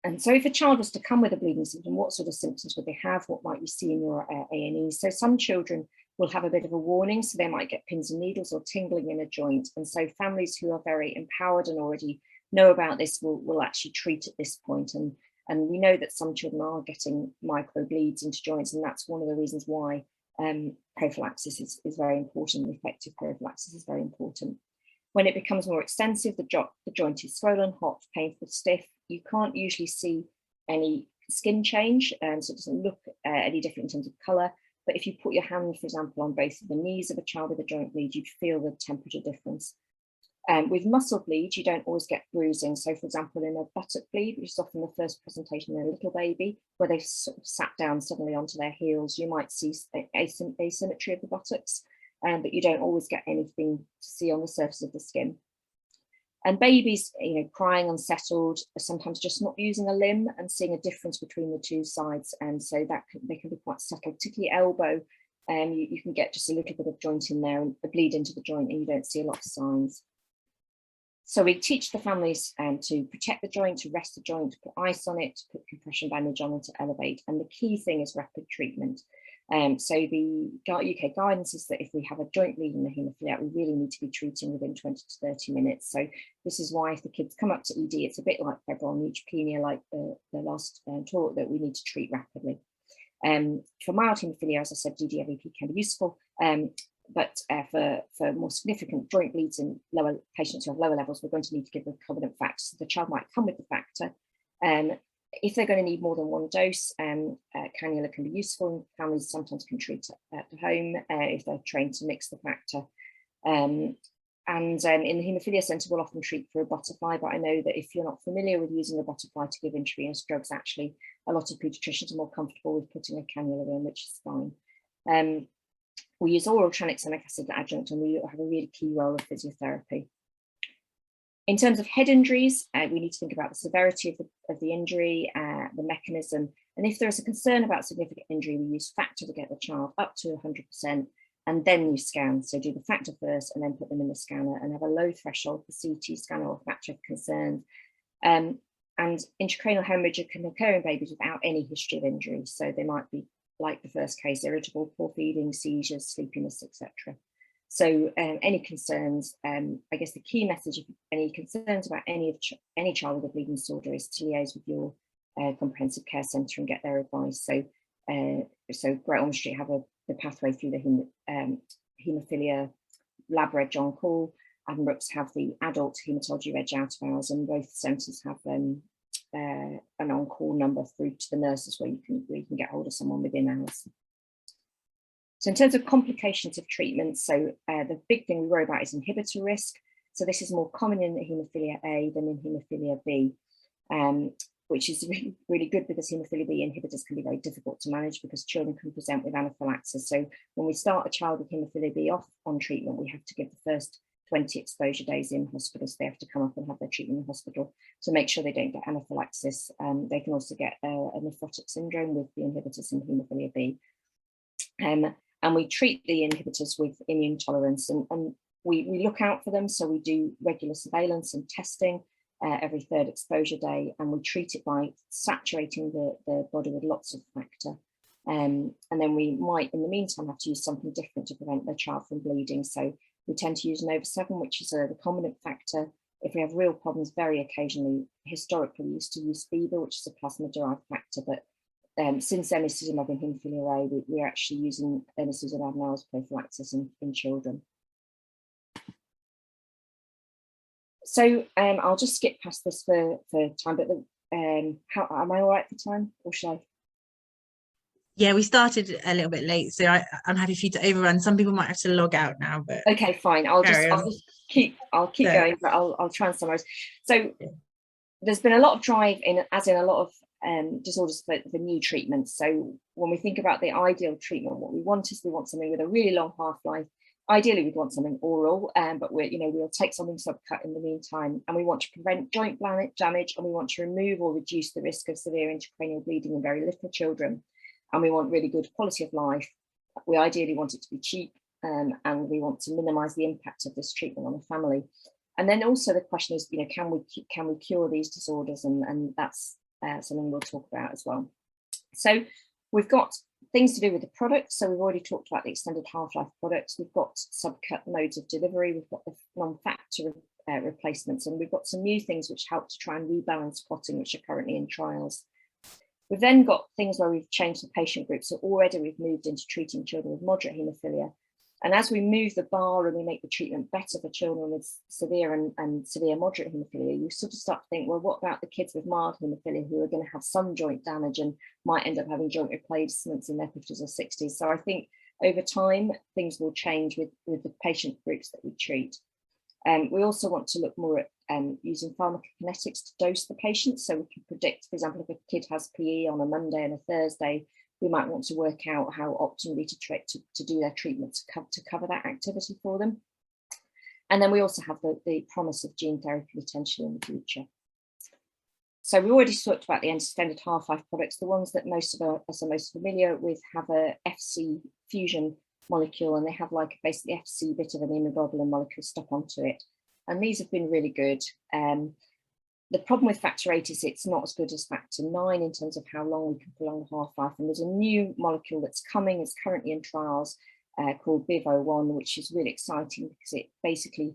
Speaker 7: And so if a child was to come with a bleeding symptom, what sort of symptoms would they have? What might you see in your A&E? So some children will have a bit of a warning, so they might get pins and needles or tingling in a joint. And so families who are very empowered and already know about this will actually treat at this point. And we know that some children are getting micro bleeds into joints, and that's one of the reasons why prophylaxis is very important. Effective prophylaxis is very important. When it becomes more extensive, the joint is swollen, hot, painful, stiff. You can't usually see any skin change, so it doesn't look any different in terms of colour. But if you put your hand, for example, on both of the knees of a child with a joint bleed, you'd feel the temperature difference. With muscle bleed, you don't always get bruising. So, for example, in a buttock bleed, which is often the first presentation in a little baby, where they've sort of sat down suddenly onto their heels, you might see asymmetry of the buttocks, but you don't always get anything to see on the surface of the skin. And babies, crying, unsettled, are sometimes just not using a limb and seeing a difference between the two sides. And so they can be quite subtle, particularly elbow. You can get just a little bit of joint in there and bleed into the joint, and you don't see a lot of signs. So we teach the families to protect the joint, to rest the joint, to put ice on it, to put compression bandage on it, to elevate. And the key thing is rapid treatment. So the UK guidance is that if we have a joint bleed in the haemophilia, we really need to be treating within 20 to 30 minutes. So this is why if the kids come up to ED, it's a bit like febrile neutropenia, like the last talk, that we need to treat rapidly. For mild haemophilia, as I said, DDLEP can be useful, but for more significant joint bleeds in lower patients who have lower levels, we're going to need to give the recombinant factor. So the child might come with the factor. If they're going to need more than one dose, cannula can be useful. Families sometimes can treat at home if they're trained to mix the factor. In the haemophilia centre, we'll often treat for a butterfly, but I know that if you're not familiar with using a butterfly to give intravenous drugs, actually a lot of paediatricians are more comfortable with putting a cannula in, which is fine. We use oral tranexamic acid adjunct, and we have a really key role of physiotherapy. In terms of head injuries, we need to think about the severity of the injury, the mechanism, and if there is a concern about significant injury, we use factor to get the child up to 100%, and then you scan. So do the factor first and then put them in the scanner, and have a low threshold for CT scanner or factor of concern. And intracranial hemorrhage can occur in babies without any history of injury. So they might be, like the first case, irritable, poor feeding, seizures, sleepiness, etc. So any concerns, I guess the key message, if any concerns about any child with a bleeding disorder, is to liaise with your comprehensive care centre and get their advice. So Great Ormond Street have the pathway through the haemophilia lab reg on call. Addenbrooke's have the adult haematology reg out of hours, and both centres have an on-call number through to the nurses where you can get hold of someone within hours. So in terms of complications of treatment, so the big thing we worry about is inhibitor risk. So this is more common in haemophilia A than in haemophilia B, which is really, really good, because haemophilia B inhibitors can be very difficult to manage because children can present with anaphylaxis. So when we start a child with haemophilia B off on treatment, we have to give the first 20 exposure days in hospital. So they have to come up and have their treatment in hospital to make sure they don't get anaphylaxis. They can also get a nephrotic syndrome with the inhibitors in haemophilia B. And we treat the inhibitors with immune tolerance, and we look out for them. So we do regular surveillance and testing every third exposure day, and we treat it by saturating the body with lots of factor. And then we might, in the meantime, have to use something different to prevent the child from bleeding. So we tend to use Nova 7, which is a recombinant factor. If we have real problems, very occasionally, historically, we used to use fever, which is a plasma-derived factor, but since emicizumab in haemophilia A, we're actually using emicizumab now as prophylaxis in children. So I'll just skip past this for time, but how am I all right for time, or should I?
Speaker 1: Yeah, we started a little bit late, so I'm happy for you to overrun. Some people might have to log out now, but
Speaker 7: okay, fine. I'll keep going, but I'll try and summarize. So there's been a lot of drive as in a lot of disorders for new treatments. So when we think about the ideal treatment, what we want is we want something with a really long half-life. Ideally, we'd want something oral, but we'll take something subcut in the meantime, and we want to prevent joint damage, and we want to remove or reduce the risk of severe intracranial bleeding in very little children, and we want really good quality of life. We ideally want it to be cheap, and we want to minimise the impact of this treatment on the family. And then also the question is, can we cure these disorders, and that's something we'll talk about as well. So we've got things to do with the products. So we've already talked about the extended half-life products. We've got subcut modes of delivery. We've got the non-factor replacements, and we've got some new things which help to try and rebalance clotting, which are currently in trials. We've then got things where we've changed the patient group. So already we've moved into treating children with moderate haemophilia. And as we move the bar and we make the treatment better for children with severe and severe moderate haemophilia, you sort of start to think, well, what about the kids with mild haemophilia who are going to have some joint damage and might end up having joint replacements in their 50s or 60s? So I think over time, things will change with the patient groups that we treat. We also want to look more at using pharmacokinetics to dose the patients. So we can predict, for example, if a kid has PE on a Monday and a Thursday, we might want to work out how optimally to do their treatment to cover that activity for them. And then we also have the promise of gene therapy potentially in the future. So we already talked about the extended half-life products. The ones that most of us are most familiar with have a FC fusion molecule, and they have like basically FC bit of an immunoglobulin molecule stuck onto it. And these have been really good. The problem with factor 8 is it's not as good as factor 9 in terms of how long we can prolong the half-life. And there's a new molecule that's coming, it's currently in trials, called BIV01, which is really exciting because it basically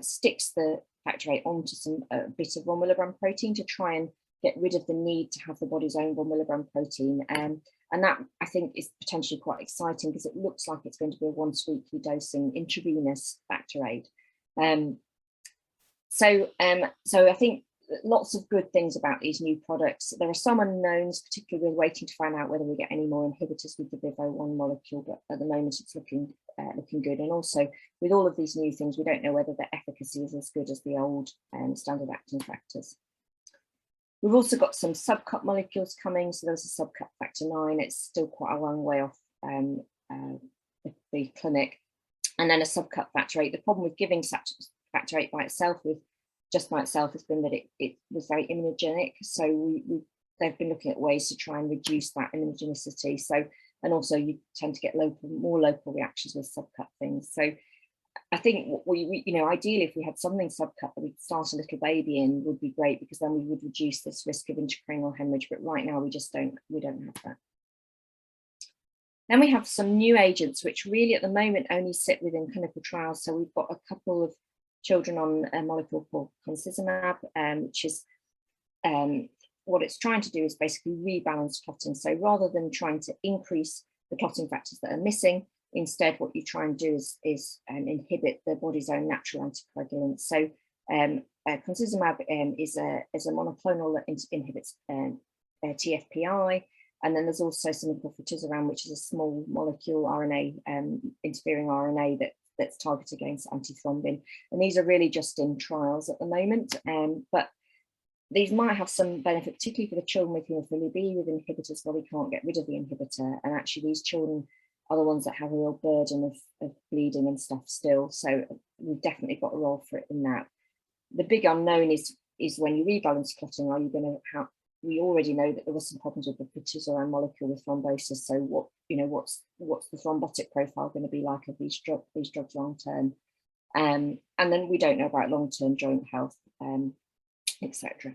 Speaker 7: sticks the factor 8 onto a bit of 1 milligram protein to try and get rid of the need to have the body's own 1 milligram protein. And that, I think, is potentially quite exciting because it looks like it's going to be a once-weekly dosing intravenous factor 8. So I think lots of good things about these new products. There are some unknowns, particularly we're waiting to find out whether we get any more inhibitors with the BIV01 molecule, but at the moment it's looking good. And also with all of these new things, we don't know whether the efficacy is as good as the old standard acting factors. We've also got some subcut molecules coming. So there's a subcut factor 9. It's still quite a long way off the clinic. And then a subcut factor 8. The problem with giving factor 8 by itself has been that it was very immunogenic. So they've been looking at ways to try and reduce that immunogenicity. So, and also you tend to get more local reactions with subcut things. So I think ideally if we had something subcut that we'd start a little baby in would be great, because then we would reduce this risk of intracranial hemorrhage. But right now we don't have that. Then we have some new agents which really at the moment only sit within clinical trials. So we've got a couple of children on a molecule called concizumab, which is what it's trying to do is basically rebalance clotting. So rather than trying to increase the clotting factors that are missing, instead what you try and do is inhibit the body's own natural anticoagulants. So concizumab is a monoclonal that inhibits TFPI. And then there's also something called fitusiran, which is a small molecule RNA, interfering RNA that's targeted against antithrombin. And these are really just in trials at the moment, but these might have some benefit, particularly for the children with haemophilia B with inhibitors where we can't get rid of the inhibitor. And actually these children are the ones that have a real burden of bleeding and stuff still. So we've definitely got a role for it in that. The big unknown is when you rebalance clotting, are you going to have, we already know that there were some problems with the fitusiran molecule with thrombosis. So what's the thrombotic profile going to be like of these drugs long term? And then we don't know about long-term joint health, etc.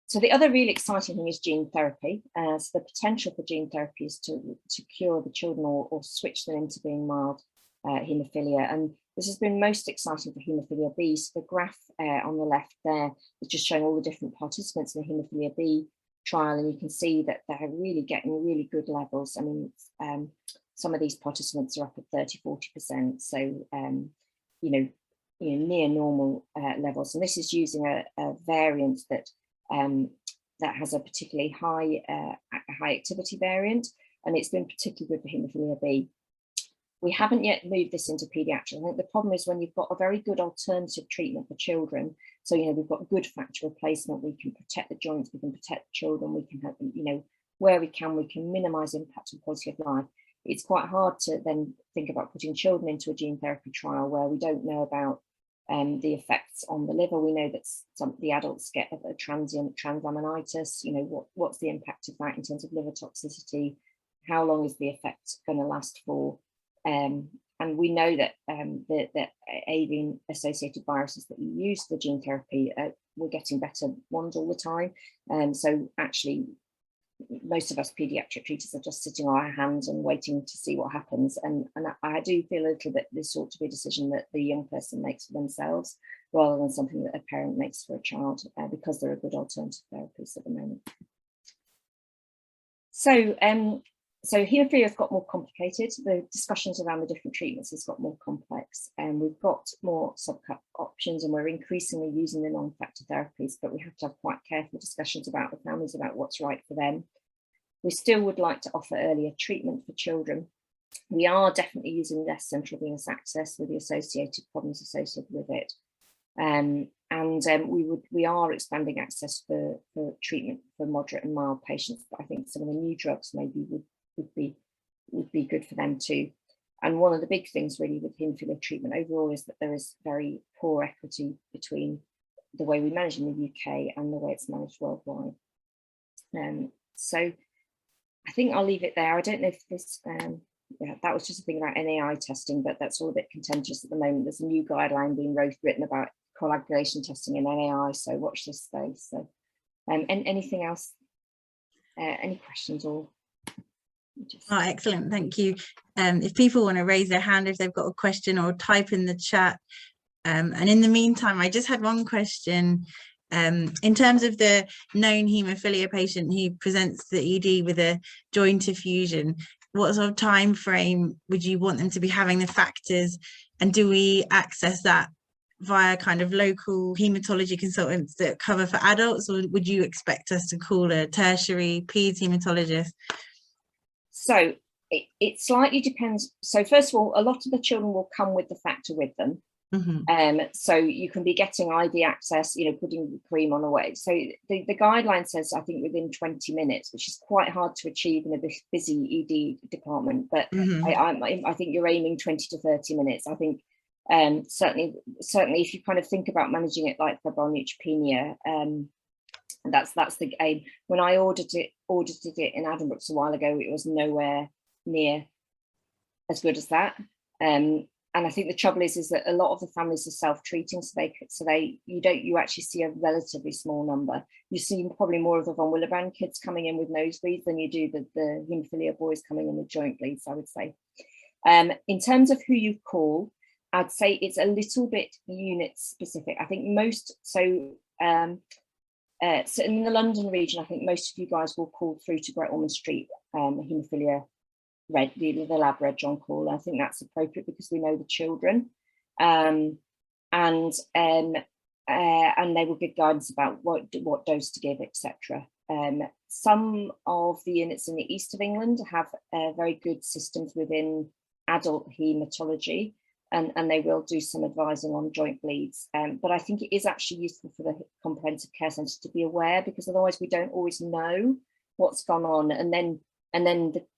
Speaker 7: So the other really exciting thing is gene therapy. So the potential for gene therapy is to cure the children or switch them into being mild haemophilia. And this has been most exciting for haemophilia B. So the graph on the left there is just showing all the different participants in the haemophilia B trial, and you can see that they're really getting really good levels. I mean, some of these participants are up at 30–40%, so near normal levels. And this is using a variant that has a particularly high activity variant, and it's been particularly good for haemophilia B. We haven't yet moved this into paediatrics. I think the problem is when you've got a very good alternative treatment for children. So, you know, we've got good factor replacement. We can protect the joints. We can protect the children. We can help them, you know, where we can minimize impact on quality of life. It's quite hard to then think about putting children into a gene therapy trial where we don't know about the effects on the liver. We know that some of the adults get a transient transaminitis. You know, what's the impact of that in terms of liver toxicity? How long is the effect going to last for? And we know that the avian associated viruses that you use for gene therapy, we're getting better ones all the time. So actually, most of us pediatric treaters are just sitting on our hands and waiting to see what happens. And I do feel a little bit this ought to be a decision that the young person makes for themselves rather than something that a parent makes for a child, because there are good alternative therapies at the moment. So haemophilia has got more complicated. The discussions around the different treatments has got more complex, and we've got more subcut options, and we're increasingly using the non-factor therapies, but we have to have quite careful discussions about the families about what's right for them. We still would like to offer earlier treatment for children. We are definitely using less central venous access with the associated problems associated with it. We are expanding access for treatment for moderate and mild patients, but I think some of the new drugs maybe would be good for them too. And one of the big things really with haemophilia treatment overall is that there is very poor equity between the way we manage in the UK and the way it's managed worldwide. So I think I'll leave it there. I don't know if this, that was just a thing about NAI testing, but that's all a bit contentious at the moment. There's a new guideline being written about coagulation testing in NAI, so watch this space. So, and anything else? Any questions or?
Speaker 1: Oh, excellent, thank you. If people want to raise their hand if they've got a question, or type in the chat. And in the meantime, I just had one question. In terms of the known haemophilia patient who presents to the ED with a joint effusion, what sort of time frame would you want them to be having the factors, and do we access that via kind of local haematology consultants that cover for adults, or would you expect us to call a tertiary peds haematologist?
Speaker 7: So it slightly depends. So first of all, a lot of the children will come with the factor with them. Mm-hmm. So you can be getting IV access, you know, putting the cream on away. So the guideline says, I think, within 20 minutes, which is quite hard to achieve in a busy ED department. But mm-hmm. I think you're aiming 20 to 30 minutes. I think certainly if you kind of think about managing it like febrile neutropenia, that's the aim. When I audited it in Addenbrooke's a while ago, it was nowhere near as good as that. And I think the trouble is that a lot of the families are self-treating, so you actually see a relatively small number. You see probably more of the von Willebrand kids coming in with nosebleeds than you do the haemophilia boys coming in with joint bleeds, I would say. In terms of who you call, I'd say it's a little bit unit specific. I think so in the London region, I think most of you guys will call through to Great Ormond Street haemophilia red, the lab red John Call. I think that's appropriate because we know the children, and they will give guidance about what dose to give, etc. Some of the units in the east of England have very good systems within adult haematology, and they will do some advising on joint bleeds. But I think it is actually useful for the comprehensive care centre to be aware, because otherwise we don't always know what's gone on, and then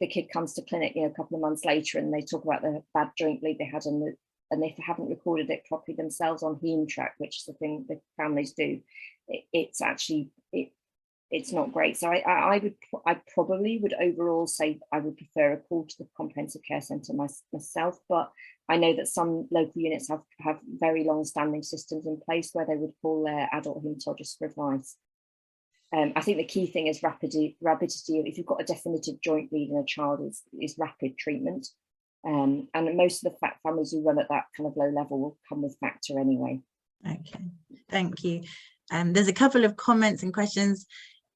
Speaker 7: the kid comes to clinic, you know, a couple of months later, and they talk about the bad joint bleed they had, and they haven't recorded it properly themselves on Haem-Track, which is the thing that families do. It's actually it's not great. So I probably would overall say I would prefer a call to the comprehensive care centre myself, but I know that some local units have very long-standing systems in place where they would call their adult haematologist for advice. I think the key thing is rapidity. If you've got a definitive joint bleed in a child, is rapid treatment. And most of the families who run at that kind of low level will come with factor anyway.
Speaker 1: Okay, thank you. There's a couple of comments and questions.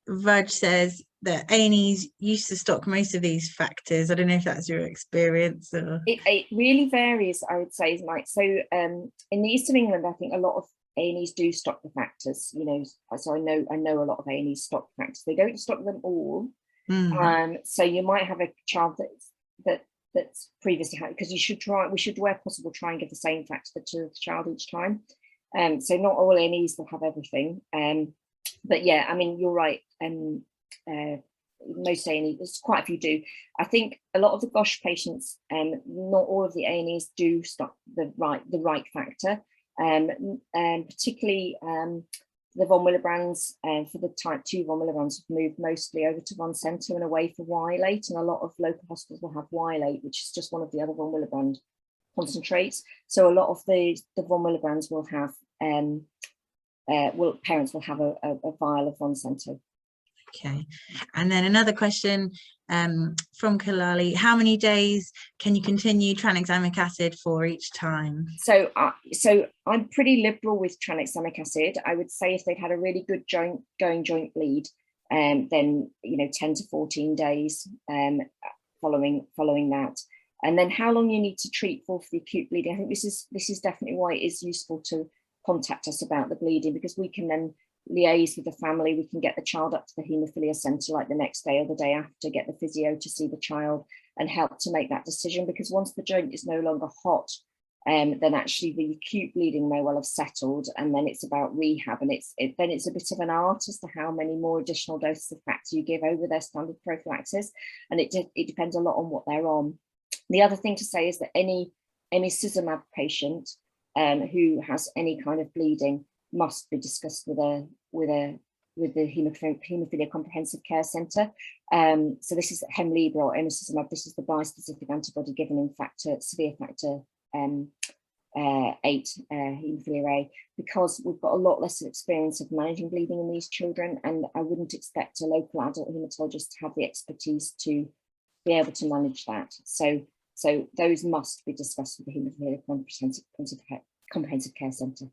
Speaker 1: Raj says that A&Es used to stock most of these factors. I don't know if that's your experience. Or...
Speaker 7: It really varies, I would say, Mike. So in the east of England, I think a lot of A&Es do stock the factors, you know, so I know a lot of A&Es stock factors. They don't stock them all. So you might have a child that that's previously had, because we should where possible try and give the same factor to the child each time. So not all A&Es will have everything, but yeah, I mean, you're right. Most A&Es, there's quite a few do. I think a lot of the GOSH patients, not all of the A&Es do stop the right factor, and particularly the von Willebrands, for the type 2 von Willebrands have moved mostly over to one centre and away for Y-late, and a lot of local hospitals will have Y-late, which is just one of the other von Willebrand concentrates. So a lot of the von Willebrands will have, parents will have a vial of one centre.
Speaker 1: Okay, and then another question from Kalali: how many days can you continue tranexamic acid for each time?
Speaker 7: So I'm pretty liberal with tranexamic acid. I would say if they'd had a really good joint bleed, then 10 to 14 days following that. And then how long you need to treat for the acute bleeding. I think this is definitely why it is useful to contact us about the bleeding, because we can then liaise with the family. We can get the child up to the haemophilia centre like the next day or the day after, get the physio to see the child and help to make that decision, because once the joint is no longer hot, then actually the acute bleeding may well have settled, and then it's about rehab, and then it's a bit of an art as to how many more additional doses of factor you give over their standard prophylaxis, and it depends a lot on what they're on. The other thing to say is that any emicizumab patient who has any kind of bleeding must be discussed with the haemophilia comprehensive care centre. So this is Hemlibra or emicizumab. This is the bispecific antibody given in severe factor 8 haemophilia A, because we've got a lot less experience of managing bleeding in these children, and I wouldn't expect a local adult haematologist to have the expertise to be able to manage that. So those must be discussed with the haemophilia comprehensive care centre.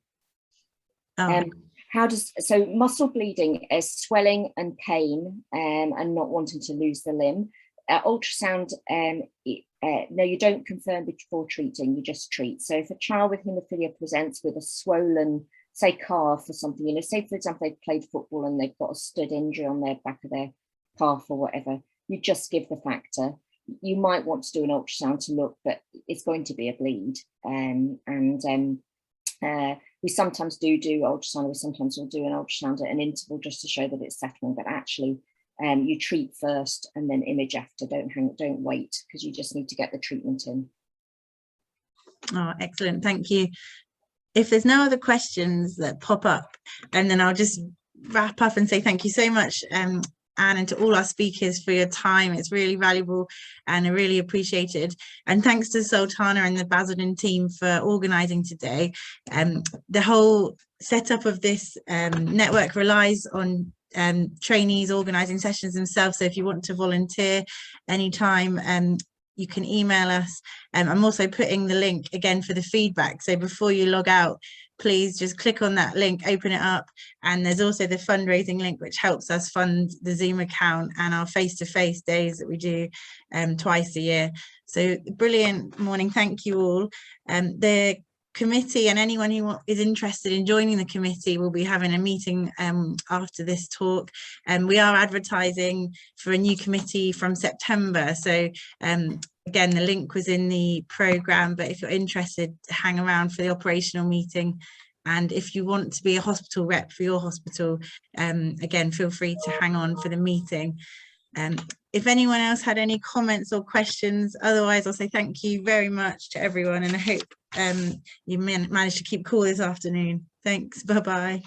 Speaker 7: So muscle bleeding is swelling and pain, and not wanting to lose the limb. Ultrasound, no, you don't confirm before treating, you just treat. So if a child with haemophilia presents with a swollen, say, calf or something, say for example they've played football and they've got a stud injury on their back of their calf or whatever, you just give the factor. You might want to do an ultrasound to look, but it's going to be a bleed, we sometimes do ultrasound. We sometimes will do an ultrasound at an interval just to show that it's settling, but actually you treat first and then image after. Don't wait, because you just need to get the treatment in.
Speaker 1: Oh, excellent, thank you. If there's no other questions that pop up, and then I'll just wrap up and say thank you so much, Anne, and to all our speakers for your time. It's really valuable and I really appreciate it. And thanks to Sultana and the Basildon team for organising today. The whole setup of this network relies on trainees organising sessions themselves. So if you want to volunteer anytime, you can email us. I'm also putting the link again for the feedback. So before you log out, please just click on that link, open it up. And there's also the fundraising link, which helps us fund the Zoom account and our face-to-face days that we do twice a year. So brilliant morning. Thank you all. The committee and anyone who is interested in joining the committee will be having a meeting after this talk, and we are advertising for a new committee from September. So again, the link was in the programme, but if you're interested, hang around for the operational meeting. And if you want to be a hospital rep for your hospital, again, feel free to hang on for the meeting. If anyone else had any comments or questions, otherwise I'll say thank you very much to everyone, and I hope you managed to keep cool this afternoon. Thanks, bye-bye.